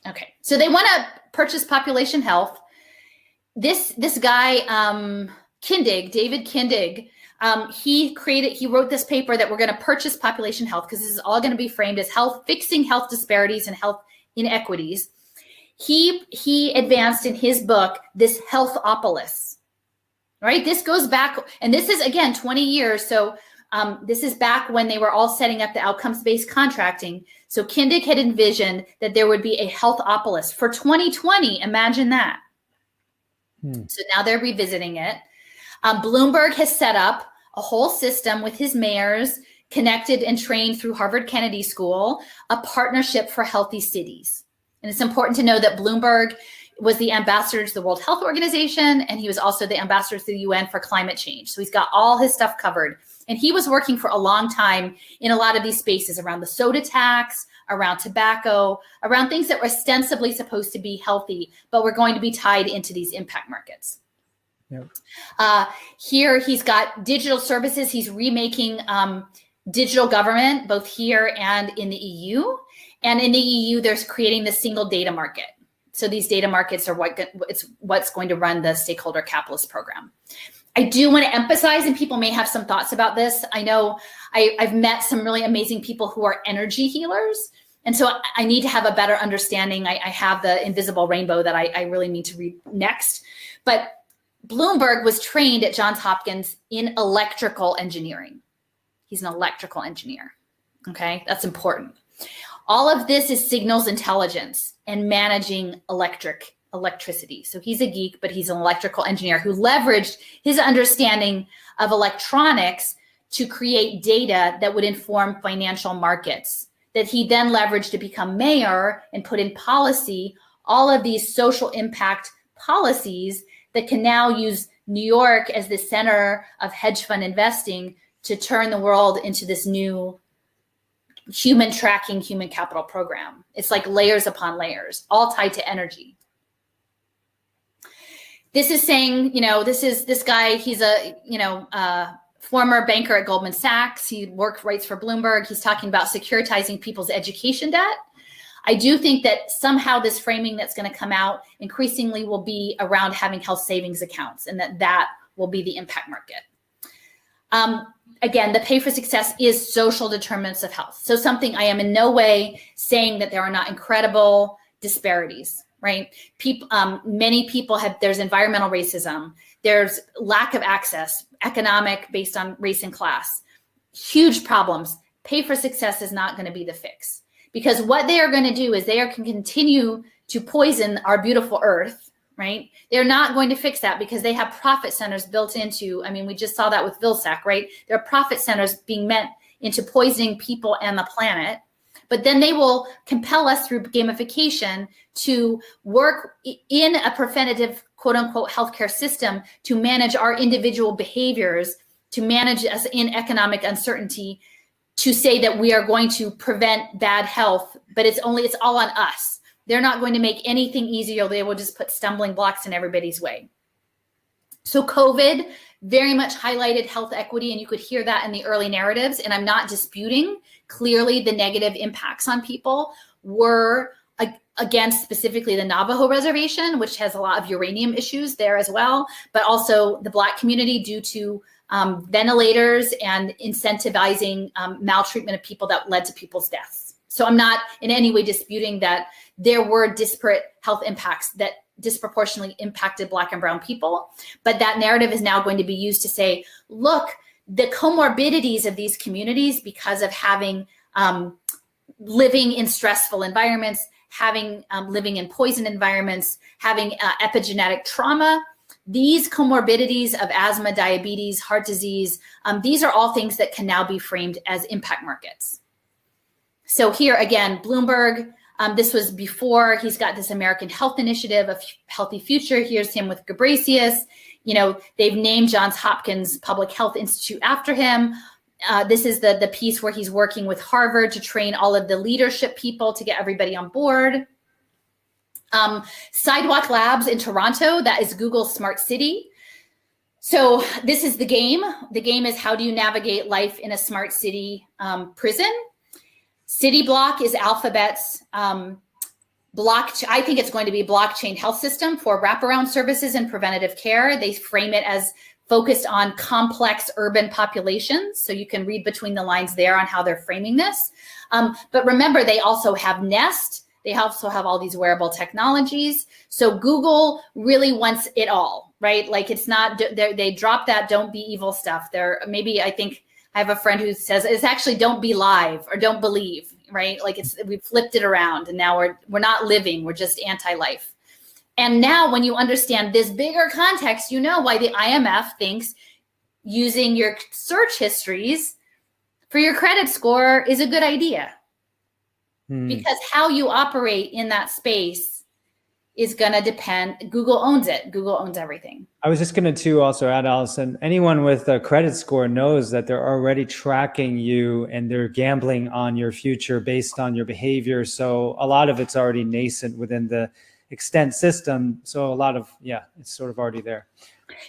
Okay, so they want to purchase population health. This guy, David Kindig, he wrote this paper that we're going to purchase population health because this is all going to be framed as fixing health disparities and health inequities. He advanced in his book this healthopolis, right? This goes back, and this is again 20 years. So This is back when they were all setting up the outcomes-based contracting. So Kindig had envisioned that there would be a healthopolis for 2020. Imagine that. So now they're revisiting it. Bloomberg has set up a whole system with his mayors, connected and trained through Harvard Kennedy School, a partnership for healthy cities. And it's important to know that Bloomberg was the ambassador to the World Health Organization, and he was also the ambassador to the UN for climate change. So he's got all his stuff covered. And he was working for a long time in a lot of these spaces around the soda tax, around tobacco, around things that were ostensibly supposed to be healthy, but were going to be tied into these impact markets. Yep. Here he's got digital services. He's remaking digital government, both here and in the EU. And in the EU, there's creating the single data market. So these data markets are what's going to run the stakeholder capitalist program. I do want to emphasize, and people may have some thoughts about this. I know I've met some really amazing people who are energy healers. And so I need to have a better understanding. I have the invisible rainbow that I really need to read next. But Bloomberg was trained at Johns Hopkins in electrical engineering. He's an electrical engineer. Okay, that's important. All of this is signals intelligence and managing electricity. So he's a geek, but he's an electrical engineer who leveraged his understanding of electronics to create data that would inform financial markets, that he then leveraged to become mayor and put in policy all of these social impact policies that can now use New York as the center of hedge fund investing to turn the world into this new human tracking, human capital program. It's like layers upon layers, all tied to energy. This is saying, this guy, he's a, former banker at Goldman Sachs. He writes for Bloomberg. He's talking about securitizing people's education debt. I do think that somehow this framing that's going to come out increasingly will be around having health savings accounts, and that will be the impact market. Again, the pay for success is social determinants of health. So something I am in no way saying that there are not incredible disparities, right? Many people there's environmental racism. There's lack of access, economic based on race and class. Huge problems. Pay for success is not going to be the fix, because what they are going to do is they can continue to poison our beautiful earth, right? They're not going to fix that because they have profit centers built into, we just saw that with Vilsack, right? There are profit centers being meant into poisoning people and the planet. But then they will compel us through gamification to work in a preventative, quote unquote, healthcare system to manage our individual behaviors, to manage us in economic uncertainty, to say that we are going to prevent bad health, but it's all on us. They're not going to make anything easier. They will just put stumbling blocks in everybody's way. So COVID very much highlighted health equity, and you could hear that in the early narratives, and I'm not disputing. Clearly, the negative impacts on people were against specifically the Navajo reservation, which has a lot of uranium issues there as well, but also the Black community due to ventilators and incentivizing maltreatment of people that led to people's deaths. So I'm not in any way disputing that there were disparate health impacts that disproportionately impacted Black and brown people, but that narrative is now going to be used to say, look, the comorbidities of these communities because of having living in stressful environments, having living in poison environments, having epigenetic trauma, these comorbidities of asthma, diabetes, heart disease, these are all things that can now be framed as impact markets. So here again, Bloomberg, this was before he's got this American Health Initiative, a healthy future. Here's him with Gabrasius. They've named Johns Hopkins Public Health Institute after him. This is the piece where he's working with Harvard to train all of the leadership people to get everybody on board. Sidewalk Labs in Toronto, that is Google's smart city. So this is the game. The game is, how do you navigate life in a smart city prison? CityBlock is Alphabet's I think it's going to be blockchain health system for wraparound services and preventative care. They frame it as focused on complex urban populations. So you can read between the lines there on how they're framing this. But remember, they also have Nest. They also have all these wearable technologies. So Google really wants it all, right? Like, it's not, they drop that don't be evil stuff. I think I have a friend who says it's actually don't be live or don't believe, right? Like we've flipped it around and now we're not living, we're just anti-life. And now when you understand this bigger context, you know why the IMF thinks using your search histories for your credit score is a good idea. Because how you operate in that space is going to depend. Google owns it. Google owns everything. I was just going to also add, Alison, anyone with a credit score knows that they're already tracking you and they're gambling on your future based on your behavior. So a lot of it's already nascent within the extent system. So a lot of, it's sort of already there.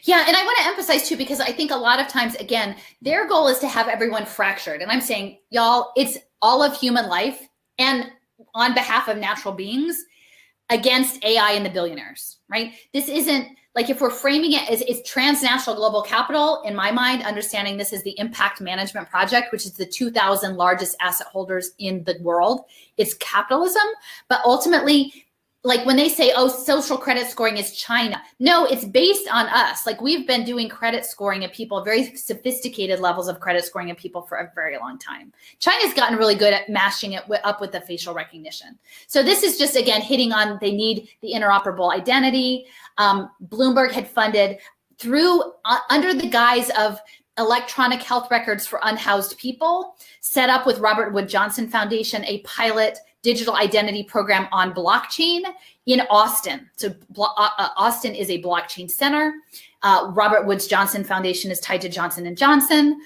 Yeah. And I want to emphasize too, because I think a lot of times, again, their goal is to have everyone fractured. And I'm saying, y'all, it's all of human life and on behalf of natural beings against AI and the billionaires, right? This isn't like, if we're framing it as it's transnational global capital, in my mind, understanding this is the impact management project, which is the 2,000 largest asset holders in the world. It's capitalism, but ultimately, like when they say, oh, social credit scoring is China. No, it's based on us. Like we've been doing credit scoring of people, very sophisticated levels of credit scoring of people for a very long time. China's gotten really good at mashing it up with the facial recognition. So this is just, again, hitting on, they need the interoperable identity. Bloomberg had funded through, under the guise of electronic health records for unhoused people, set up with Robert Wood Johnson Foundation, a pilot digital identity program on blockchain in Austin. So Austin is a blockchain center. Robert Woods Johnson Foundation is tied to Johnson & Johnson.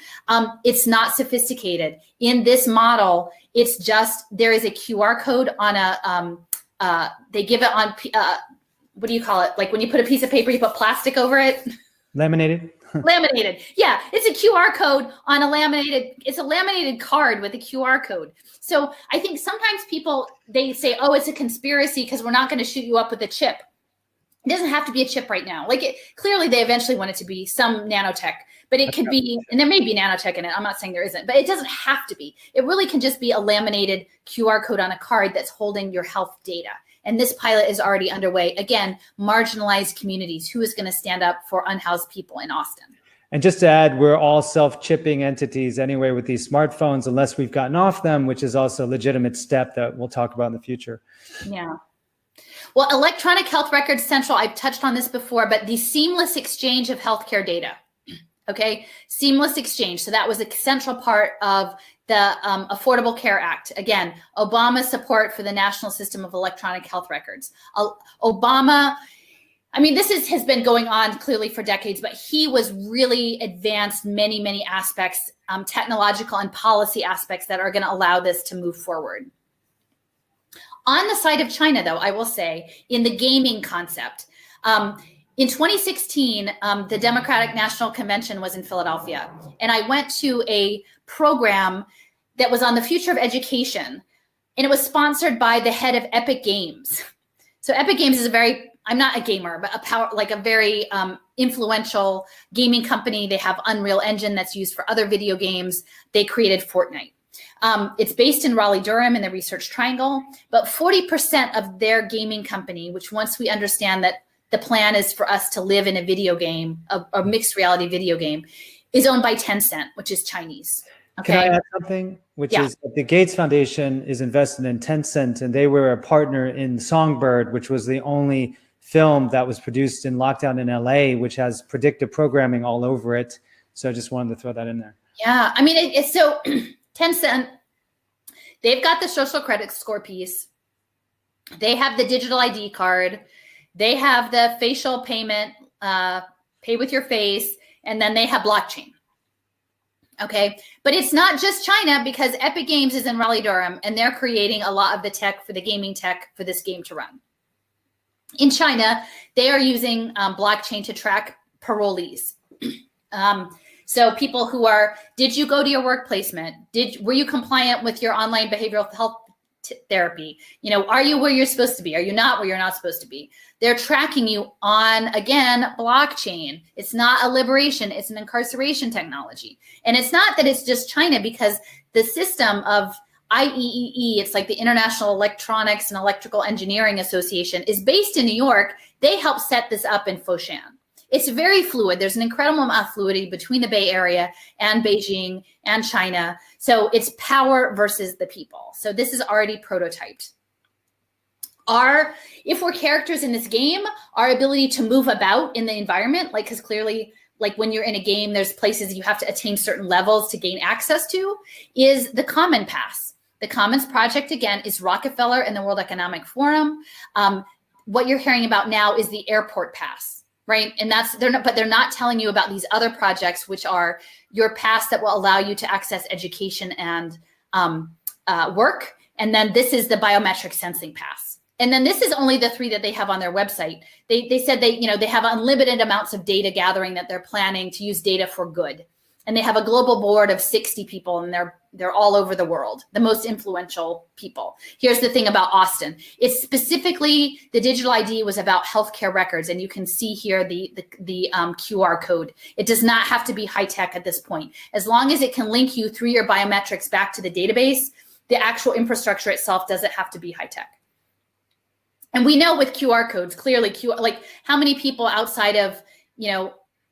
It's not sophisticated. In this model, it's just, there is a QR code on they give it on, what do you call it? Like when you put a piece of paper, you put plastic over it. Laminated. Laminated. Yeah, it's a QR code on it's a laminated card with a QR code. So I think sometimes people, they say, oh, it's a conspiracy because we're not going to shoot you up with a chip. It doesn't have to be a chip right now. Clearly they eventually want it to be some nanotech, but it could be, and there may be nanotech in it. I'm not saying there isn't, but it doesn't have to be. It really can just be a laminated QR code on a card that's holding your health data. And this pilot is already underway. Again, marginalized communities. Who is going to stand up for unhoused people in Austin? And just to add, we're all self-chipping entities anyway with these smartphones, unless we've gotten off them, which is also a legitimate step that we'll talk about in the future. Yeah. Well, electronic health records central, I've touched on this before, but the seamless exchange of healthcare data. Okay, seamless exchange. So that was a central part of the Affordable Care Act. Again, Obama's support for the national system of electronic health records. Obama, I mean, this has been going on clearly for decades, but he was really advanced many, many aspects, technological and policy aspects that are going to allow this to move forward. On the side of China, though, I will say, in the gaming concept, in 2016, the Democratic National Convention was in Philadelphia, and I went to a program that was on the future of education, and it was sponsored by the head of Epic Games. So Epic Games is I'm not a gamer, but a very influential gaming company. They have Unreal Engine that's used for other video games. They created Fortnite. It's based in Raleigh-Durham in the Research Triangle, but 40% of their gaming company, which once we understand that the plan is for us to live in a video game, a mixed reality video game, is owned by Tencent, which is Chinese. Okay. Can I add something? Which is the Gates Foundation is invested in Tencent, and they were a partner in Songbird, which was the only film that was produced in lockdown in LA, which has predictive programming all over it. So I just wanted to throw that in there. Yeah, I mean, it's so Tencent, they've got the social credit score piece. They have the digital ID card. They have the facial payment, pay with your face, and then they have blockchain. Okay, but it's not just China, because Epic Games is in Raleigh-Durham, and they're creating a lot of the tech for the gaming tech for this game to run. In China, they are using blockchain to track parolees. So people who did you go to your work placement? Were you compliant with your online behavioral health therapy? Are you where you're supposed to be? Are you not where you're not supposed to be? They're tracking you on, again, blockchain. It's not a liberation, it's an incarceration technology. And it's not that it's just China, because the system of IEEE, it's like the International Electronics and Electrical Engineering Association, is based in New York. They helped set this up in Foshan. It's very fluid. There's an incredible amount of fluidity between the Bay Area and Beijing and China. So it's power versus the people. So this is already prototyped. If we're characters in this game, our ability to move about in the environment, like, because clearly, like when you're in a game, there's places you have to attain certain levels to gain access to, is the Common Pass. The Commons Project, again, is Rockefeller and the World Economic Forum. What you're hearing about now is the Airport Pass, right? And they're not telling you about these other projects, which are your pass that will allow you to access education and work. And then this is the biometric sensing pass. And then this is only the 3 that they have on their website. They said they have unlimited amounts of data gathering that they're planning to use data for good. And they have a global board of 60 people, and they're all over the world, the most influential people. Here's the thing about Austin. It's specifically, the digital ID was about healthcare records, and you can see here the QR code. It does not have to be high tech at this point. As long as it can link you through your biometrics back to the database, the actual infrastructure itself doesn't have to be high tech. And we know with QR codes, clearly, like how many people outside of,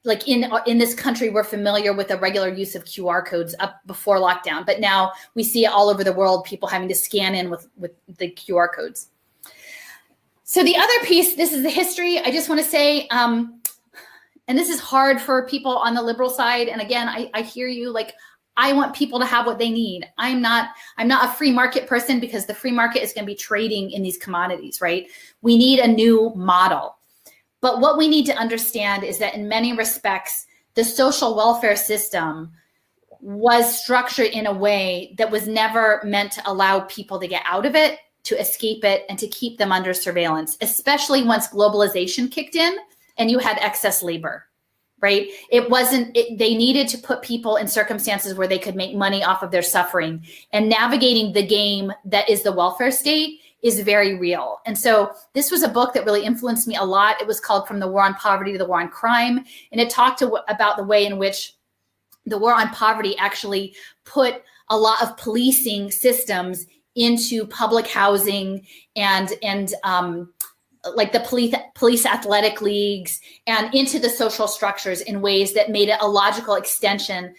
like in this country were familiar with the regular use of QR codes up before lockdown. But now we see it all over the world, people having to scan in with the QR codes. So the other piece, this is the history. I just want to say, and this is hard for people on the liberal side. And again, I hear you, like, I want people to have what they need. I'm not a free market person, because the free market is going to be trading in these commodities, right? We need a new model. But what we need to understand is that in many respects, the social welfare system was structured in a way that was never meant to allow people to get out of it, to escape it, and to keep them under surveillance, especially once globalization kicked in and you had excess labor. Right? They needed to put people in circumstances where they could make money off of their suffering, and navigating the game that is the welfare state is very real. And so this was a book that really influenced me a lot. It was called From the War on Poverty to the War on Crime. And it talked about the way in which the war on poverty actually put a lot of policing systems into public housing and like the police athletic leagues, and into the social structures in ways that made it a logical extension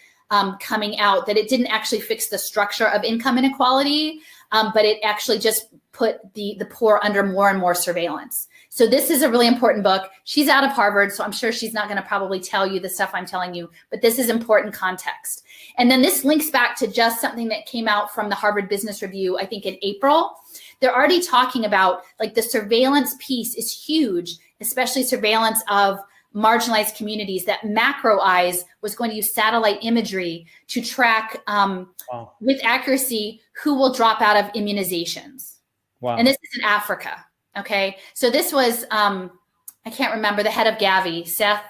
coming out, that it didn't actually fix the structure of income inequality, but it actually just put the poor under more and more surveillance. So this is a really important book. She's out of Harvard, so I'm sure she's not going to probably tell you the stuff I'm telling you, but this is important context. And then this links back to just something that came out from the Harvard Business Review, I think in April. They're already talking about, like, the surveillance piece is huge, especially surveillance of marginalized communities, that Macro Eyes was going to use satellite imagery to track with accuracy who will drop out of immunizations. Wow. And this is in Africa. Okay. So this was, I can't remember, the head of Gavi, Seth.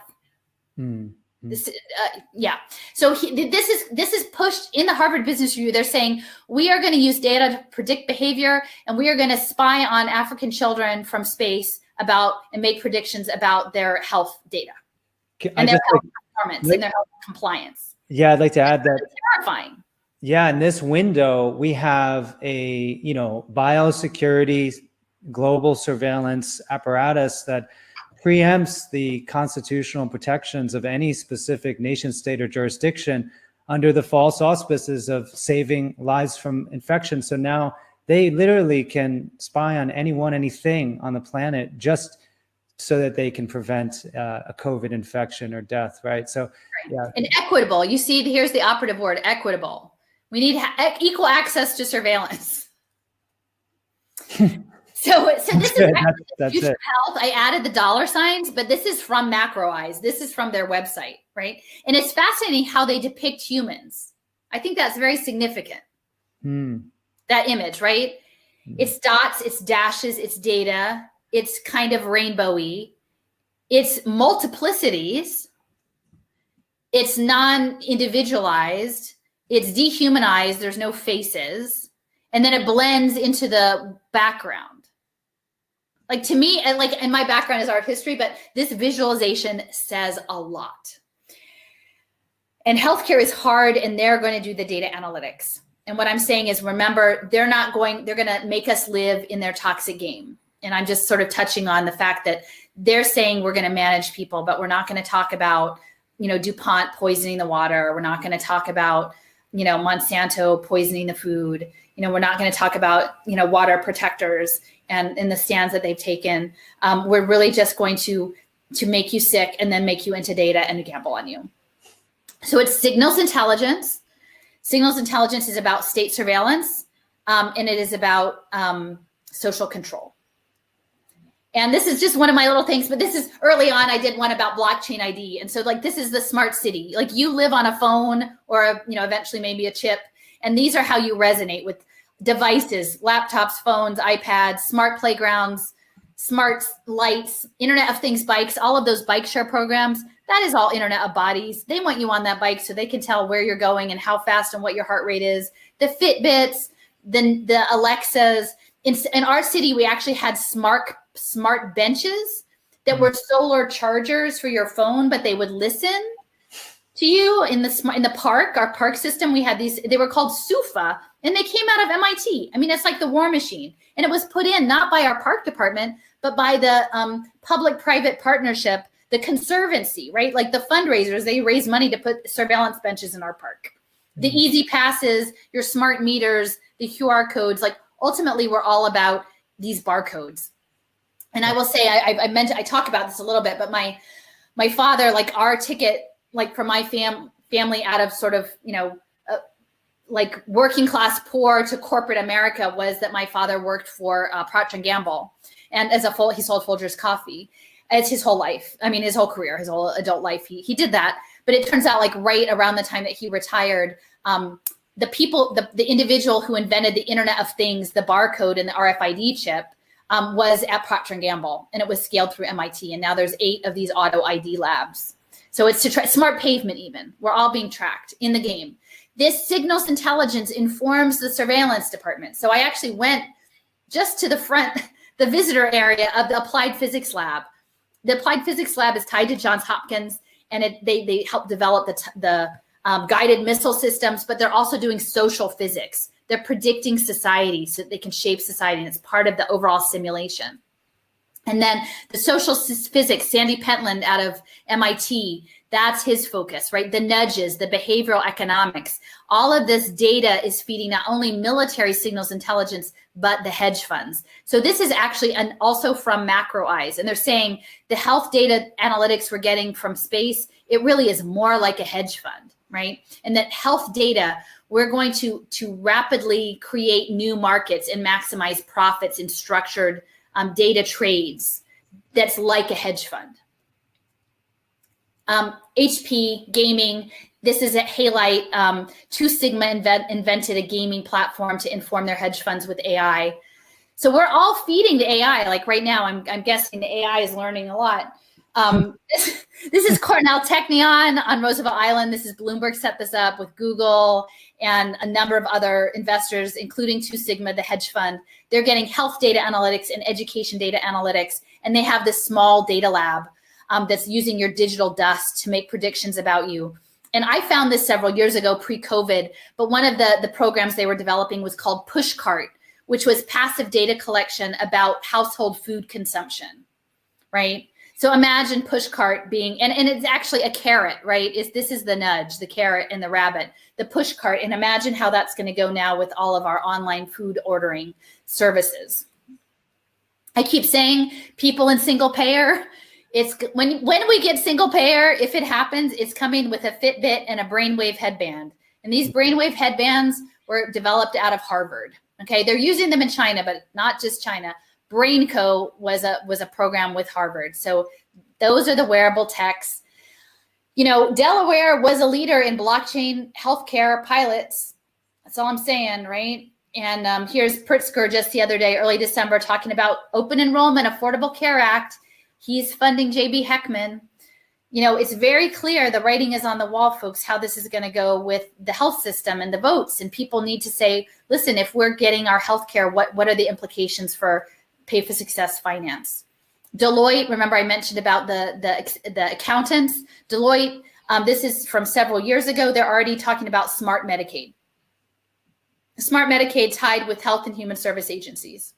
So this is pushed in the Harvard Business Review. They're saying, we are going to use data to predict behavior, and we are going to spy on African children from space and make predictions about their health data and their health performance and their health compliance. Yeah, I'd like to add that. It's terrifying. Yeah, in this window, we have a biosecurity global surveillance apparatus that preempts the constitutional protections of any specific nation, state, or jurisdiction under the false auspices of saving lives from infection. So now they literally can spy on anyone, anything on the planet, just so that they can prevent a COVID infection or death, right? So, yeah. And equitable. You see, here's the operative word, equitable. We need equal access to surveillance. So this is the future of health. I added the dollar signs, but this is from Macro Eyes. This is from their website, right? And it's fascinating how they depict humans. I think that's very significant. That image, right? It's dots, it's dashes, it's data. It's kind of rainbowy. It's multiplicities. It's non-individualized. It's dehumanized. There's no faces. And then it blends into the background. Like, to me, and my background is art history, but this visualization says a lot. And healthcare is hard, and they're going to do the data analytics. And what I'm saying is, remember, they're going to make us live in their toxic game. And I'm just sort of touching on the fact that they're saying we're going to manage people, but we're not going to talk about, DuPont poisoning the water. We're not going to talk about, Monsanto poisoning the food. We're not going to talk about, water protectors and in the stands that they've taken. We're really just going to make you sick and then make you into data and gamble on you. So it's signals intelligence. Signals intelligence is about state surveillance, and it is about social control. And this is just one of my little things, but this is early on. I did one about blockchain ID. And so this is the smart city. Like you live on a phone or, eventually maybe a chip. And these are how you resonate with devices, laptops, phones, iPads, smart playgrounds, smart lights, Internet of Things bikes, all of those bike share programs. That is all Internet of Bodies. They want you on that bike so they can tell where you're going and how fast and what your heart rate is. The Fitbits, the Alexas. In our city, we actually had smart benches that were solar chargers for your phone, but they would listen to you in the park. Our park system, we had these, they were called SUFA, and they came out of MIT. I mean, it's like the War Machine. And it was put in not by our park department, but by the public-private partnership, the Conservancy, right? Like the fundraisers, they raise money to put surveillance benches in our park. The easy passes, your smart meters, the QR codes, like ultimately we're all about these barcodes. And I will say, I talk about this a little bit, but my father, like our ticket, like for my family out of sort of, like working class poor to corporate America was that my father worked for Procter & Gamble. And he sold Folgers coffee. It's his whole life. I mean, his whole career, his whole adult life, he did that. But it turns out like right around the time that he retired, the individual who invented the Internet of Things, the barcode and the RFID chip, was at Procter & Gamble, and it was scaled through MIT. And now there's 8 of these auto ID labs. So it's to try smart pavement even. We're all being tracked in the game. This signals intelligence informs the surveillance department. So I actually went just to the front, the visitor area of the Applied Physics Lab. The Applied Physics Lab is tied to Johns Hopkins, and they help develop the guided missile systems, but they're also doing social physics. They're predicting society so that they can shape society, and it's part of the overall simulation. And then the social physics, Sandy Pentland out of MIT, that's his focus, right? The nudges, the behavioral economics, all of this data is feeding not only military signals intelligence, but the hedge funds. So this is actually also from Macro Eyes. And they're saying the health data analytics we're getting from space, it really is more like a hedge fund, right? And that health data, we're going to rapidly create new markets and maximize profits in structured data trades that's like a hedge fund. HP gaming, this is at Halite. Two Sigma invented a gaming platform to inform their hedge funds with AI. So we're all feeding the AI. Like right now, I'm guessing the AI is learning a lot. This is Cornell Technion on Roosevelt Island. This is Bloomberg set this up with Google and a number of other investors, including Two Sigma, the hedge fund. They're getting health data analytics and education data analytics, and they have this small data lab that's using your digital dust to make predictions about you. And I found this several years ago, pre-COVID, but one of the programs they were developing was called Pushcart, which was passive data collection about household food consumption, right? So imagine Pushcart being, and it's actually a carrot, right? This is the nudge, the carrot and the rabbit, the Pushcart. And imagine how that's going to go now with all of our online food ordering services. I keep saying people in single payer, it's when we get single payer, if it happens, it's coming with a Fitbit and a brainwave headband. And these brainwave headbands were developed out of Harvard. Okay, they're using them in China, but not just China. BrainCo was a program with Harvard. So those are the wearable techs. You know, Delaware was a leader in blockchain healthcare pilots. That's all I'm saying, right? And here's Pritzker just the other day, early December, talking about open enrollment, Affordable Care Act. He's funding J.B. Heckman. You know, it's very clear, the writing is on the wall, folks, how this is going to go with the health system and the votes. And people need to say, listen, if we're getting our healthcare, what are the implications for pay for success finance? Deloitte, remember I mentioned about the accountants. Deloitte, this is from several years ago. They're already talking about smart Medicaid. Smart Medicaid tied with health and human service agencies.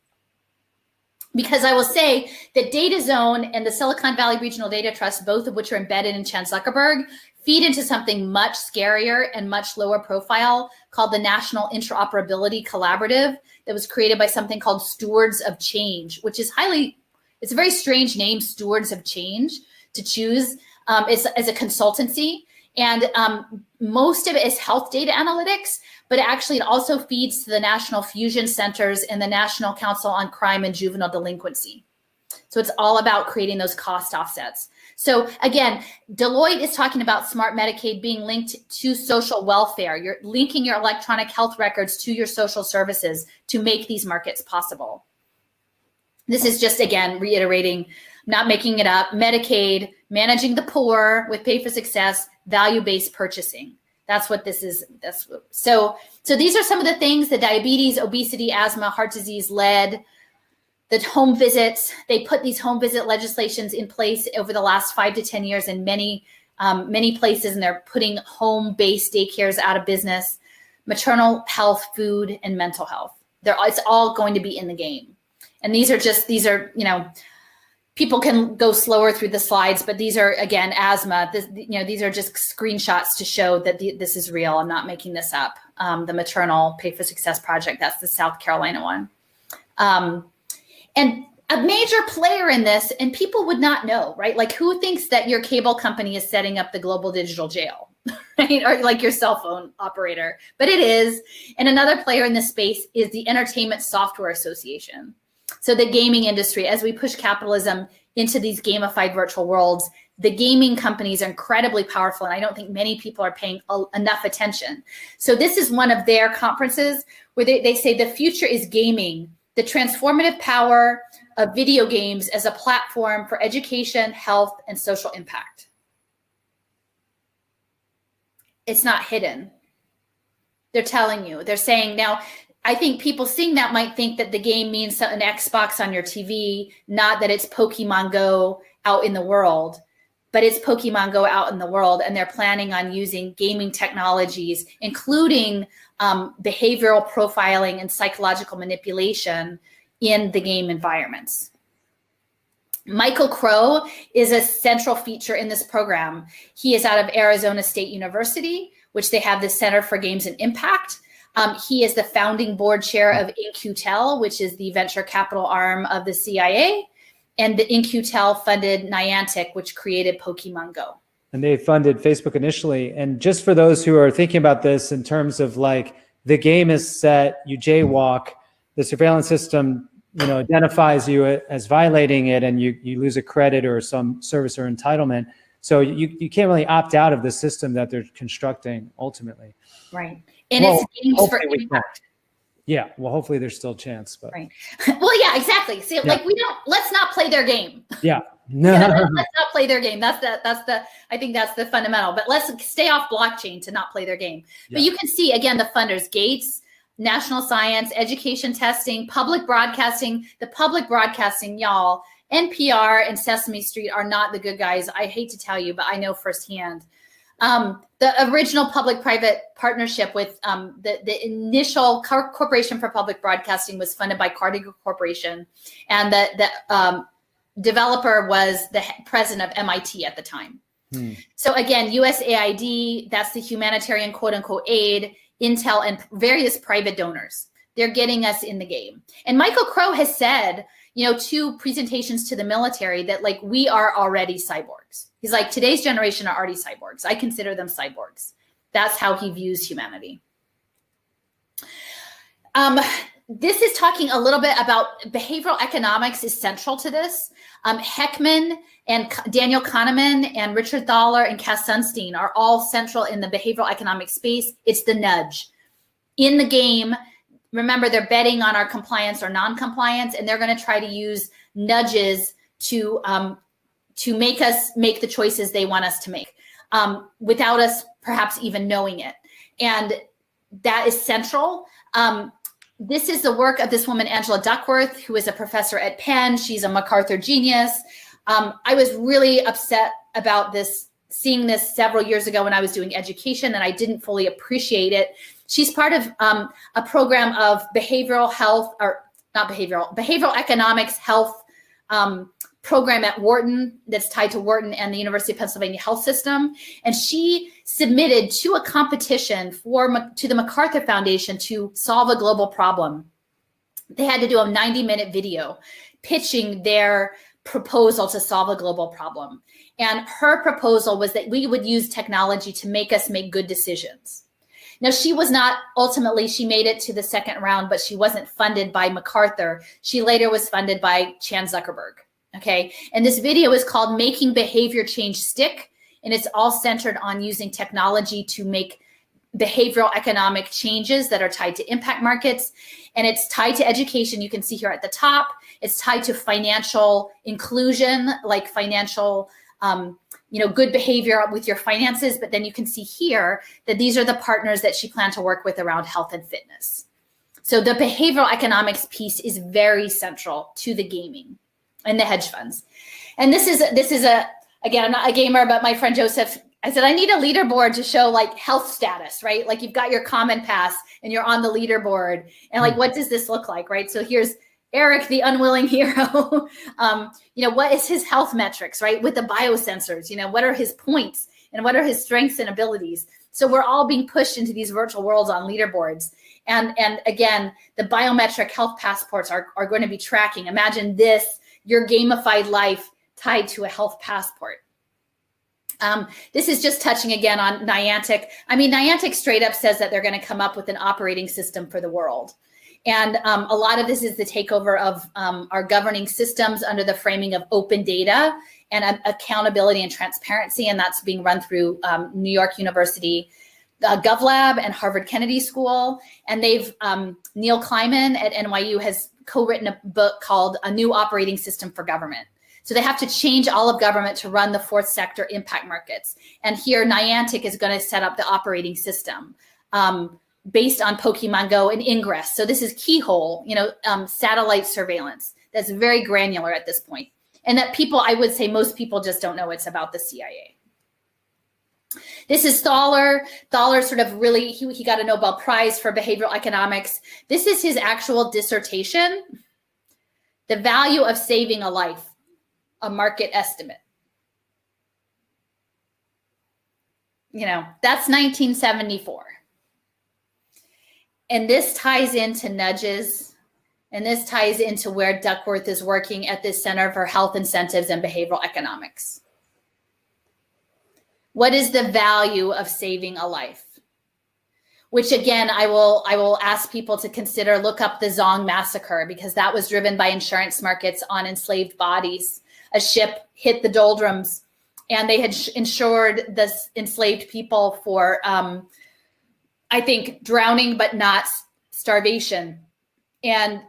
Because I will say that Data Zone and the Silicon Valley Regional Data Trust, both of which are embedded in Chan Zuckerberg, feed into something much scarier and much lower profile called the National Interoperability Collaborative that was created by something called Stewards of Change, which is it's a very strange name, Stewards of Change, to choose as a consultancy. And most of it is health data analytics, but actually it also feeds to the National Fusion Centers and the National Council on Crime and Juvenile Delinquency. So it's all about creating those cost offsets. So again, Deloitte is talking about smart Medicaid being linked to social welfare. You're linking your electronic health records to your social services to make these markets possible. This is just, again, reiterating, not making it up, Medicaid, managing the poor with pay for success, value-based purchasing. That's what this is. So these are some of the things: the diabetes, obesity, asthma, heart disease, lead, the home visits. They put these home visit legislations in place over the last 5 to 10 years in many places, and they're putting home-based daycares out of business. Maternal health, food, and mental health. It's all going to be in the game. And these are, you know, people can go slower through the slides, but these are, again, asthma. These are just screenshots to show that this is real. I'm not making this up. The Maternal Pay for Success Project, that's the South Carolina one. And a major player in this, and people would not know, right? Like, who thinks that your cable company is setting up the global digital jail, right? Or like your cell phone operator, but it is. And another player in this space is the Entertainment Software Association. So the gaming industry, as we push capitalism into these gamified virtual worlds, the gaming companies are incredibly powerful, and I don't think many people are paying enough attention. So this is one of their conferences where they say the future is gaming, the transformative power of video games as a platform for education, health, and social impact. It's not hidden. They're telling you. They're saying now, I think people seeing that might think that the game means an Xbox on your TV, not that it's Pokemon Go out in the world, but it's Pokemon Go out in the world. And they're planning on using gaming technologies, including behavioral profiling and psychological manipulation in the game environments. Michael Crow is a central feature in this program. He is out of Arizona State University, which they have the Center for Games and Impact. He is the founding board chair of In-Q-Tel, which is the venture capital arm of the CIA. And the In-Q-Tel funded Niantic, which created Pokemon Go. And they funded Facebook initially. And just for those who are thinking about this in terms of like, the game is set, you jaywalk, the surveillance system, you know, identifies you as violating it, and you lose a credit or some service or entitlement. So you can't really opt out of the system that they're constructing ultimately. Right. And it's games for impact. Yeah. Well, hopefully there's still a chance, but. Right. Well, yeah, exactly. See, like let's not play their game. Yeah. No. Let's not play their game. I think that's the fundamental, but let's stay off blockchain to not play their game. Yeah. But you can see, again, the funders: Gates, National Science, Education Testing, Public Broadcasting. The public broadcasting, y'all, NPR and Sesame Street are not the good guys. I hate to tell you, but I know firsthand. The original public-private partnership with the initial Corporation for Public Broadcasting was funded by Carnegie Corporation, and the developer was the president of MIT at the time. So again, USAID, that's the humanitarian quote-unquote aid, Intel, and various private donors. They're getting us in the game. And Michael Crow has said, you know, 2 presentations to the military that, like, we are already cyborgs. He's like, today's generation are already cyborgs. I consider them cyborgs. That's how he views humanity. This is talking a little bit about behavioral economics is central to this. Heckman and Daniel Kahneman and Richard Thaler and Cass Sunstein are all central in the behavioral economic space. It's the nudge. In the game, remember, they're betting on our compliance or non-compliance, and they're going to try to use nudges to make us make the choices they want us to make without us perhaps even knowing it. And that is central. This is the work of this woman, Angela Duckworth, who is a professor at Penn. She's a MacArthur genius. I was really upset about this, seeing this several years ago when I was doing education, and I didn't fully appreciate it. She's part of a program of behavioral health, or not behavioral economics health program at Wharton that's tied to Wharton and the University of Pennsylvania Health System. And she submitted to a competition to the MacArthur Foundation to solve a global problem. They had to do a 90-minute video pitching their proposal to solve a global problem. And her proposal was that we would use technology to make us make good decisions. Now, she was not, ultimately, she made it to the second round, but she wasn't funded by MacArthur. She later was funded by Chan Zuckerberg, okay? And this video is called Making Behavior Change Stick, and it's all centered on using technology to make behavioral economic changes that are tied to impact markets. And it's tied to education. You can see here at the top, it's tied to financial inclusion, like financial, good behavior with your finances. But then you can see here that these are the partners that she planned to work with around health and fitness. So the behavioral economics piece is very central to the gaming and the hedge funds. And this is again, I'm not a gamer, but my friend Joseph, I said, I need a leaderboard to show like health status, right? Like you've got your common pass and you're on the leaderboard. And like, what does this look like, right? So here's Eric, the unwilling hero. What is his health metrics, right? With the biosensors, what are his points and what are his strengths and abilities? So we're all being pushed into these virtual worlds on leaderboards. And again, the biometric health passports are going to be tracking. Imagine this, your gamified life tied to a health passport. This is just touching again on Niantic. I mean, Niantic straight up says that they're going to come up with an operating system for the world. And a lot of this is the takeover of our governing systems under the framing of open data and accountability and transparency. And that's being run through New York University GovLab and Harvard Kennedy School. And they've, Neil Kleiman at NYU has co-written a book called A New Operating System for Government. So they have to change all of government to run the fourth sector impact markets. And here Niantic is going to set up the operating system based on Pokemon Go and Ingress. So this is Keyhole, satellite surveillance. That's very granular at this point. And that people, I would say most people just don't know it's about the CIA. This is Thaler. Thaler sort of really, he got a Nobel Prize for behavioral economics. This is his actual dissertation, The Value of Saving a Life. A market estimate. That's 1974. And this ties into nudges, and this ties into where Duckworth is working at this Center for Health Incentives and Behavioral Economics. What is the value of saving a life? Which again, I will ask people to consider, look up the Zong massacre, because that was driven by insurance markets on enslaved bodies. A ship hit the doldrums and they had insured the enslaved people for, I think, drowning, but not starvation. And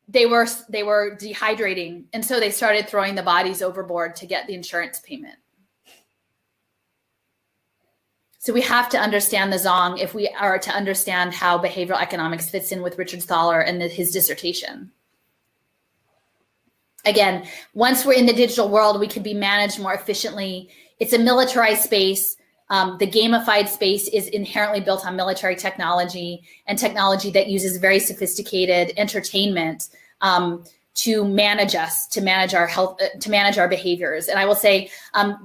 they were dehydrating. And so they started throwing the bodies overboard to get the insurance payment. So we have to understand the Zong if we are to understand how behavioral economics fits in with Richard Thaler and his dissertation. Again, once we're in the digital world, we can be managed more efficiently. It's a militarized space. The gamified space is inherently built on military technology and technology that uses very sophisticated entertainment to manage us, to manage our health, to manage our behaviors. And I will say,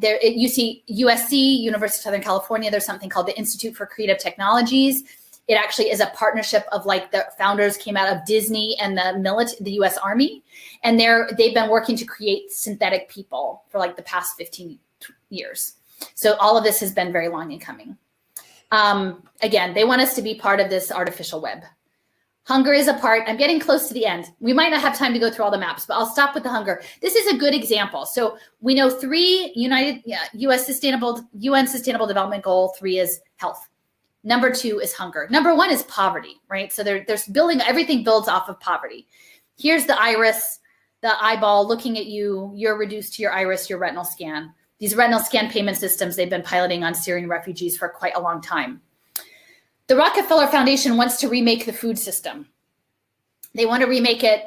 there at USC, University of Southern California, there's something called the Institute for Creative Technologies. It actually is a partnership of like the founders came out of Disney and the US Army. And they've been working to create synthetic people for like the past 15 years. So all of this has been very long in coming. Again, they want us to be part of this artificial web. Hunger is a part. I'm getting close to the end. We might not have time to go through all the maps, but I'll stop with the hunger. This is a good example. So we know UN Sustainable Development Goal 3 is health. Number 2 is hunger. Number 1 is poverty, right? So there's building, everything builds off of poverty. Here's the iris, the eyeball looking at you. You're reduced to your iris, your retinal scan. These retinal scan payment systems, they've been piloting on Syrian refugees for quite a long time. The Rockefeller Foundation wants to remake the food system. They want to remake it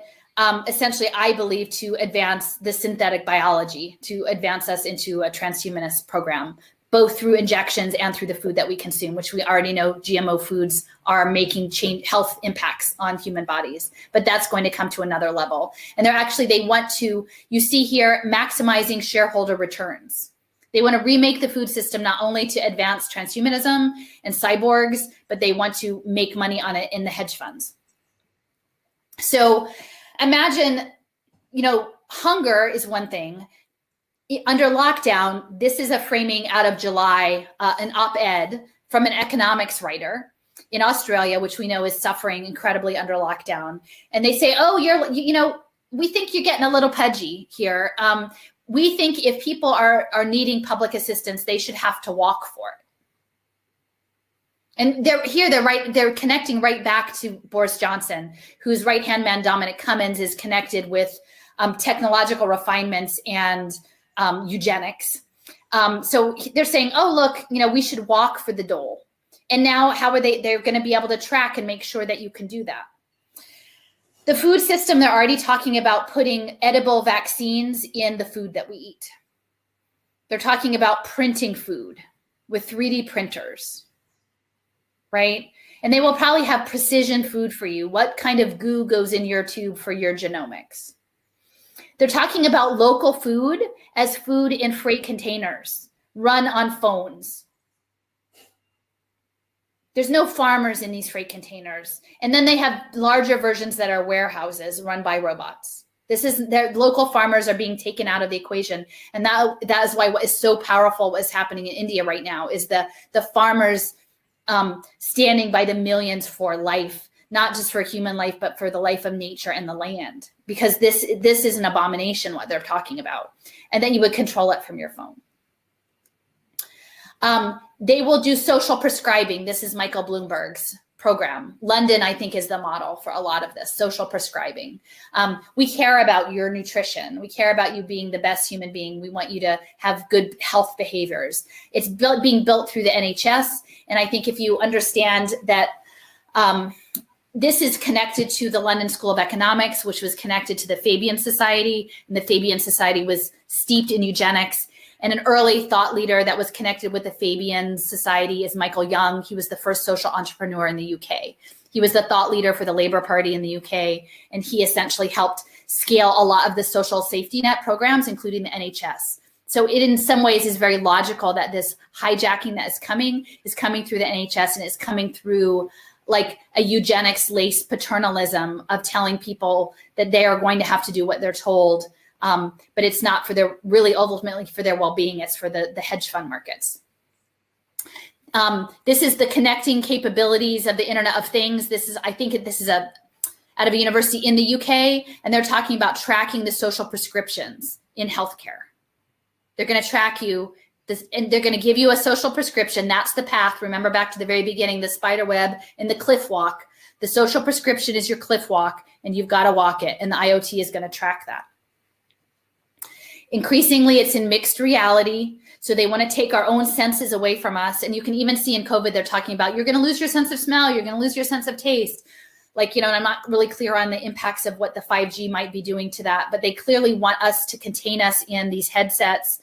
essentially, I believe, to advance the synthetic biology, to advance us into a transhumanist program both through injections and through the food that we consume, which we already know GMO foods are making health impacts on human bodies. But that's going to come to another level. And they want to, you see here, maximizing shareholder returns. They want to remake the food system not only to advance transhumanism and cyborgs, but they want to make money on it in the hedge funds. So imagine, hunger is one thing. Under lockdown, this is a framing out of July, an op-ed from an economics writer in Australia, which we know is suffering incredibly under lockdown. And they say, oh, we think you're getting a little pudgy here. We think if people are needing public assistance, they should have to walk for it. And they're connecting right back to Boris Johnson, whose right-hand man, Dominic Cummings, is connected with technological refinements and eugenics. So they're saying, oh, look, we should walk for the dole. And now how are they're going to be able to track and make sure that you can do that. The food system, they're already talking about putting edible vaccines in the food that we eat. They're talking about printing food with 3D printers, right? And they will probably have precision food for you. What kind of goo goes in your tube for your genomics? They're talking about local food as food in freight containers, run on phones. There's no farmers in these freight containers. And then they have larger versions that are warehouses run by robots. Their local farmers are being taken out of the equation. And that is why what is so powerful, what is happening in India right now, is the farmers standing by the millions for life, not just for human life, but for the life of nature and the land. Because this is an abomination, what they're talking about. And then you would control it from your phone. They will do social prescribing. This is Michael Bloomberg's program. London, I think, is the model for a lot of this, social prescribing. We care about your nutrition. We care about you being the best human being. We want you to have good health behaviors. It's being built through the NHS. And I think if you understand that this is connected to the London School of Economics, which was connected to the Fabian Society, and the Fabian Society was steeped in eugenics. And an early thought leader that was connected with the Fabian Society is Michael Young. He was the first social entrepreneur in the UK. He was the thought leader for the Labour Party in the UK, and he essentially helped scale a lot of the social safety net programs, including the NHS. So it, in some ways, is very logical that this hijacking that is coming through the NHS, and it's coming through like a eugenics-laced paternalism of telling people that they are going to have to do what they're told. But it's not for their, really ultimately for their well-being, it's for the hedge fund markets. This is the connecting capabilities of the Internet of Things. I think this is out of a university in the UK, and they're talking about tracking the social prescriptions in healthcare. They're going to track you, and they're going to give you a social prescription. That's the path. Remember back to the very beginning, the spider web and the cliff walk. The social prescription is your cliff walk, and you've got to walk it, and the IoT is going to track that. Increasingly, it's in mixed reality. So they want to take our own senses away from us. And you can even see in COVID, they're talking about, you're going to lose your sense of smell. You're going to lose your sense of taste. And I'm not really clear on the impacts of what the 5G might be doing to that. But they clearly want us to contain us in these headsets.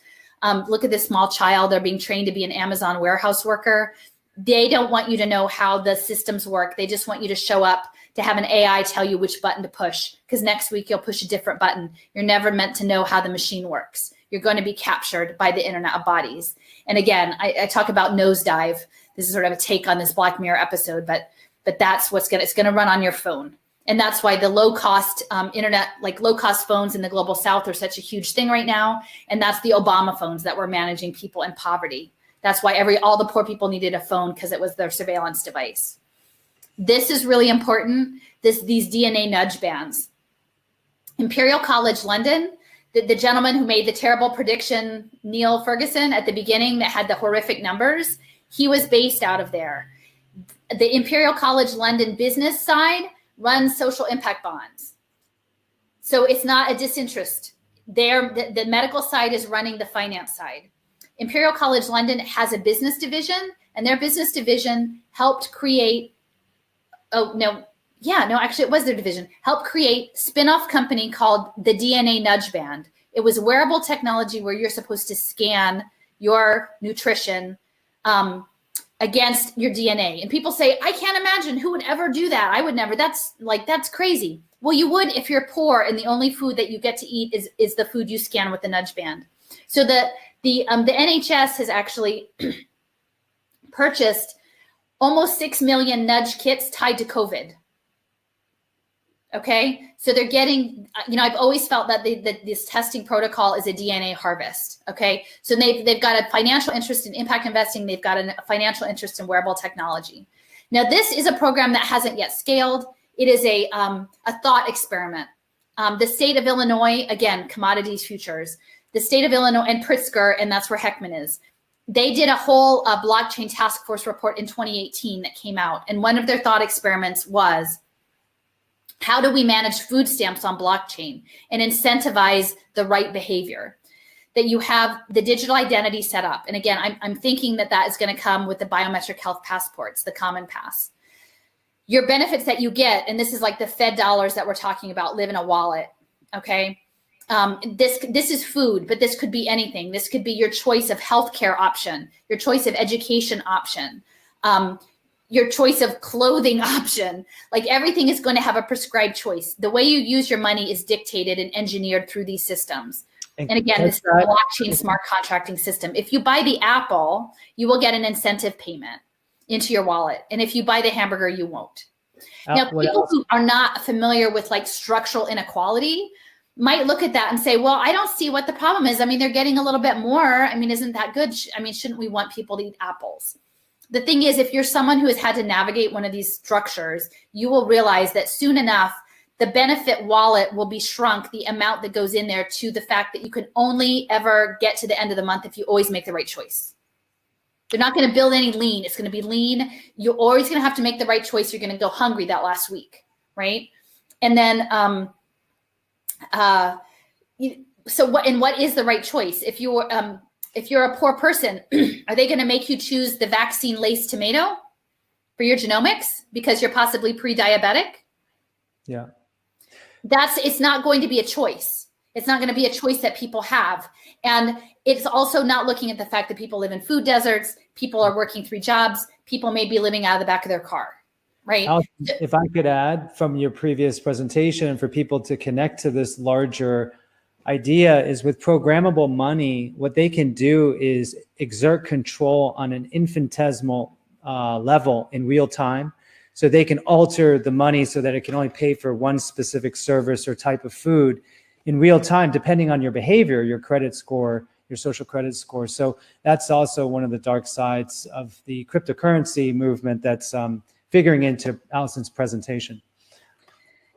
Look at this small child. They're being trained to be an Amazon warehouse worker. They don't want you to know how the systems work. They just want you to show up to have an AI tell you which button to push, because next week you'll push a different button. You're never meant to know how the machine works. You're going to be captured by the Internet of Bodies. And again, I talk about nosedive. This is sort of a take on this Black Mirror episode, but that's it's going to run on your phone. And that's why the low-cost internet, like low-cost phones in the global South, are such a huge thing right now. And that's the Obama phones that were managing people in poverty. That's why all the poor people needed a phone, because it was their surveillance device. This is really important, these DNA nudge bands. Imperial College London, the gentleman who made the terrible prediction, Neil Ferguson, at the beginning that had the horrific numbers, he was based out of there. The Imperial College London business side runs social impact bonds. So it's not a disinterest. The medical side is running the finance side. Imperial College London has a business division, and their business division helped create it was their division, helped create spin-off company called the DNA Nudge Band. It was wearable technology where you're supposed to scan your nutrition against your DNA. And people say, I can't imagine who would ever do that. I would never. That's crazy. Well, you would if you're poor and the only food that you get to eat is the food you scan with the nudge band. So the NHS has actually purchased almost 6 million nudge kits tied to COVID. Okay, so they're getting, I've always felt that this testing protocol is a DNA harvest. Okay, so they've got a financial interest in impact investing. They've got a financial interest in wearable technology. Now, this is a program that hasn't yet scaled. It is a thought experiment. The state of Illinois, again, commodities futures. The state of Illinois and Pritzker, and that's where Heckman is. They did a whole blockchain task force report in 2018 that came out. And one of their thought experiments was, how do we manage food stamps on blockchain and incentivize the right behavior? That you have the digital identity set up. And again, I'm thinking that is going to come with the biometric health passports, the Common Pass. Your benefits that you get, and this is like the Fed dollars that we're talking about, live in a wallet, okay? This is food, but this could be anything. This could be your choice of healthcare option, your choice of education option, your choice of clothing option. Like everything is going to have a prescribed choice. The way you use your money is dictated and engineered through these systems. And again, this is a blockchain smart contracting system. If you buy the apple, you will get an incentive payment into your wallet. And if you buy the hamburger, you won't. Now, people who are not familiar with like structural inequality might look at that and say, well, I don't see what the problem is. I mean, they're getting a little bit more. I mean, isn't that good? I mean, shouldn't we want people to eat apples? The thing is, if you're someone who has had to navigate one of these structures, you will realize that soon enough, the benefit wallet will be shrunk, the amount that goes in there, to the fact that you can only ever get to the end of the month if you always make the right choice. They're not going to build any lean. It's going to be lean. You're always going to have to make the right choice. You're going to go hungry that last week, right? And then, so what is the right choice? If you're a poor person, are they going to make you choose the vaccine-laced tomato for your genomics because you're possibly pre-diabetic? Yeah. It's not going to be a choice. It's not going to be a choice that people have. And it's also not looking at the fact that people live in food deserts, people are working 3 jobs, people may be living out of the back of their car, right? Alison, if I could add from your previous presentation, and for people to connect to this larger idea, is with programmable money, what they can do is exert control on an infinitesimal level in real time. So they can alter the money so that it can only pay for one specific service or type of food in real time, depending on your behavior, your credit score, your social credit score. So that's also one of the dark sides of the cryptocurrency movement that's figuring into Alison's presentation.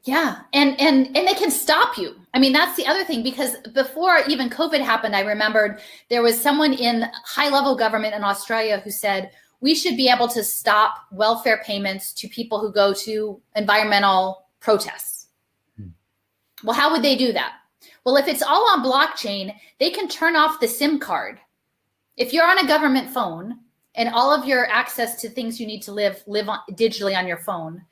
Yeah, and they can stop you. I mean, that's the other thing, because before even COVID happened, I remembered there was someone in high-level government in Australia who said, we should be able to stop welfare payments to people who go to environmental protests. Well, how would they do that? Well, if it's all on blockchain, they can turn off the SIM card. If you're on a government phone and all of your access to things you need to live on digitally on your phone,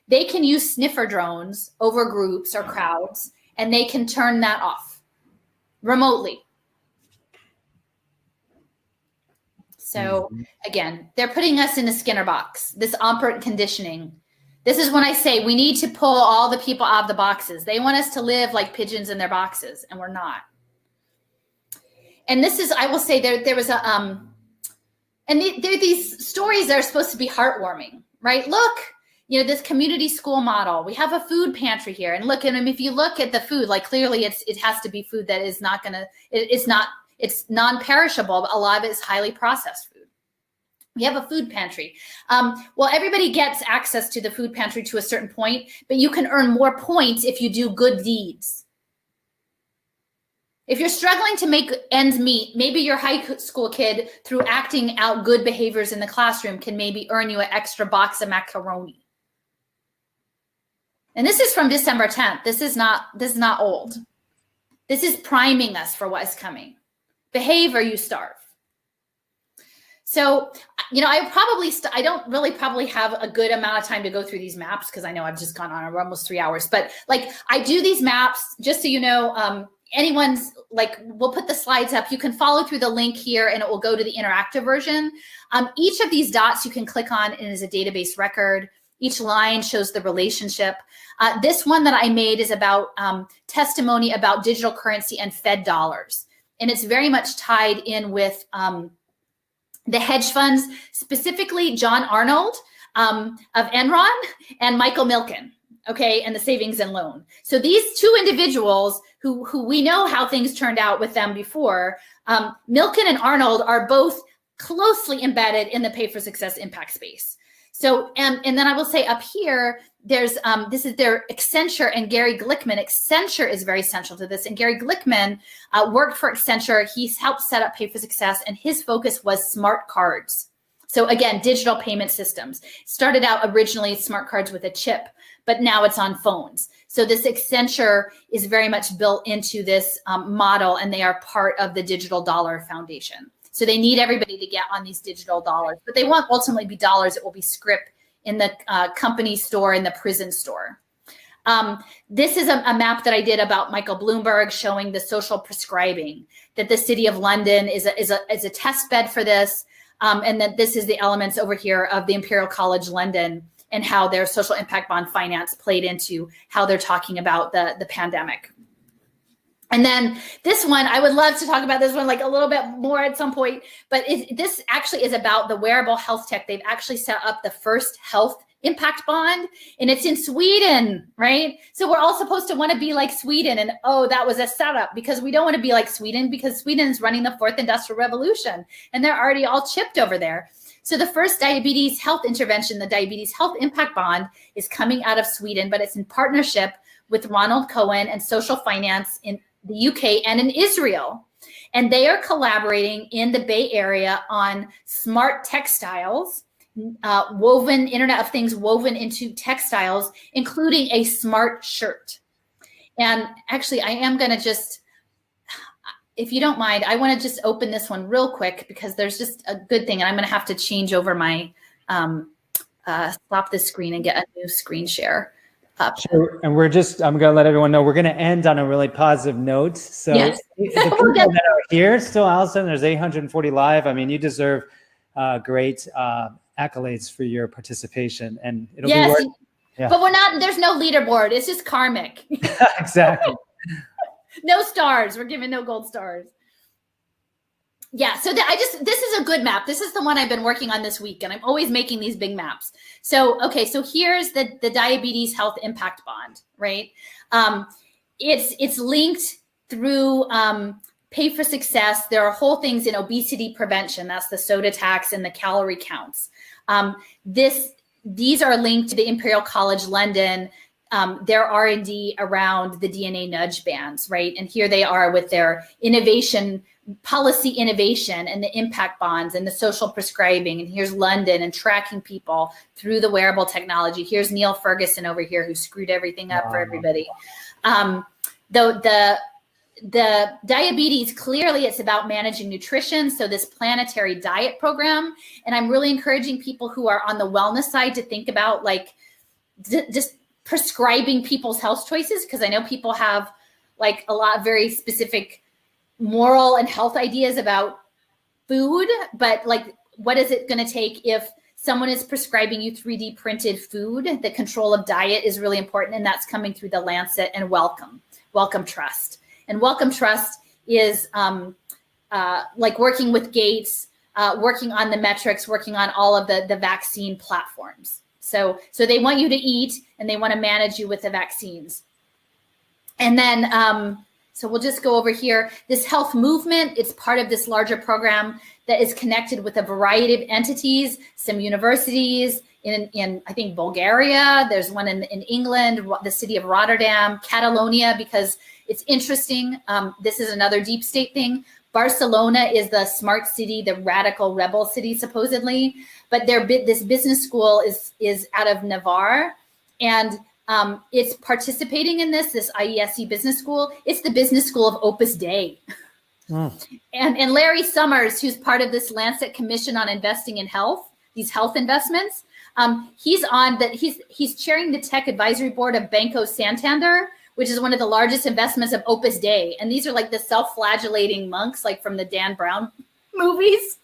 they can use sniffer drones over groups or crowds, and they can turn that off remotely. So again, they're putting us in a Skinner box, this operant conditioning. This is when I say we need to pull all the people out of the boxes. They want us to live like pigeons in their boxes, and we're not. And this is, I will say, there was a, and there are these stories that are supposed to be heartwarming, right? Look, this community school model. We have a food pantry here, and look, and if you look at the food, like clearly it has to be food that is not gonna, it's non-perishable, but a lot of it is highly processed food. We have a food pantry. Well, everybody gets access to the food pantry to a certain point, but you can earn more points if you do good deeds. If you're struggling to make ends meet, maybe your high school kid, through acting out good behaviors in the classroom, can maybe earn you an extra box of macaroni. And this is from December 10th. This is not old. This is priming us for what is coming. Behave or you starve. So, I don't really probably have a good amount of time to go through these maps, because I know I've just gone on almost 3 hours, but like I do these maps just so you know, anyone's like, we'll put the slides up. You can follow through the link here and it will go to the interactive version. Each of these dots you can click on and is a database record. Each line shows the relationship. This one that I made is about testimony about digital currency and Fed dollars. And it's very much tied in with the hedge funds, specifically John Arnold of Enron and Michael Milken, okay, and the savings and loan. So these two individuals who we know how things turned out with them before, Milken and Arnold are both closely embedded in the pay for success impact space. So, and then I will say up here, there's, this is their Accenture and Gary Glickman. Accenture is very central to this. And Gary Glickman worked for Accenture. He's helped set up Pay for Success, and his focus was smart cards. So again, digital payment systems. Started out originally smart cards with a chip, but now it's on phones. So this Accenture is very much built into this model, and they are part of the Digital Dollar Foundation. So they need everybody to get on these digital dollars, but they won't ultimately be dollars. It will be script in the company store, in the prison store. This is a map that I did about Michael Bloomberg showing the social prescribing, that the City of London is a test bed for this. And that this is the elements over here of the Imperial College London and how their social impact bond finance played into how they're talking about the pandemic. And then this one, I would love to talk about this one like a little bit more at some point, but this actually is about the wearable health tech. They've actually set up the first health impact bond, and it's in Sweden, right? So we're all supposed to want to be like Sweden, and oh, that was a setup, because we don't want to be like Sweden, because Sweden is running the fourth industrial revolution, and they're already all chipped over there. So the first diabetes health intervention, the diabetes health impact bond, is coming out of Sweden, but it's in partnership with Ronald Cohen and Social Finance in the UK and in Israel. And they are collaborating in the Bay Area on smart textiles, woven, Internet of Things woven into textiles, including a smart shirt. And actually, I am going to just, if you don't mind, I want to just open this one real quick, because there's just a good thing. And I'm going to have to change over my, stop this screen and get a new screen share up. Sure. And I'm going to let everyone know, we're going to end on a really positive note. So yes. The people that are here still, Alison, there's 840 live. I mean, you deserve great accolades for your participation, and it'll be worth. Yeah. But there's no leaderboard. It's just karmic. Exactly. No stars. We're giving no gold stars. Yeah. So this is a good map. This is the one I've been working on this week, and I'm always making these big maps. So, okay. So here's the diabetes health impact bond, right? It's linked through, Pay for Success. There are whole things in obesity prevention. That's the soda tax and the calorie counts. These are linked to the Imperial College London, their R&D around the DNA nudge bans, right? And here they are with their policy innovation and the impact bonds and the social prescribing. And here's London and tracking people through the wearable technology. Here's Neil Ferguson over here, who screwed everything up for everybody. The diabetes, clearly it's about managing nutrition. So this planetary diet program, and I'm really encouraging people who are on the wellness side to think about like just prescribing people's health choices. Cause I know people have like a lot of very specific moral and health ideas about food, but like, what is it going to take if someone is prescribing you 3D printed food? The control of diet is really important. And that's coming through the Lancet and Wellcome Trust. And Wellcome Trust is like working with Gates, working on the metrics, working on all of the vaccine platforms. So they want you to eat, and they want to manage you with the vaccines. And then, so we'll just go over here. This health movement, it's part of this larger program that is connected with a variety of entities, some universities in I think, Bulgaria. There's one in England, the city of Rotterdam, Catalonia, because it's interesting. This is another deep state thing. Barcelona is the smart city, the radical rebel city, supposedly. But this business school is out of Navarre, and it's participating in this IESE business school. It's the business school of Opus Dei. And Larry Summers, who's part of this Lancet Commission on Investing in Health, these health investments, he's chairing the tech advisory board of Banco Santander, which is one of the largest investments of Opus Dei. And these are like the self-flagellating monks, like from the Dan Brown movies.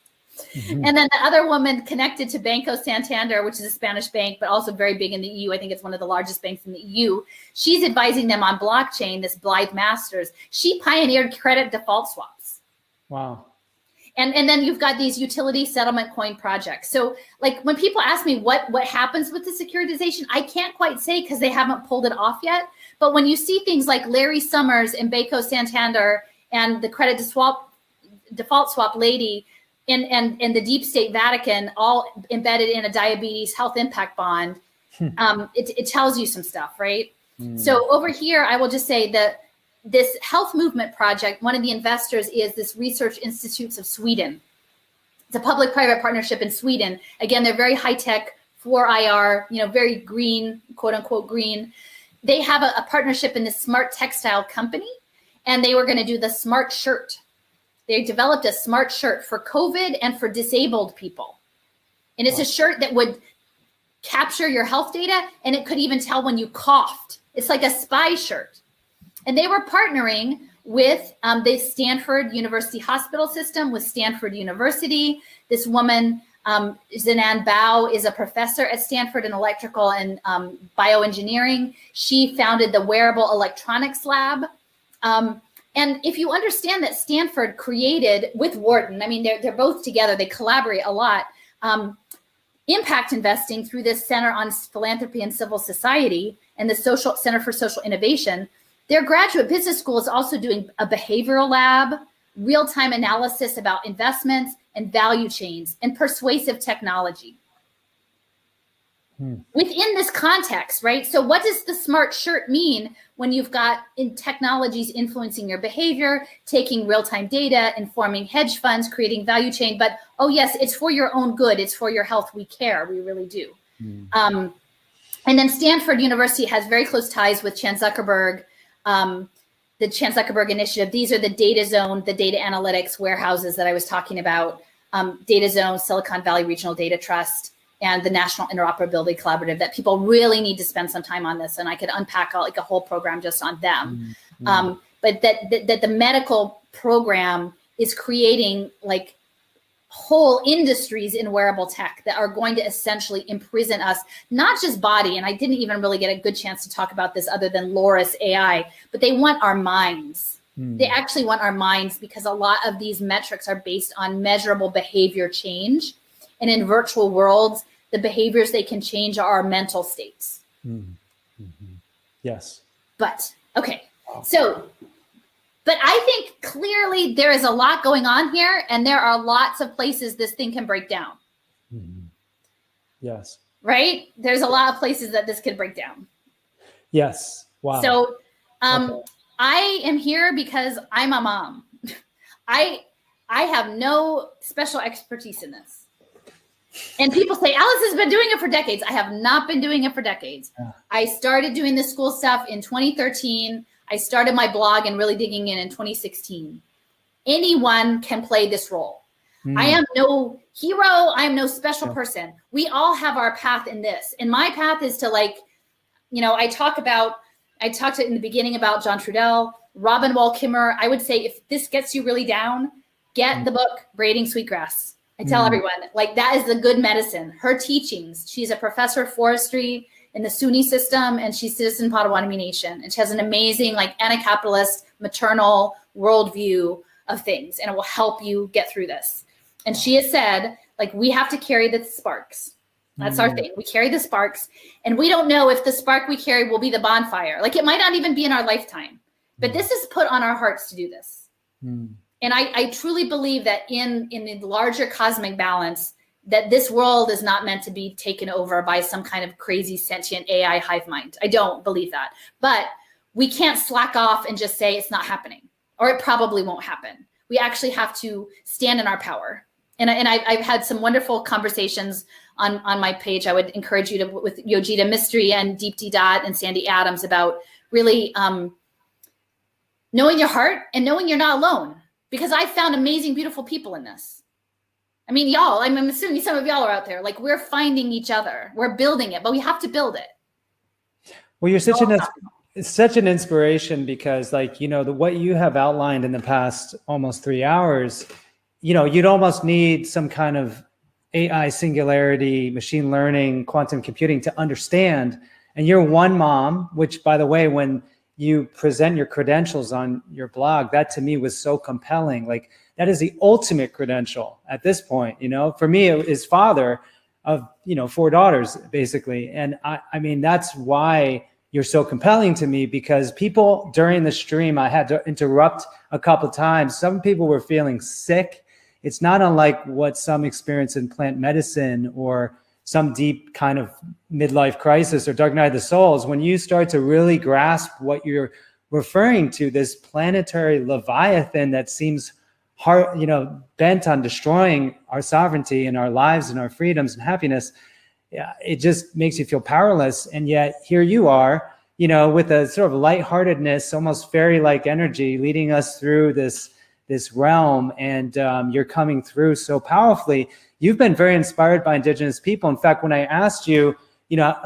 Mm-hmm. And then the other woman connected to Banco Santander, which is a Spanish bank, but also very big in the EU. I think it's one of the largest banks in the EU. She's advising them on blockchain, this Blythe Masters. She pioneered credit default swaps. Wow. And then you've got these utility settlement coin projects. So like when people ask me what happens with the securitization, I can't quite say because they haven't pulled it off yet. But when you see things like Larry Summers and Banco Santander and the credit default swap lady and the deep state Vatican all embedded in a diabetes health impact bond, it tells you some stuff, right? So over here, I will just say that this health movement project, one of the investors is this Research Institutes of Sweden. It's a public-private partnership in Sweden. Again, they're very high-tech, 4IR, very green, quote-unquote green. They have a partnership in this smart textile company, and they were going to do the smart shirt. They developed a smart shirt for COVID and for disabled people. And it's a shirt that would capture your health data, and it could even tell when you coughed. It's like a spy shirt. And they were partnering with the Stanford University Hospital System, with Stanford University. This woman, Zinan Bao, is a professor at Stanford in electrical and bioengineering. She founded the Wearable Electronics Lab. And if you understand that Stanford created, with Wharton, I mean, they're both together, they collaborate a lot, impact investing through this Center on Philanthropy and Civil Society and the Center for Social Innovation. Their graduate business school is also doing a behavioral lab, real-time analysis about investments and value chains and persuasive technology. Within this context, right? So what does the smart shirt mean when you've got technologies influencing your behavior, taking real-time data, informing hedge funds, creating value chain? But, oh yes, it's for your own good. It's for your health. We care. We really do. And then Stanford University has very close ties with Chan Zuckerberg, the Chan Zuckerberg Initiative. These are the data zone, the data analytics warehouses that I was talking about, Data Zone, Silicon Valley Regional Data Trust, and the National Interoperability Collaborative, that people really need to spend some time on this. And I could unpack like a whole program just on them. But that the medical program is creating like whole industries in wearable tech that are going to essentially imprison us, not just body. And I didn't even really get a good chance to talk about this other than Loris AI, but they want our minds. They actually want our minds, because a lot of these metrics are based on measurable behavior change. And in virtual worlds, the behaviors they can change are our mental states. Yes. But, okay. So, but I think clearly there is a lot going on here, and there are lots of places this thing can break down. Yes. Right? There's a lot of places that this could break down. Yes. Wow. So I am here because I'm a mom. I have no special expertise in this. And people say, Alice has been doing it for decades. I have not been doing it for decades. I started doing the school stuff in 2013. I started my blog and really digging in 2016. Anyone can play this role. I am no hero. I am no special person. We all have our path in this. And my path is to I talked in the beginning about John Trudell, Robin Wall Kimmerer. I would say if this gets you really down, get the book, Braiding Sweetgrass. I tell everyone, that is the good medicine. Her teachings, she's a professor of forestry in the Sunni system, and she's citizen Potawatomi Nation. And she has an amazing, anti-capitalist, maternal worldview of things, and it will help you get through this. And she has said, we have to carry the sparks. That's our thing. We carry the sparks, and we don't know if the spark we carry will be the bonfire. It might not even be in our lifetime, but this is put on our hearts to do this. And I truly believe that in the larger cosmic balance, that this world is not meant to be taken over by some kind of crazy sentient AI hive mind. I don't believe that. But we can't slack off and just say it's not happening, or it probably won't happen. We actually have to stand in our power. And I've had some wonderful conversations on my page. I would encourage you to, with Yojita Mystery and Deepti Dot and Sandy Adams, about really knowing your heart and knowing you're not alone. Because I found amazing, beautiful people in this. I mean, y'all, I'm assuming some of y'all are out there. We're finding each other. We're building it, but we have to build it. Well, you're such It's such an inspiration because, like, what you have outlined in the past almost 3 hours, you'd almost need some kind of AI singularity, machine learning, quantum computing to understand. And you're one mom, which, by the way, when you present your credentials on your blog, that to me was so compelling. Like, that is the ultimate credential at this point. For me, it is father of 4 daughters, basically. And I mean, that's why you're so compelling to me, because people during the stream, I had to interrupt a couple of times. Some people were feeling sick. It's not unlike what some experience in plant medicine or some deep kind of midlife crisis or dark night of the souls. When you start to really grasp what you're referring to, this planetary Leviathan that seems hard, bent on destroying our sovereignty and our lives and our freedoms and happiness, it just makes you feel powerless. And yet here you are, with a sort of lightheartedness, almost fairy-like energy leading us through this realm. And you're coming through so powerfully. You've been very inspired by Indigenous people. In fact, when I asked you,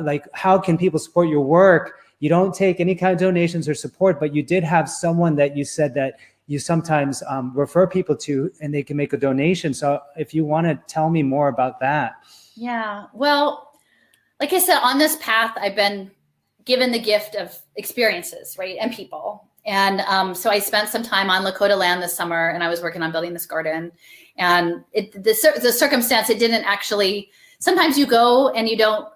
like, how can people support your work? You don't take any kind of donations or support, but you did have someone that you said that you sometimes refer people to, and they can make a donation. So if you want to tell me more about that. Yeah, well, like I said, on this path, I've been given the gift of experiences, right, and people. And so I spent some time on Lakota land this summer, and I was working on building this garden. And the circumstance, it didn't actually, sometimes you go and you don't,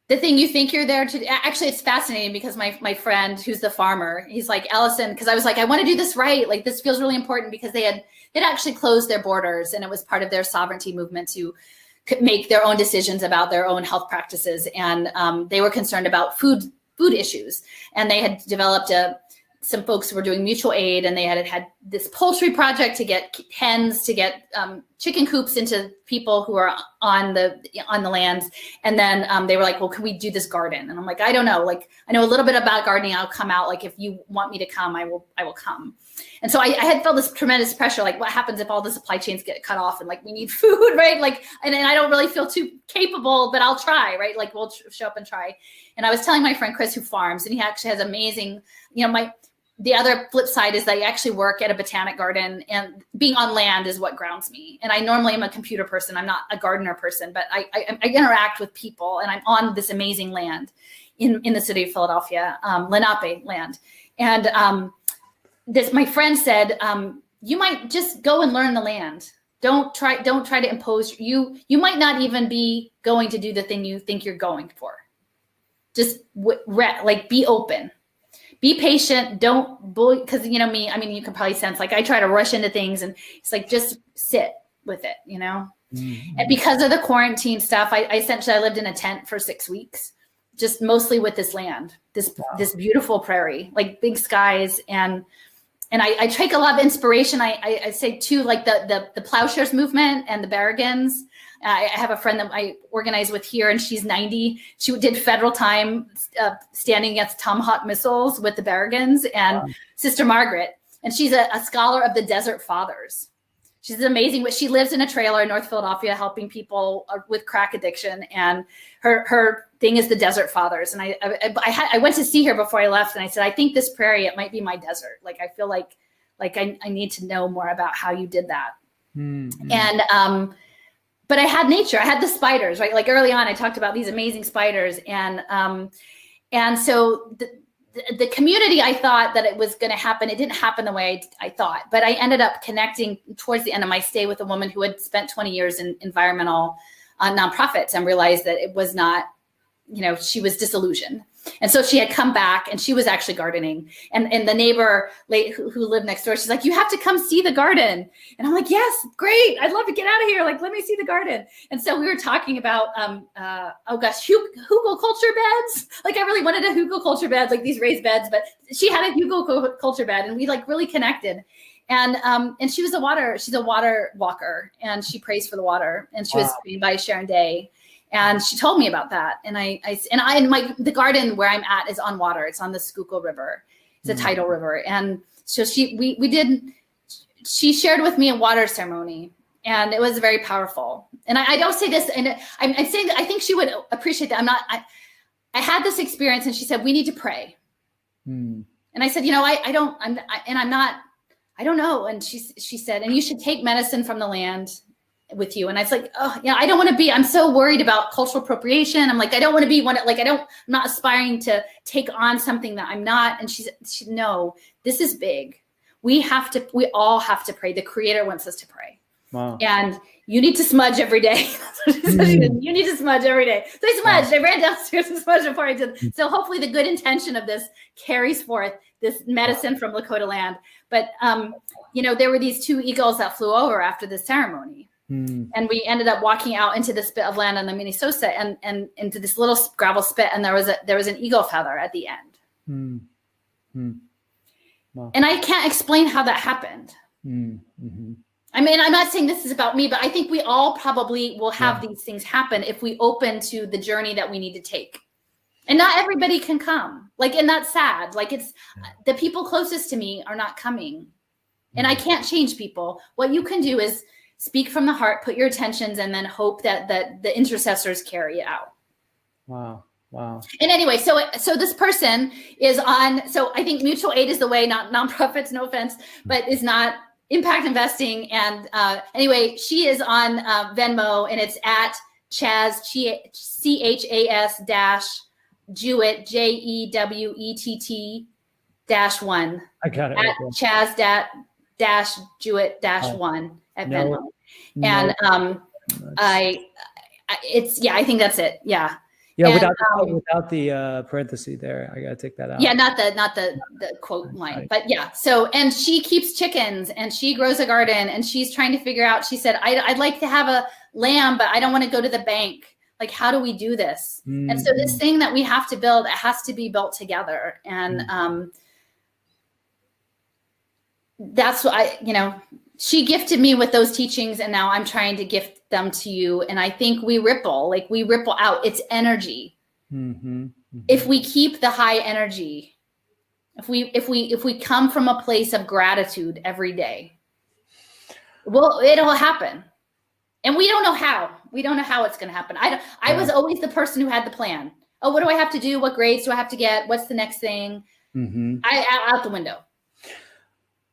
the thing you think you're there to, actually it's fascinating because my friend who's the farmer, he's like, Alison, because I was like, I want to do this right. Like, this feels really important, because they'd actually closed their borders, and it was part of their sovereignty movement to make their own decisions about their own health practices. And they were concerned about food issues. And they had developed some folks were doing mutual aid, and they had this poultry project to get hens, to get chicken coops into people who are on the lands. And then they were like, well, can we do this garden? And I'm like, I don't know. Like, I know a little bit about gardening. I'll come out. Like, if you want me to come, I will come. And so I had felt this tremendous pressure. Like, what happens if all the supply chains get cut off and, like, we need food, right? Like, and I don't really feel too capable, but I'll try, right? Like, we'll show up and try. And I was telling my friend Chris, who farms, and he actually has amazing, the other flip side is that I actually work at a botanic garden, and being on land is what grounds me. And I normally am a computer person. I'm not a gardener person, but I interact with people, and I'm on this amazing land in the city of Philadelphia, Lenape land. And my friend said, you might just go and learn the land. Don't try to impose. You might not even be going to do the thing you think you're going for. Just be open. Be patient. Don't bully, because me. I mean, you can probably sense, like, I try to rush into things, and it's like, just sit with it, Mm-hmm. And because of the quarantine stuff, I essentially lived in a tent for 6 weeks, just mostly with this land, this beautiful prairie, like big skies, and I take a lot of inspiration. I say too, like the plowshares movement and the Barragans. I have a friend that I organize with here, and she's 90. She did federal time standing against Tomahawk missiles with the Barragans, and Sister Margaret. And she's a scholar of the Desert Fathers. She's amazing. She lives in a trailer in North Philadelphia helping people with crack addiction. And her thing is the Desert Fathers. And I went to see her before I left, and I said, I think this prairie, it might be my desert. Like, I feel like I need to know more about how you did that. Mm-hmm. And but I had nature. I had the spiders, right? Like, early on, I talked about these amazing spiders, and so the community, I thought that it was going to happen. It didn't happen the way I thought, but I ended up connecting towards the end of my stay with a woman who had spent 20 years in environmental nonprofits, and realized that it was not, she was disillusioned. And so she had come back, and she was actually gardening. And the neighbor who lived next door, she's like, you have to come see the garden. And I'm like, yes, great. I'd love to get out of here. Like, let me see the garden. And so we were talking about, hugelculture beds. Like, I really wanted a hugelculture bed, like these raised beds, but she had a hugelculture bed, and we really connected. And she's a water walker, and she prays for the water. And she was trained by Sharon Day. And she told me about that. And the garden where I'm at is on water. It's on the Schuylkill River. It's a tidal river. And so she shared with me a water ceremony, and it was very powerful. And I don't say this, and I'm saying that I think she would appreciate that. I had this experience, and she said, we need to pray. And I said, I don't know. And she said, and you should take medicine from the land with you. And I was like, I don't want to be, I'm so worried about cultural appropriation. I'm like, I don't want to be one, like, I'm not aspiring to take on something that I'm not. And she said, no, this is big. We all have to pray. The Creator wants us to pray. Wow. And you need to smudge every day. You need to smudge every day. So I smudged. Wow. I ran downstairs and smudged before I did. So hopefully the good intention of this carries forth this medicine from Lakota land. But, there were these 2 eagles that flew over after the ceremony. And we ended up walking out into this bit of land on the Minnesota and into this little gravel spit. And there was an eagle feather at the end. Wow. And I can't explain how that happened. I mean, I'm not saying this is about me, but I think we all probably will have these things happen if we open to the journey that we need to take. And not everybody can come. And that's sad. It's the people closest to me are not coming. And I can't change people. What you can do is speak from the heart, put your intentions, and then hope that the intercessors carry it out. Wow. And anyway, so this person is on, so I think mutual aid is the way, not nonprofits, no offense, but is not impact investing. And anyway, she is on Venmo, and it's at Chas, CHAS Jewett, JEWETT -1. I got it. At Chas Jewett -1 at Venmo. And I think that's it. Yeah. Yeah, and, without the parenthesis there, I gotta take that out. Yeah, not the quote line, right. But yeah. So, and she keeps chickens, and she grows a garden, and she's trying to figure out. She said, "I'd like to have a lamb, but I don't want to go to the bank. Like, how do we do this?" And so, this thing that we have to build, it has to be built together, and that's what she gifted me with those teachings, and now I'm trying to gift them to you. And I think we ripple out. It's energy. If we keep the high energy, if we come from a place of gratitude every day, well, it'll happen. And we don't know how. We don't know how it's going to happen. I was always the person who had the plan. Oh, what do I have to do? What grades do I have to get? What's the next thing? Out the window.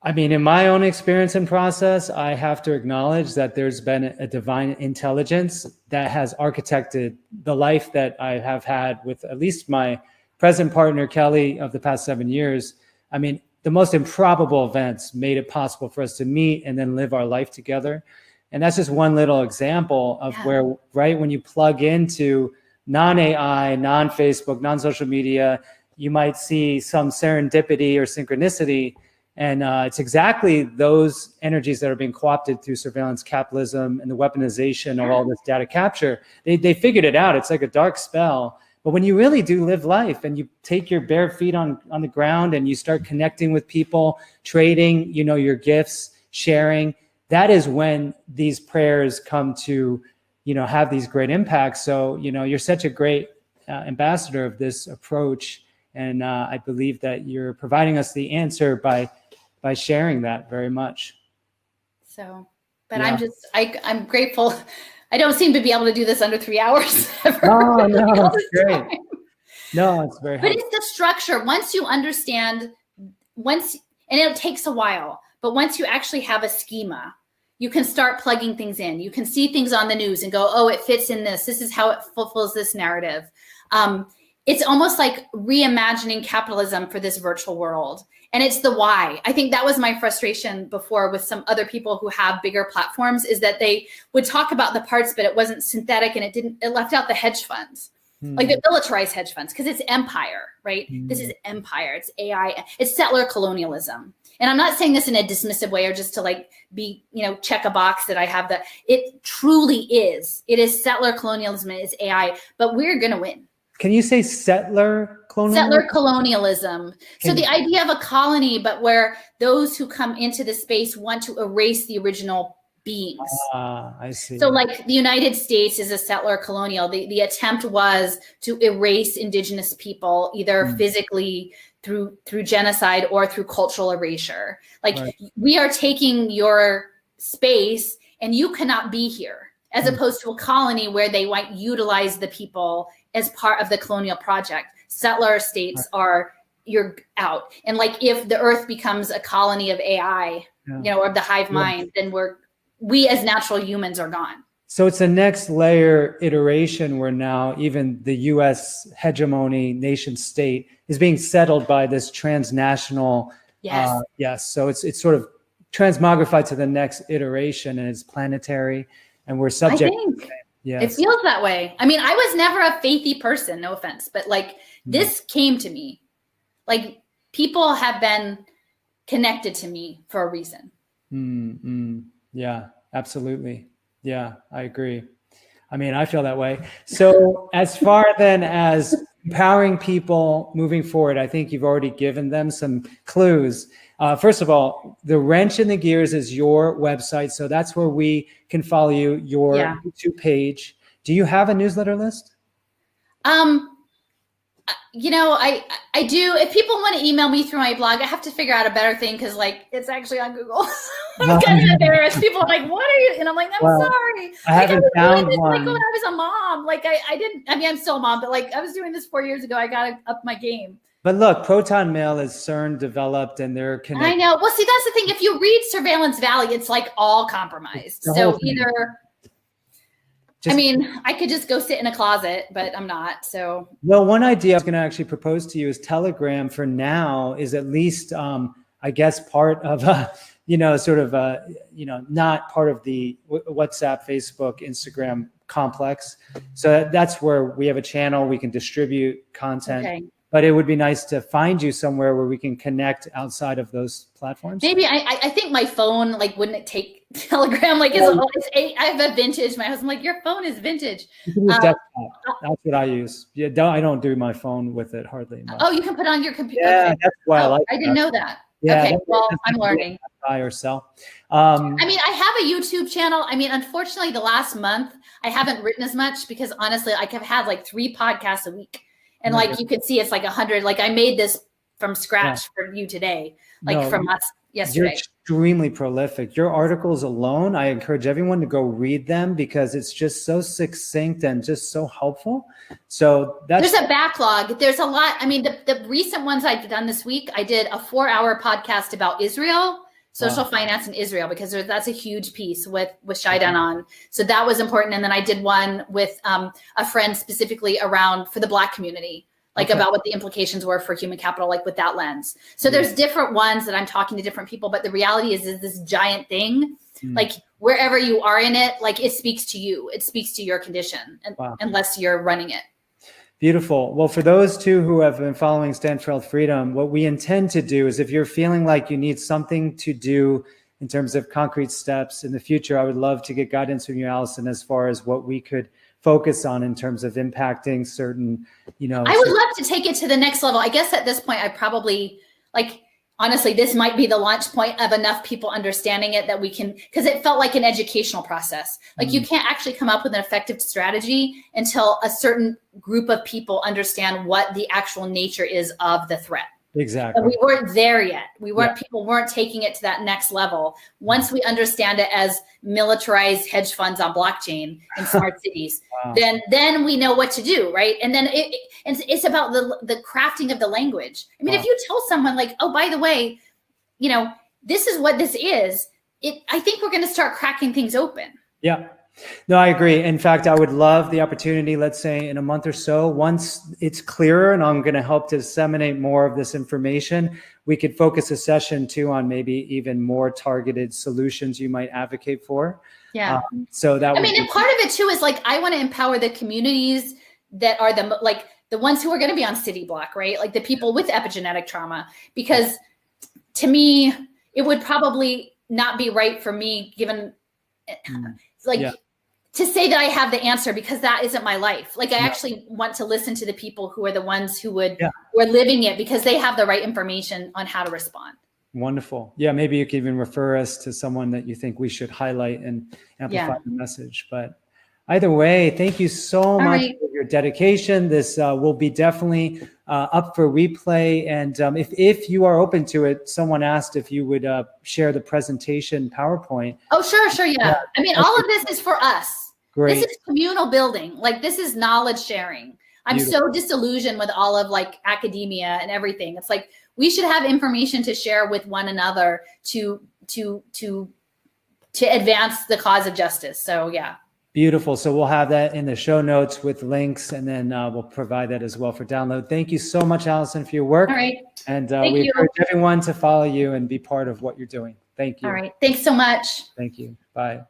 I mean, in my own experience and process, I have to acknowledge that there's been a divine intelligence that has architected the life that I have had with at least my present partner, Kelly, of the past 7 years. I mean, the most improbable events made it possible for us to meet and then live our life together. And that's just one little example of where, right, when you plug into non-AI, non-Facebook, non-social media, you might see some serendipity or synchronicity. And it's exactly those energies that are being co-opted through surveillance capitalism and the weaponization of all this data capture. They figured it out. It's like a dark spell. But when you really do live life and you take your bare feet on the ground and you start connecting with people, trading, your gifts, sharing, that is when these prayers come to, have these great impacts. So, you're such a great ambassador of this approach. And I believe that you're providing us the answer by sharing that very much. So, but yeah. I'm grateful. I don't seem to be able to do this under 3 hours. Oh, no, it's great. No, it's very helpful. But it's the structure. Once you understand, and it takes a while, but once you actually have a schema, you can start plugging things in. You can see things on the news and go, oh, it fits in this. This is how it fulfills this narrative. It's almost like reimagining capitalism for this virtual world. And it's the why. I think that was my frustration before with some other people who have bigger platforms, is that they would talk about the parts, but it wasn't synthetic, and it left out the hedge funds, like the militarized hedge funds, because it's empire, right? This is empire. It's AI. It's settler colonialism. And I'm not saying this in a dismissive way or just to be, check a box that I have that. It truly is. It is settler colonialism. It is AI, but we're going to win. Can you say settler colonialism? Settler colonialism. So the idea of a colony, but where those who come into the space want to erase the original beings. I see. So like the United States is a settler colonial. The attempt was to erase indigenous people, either physically through genocide or through cultural erasure. We are taking your space and you cannot be here. as opposed to a colony where they might utilize the people as part of the colonial project. Settler states are, you're out. And like if the earth becomes a colony of AI, or the hive mind, then we as natural humans are gone. So it's a next layer iteration where now even the US hegemony nation state is being settled by this transnational. Yes. So it's sort of transmogrified to the next iteration, and it's planetary, and we're subject. I think it feels that way. I mean, I was never a faithy person, no offense, but like this came to me. Like people have been connected to me for a reason. Yeah, absolutely. Yeah, I agree. I mean, I feel that way. So as far then as empowering people moving forward, I think you've already given them some clues. First of all, the Wrench in the Gears is your website. So that's where we can follow you, your YouTube page. Do you have a newsletter list? I do. If people want to email me through my blog, I have to figure out a better thing because like it's actually on Google. I'm kind of embarrassed. People are like, "What are you?" And I'm like, "I'm sorry." I haven't found one. Like when I was a mom, like I didn't. I mean, I'm still a mom, but like I was doing this 4 years ago. I got to up my game. But look, Proton Mail is CERN developed, and they're connected. I know. Well, see, that's the thing. If you read Surveillance Valley, it's like all compromised. So either. I could just go sit in a closet, but I'm not. So, well, one idea I was going to actually propose to you is Telegram for now is at least, I guess, part of not part of the WhatsApp, Facebook, Instagram complex. So that's where we have a channel, we can distribute content. Okay. But it would be nice to find you somewhere where we can connect outside of those platforms. Maybe I think my phone wouldn't take Telegram. I have a vintage. My husband's like, your phone is vintage. You can use desktop. That's what I use. Yeah, I don't do my phone with it hardly much. Oh, you can put on your computer. Yeah, okay. that's why I like. I didn't know that. Yeah, okay, well, I'm learning. Buy or sell. I have a YouTube channel. Unfortunately, the last month I haven't written as much because honestly, I've had 3 podcasts a week. And you can see it's 100. I made this from scratch for you today, from us yesterday. You're extremely prolific. Your articles alone, I encourage everyone to go read them because it's just so succinct and just so helpful. So there's a backlog. There's a lot. The recent ones I've done this week, I did a 4-hour podcast about Israel, social finance in Israel, because that's a huge piece with Shaidan on. So that was important. And then I did one with a friend specifically for the Black community, about what the implications were for human capital, with that lens. So there's different ones that I'm talking to different people, but the reality is this giant thing, wherever you are in it, it speaks to you. It speaks to your condition, unless you're running it. Beautiful. Well, for those two who have been following Stand for Health Freedom, what we intend to do is if you're feeling like you need something to do in terms of concrete steps in the future, I would love to get guidance from you, Alison, as far as what we could focus on in terms of impacting certain, I would love to take it to the next level. I guess at this point, I probably honestly, this might be the launch point of enough people understanding it that we can, because it felt like an educational process. You can't actually come up with an effective strategy until a certain group of people understand what the actual nature is of the threat. Exactly. But we weren't there yet. People weren't taking it to that next level. Once we understand it as militarized hedge funds on blockchain in smart cities, then we know what to do, right? And then it's about the crafting of the language. If you tell someone oh, by the way, this is what this is, I think we're going to start cracking things open. Yeah. No, I agree. In fact, I would love the opportunity, let's say in a month or so, once it's clearer and I'm going to help to disseminate more of this information, we could focus a session too on maybe even more targeted solutions you might advocate for. Yeah. So that and part of it too is I want to empower the communities that are the ones who are going to be on city block, right? The people with epigenetic trauma, because to me, it would probably not be right for me given to say that I have the answer, because that isn't my life. I actually want to listen to the people who are the ones who are living it, because they have the right information on how to respond. Wonderful. Yeah. Maybe you can even refer us to someone that you think we should highlight and amplify the message. But either way, thank you so much for your dedication. This will be definitely up for replay. And if you are open to it, someone asked if you would share the presentation PowerPoint. Oh, sure. Yeah. All of this is for us. Great. This is communal building. Like, this is knowledge sharing. I'm so disillusioned with all of like academia and everything. It's like, we should have information to share with one another to advance the cause of justice. So yeah. Beautiful. So we'll have that in the show notes with links, and then we'll provide that as well for download. Thank you so much, Alison, for your work. All right. And we encourage everyone to follow you and be part of what you're doing. Thank you. All right. Thanks so much. Thank you. Bye.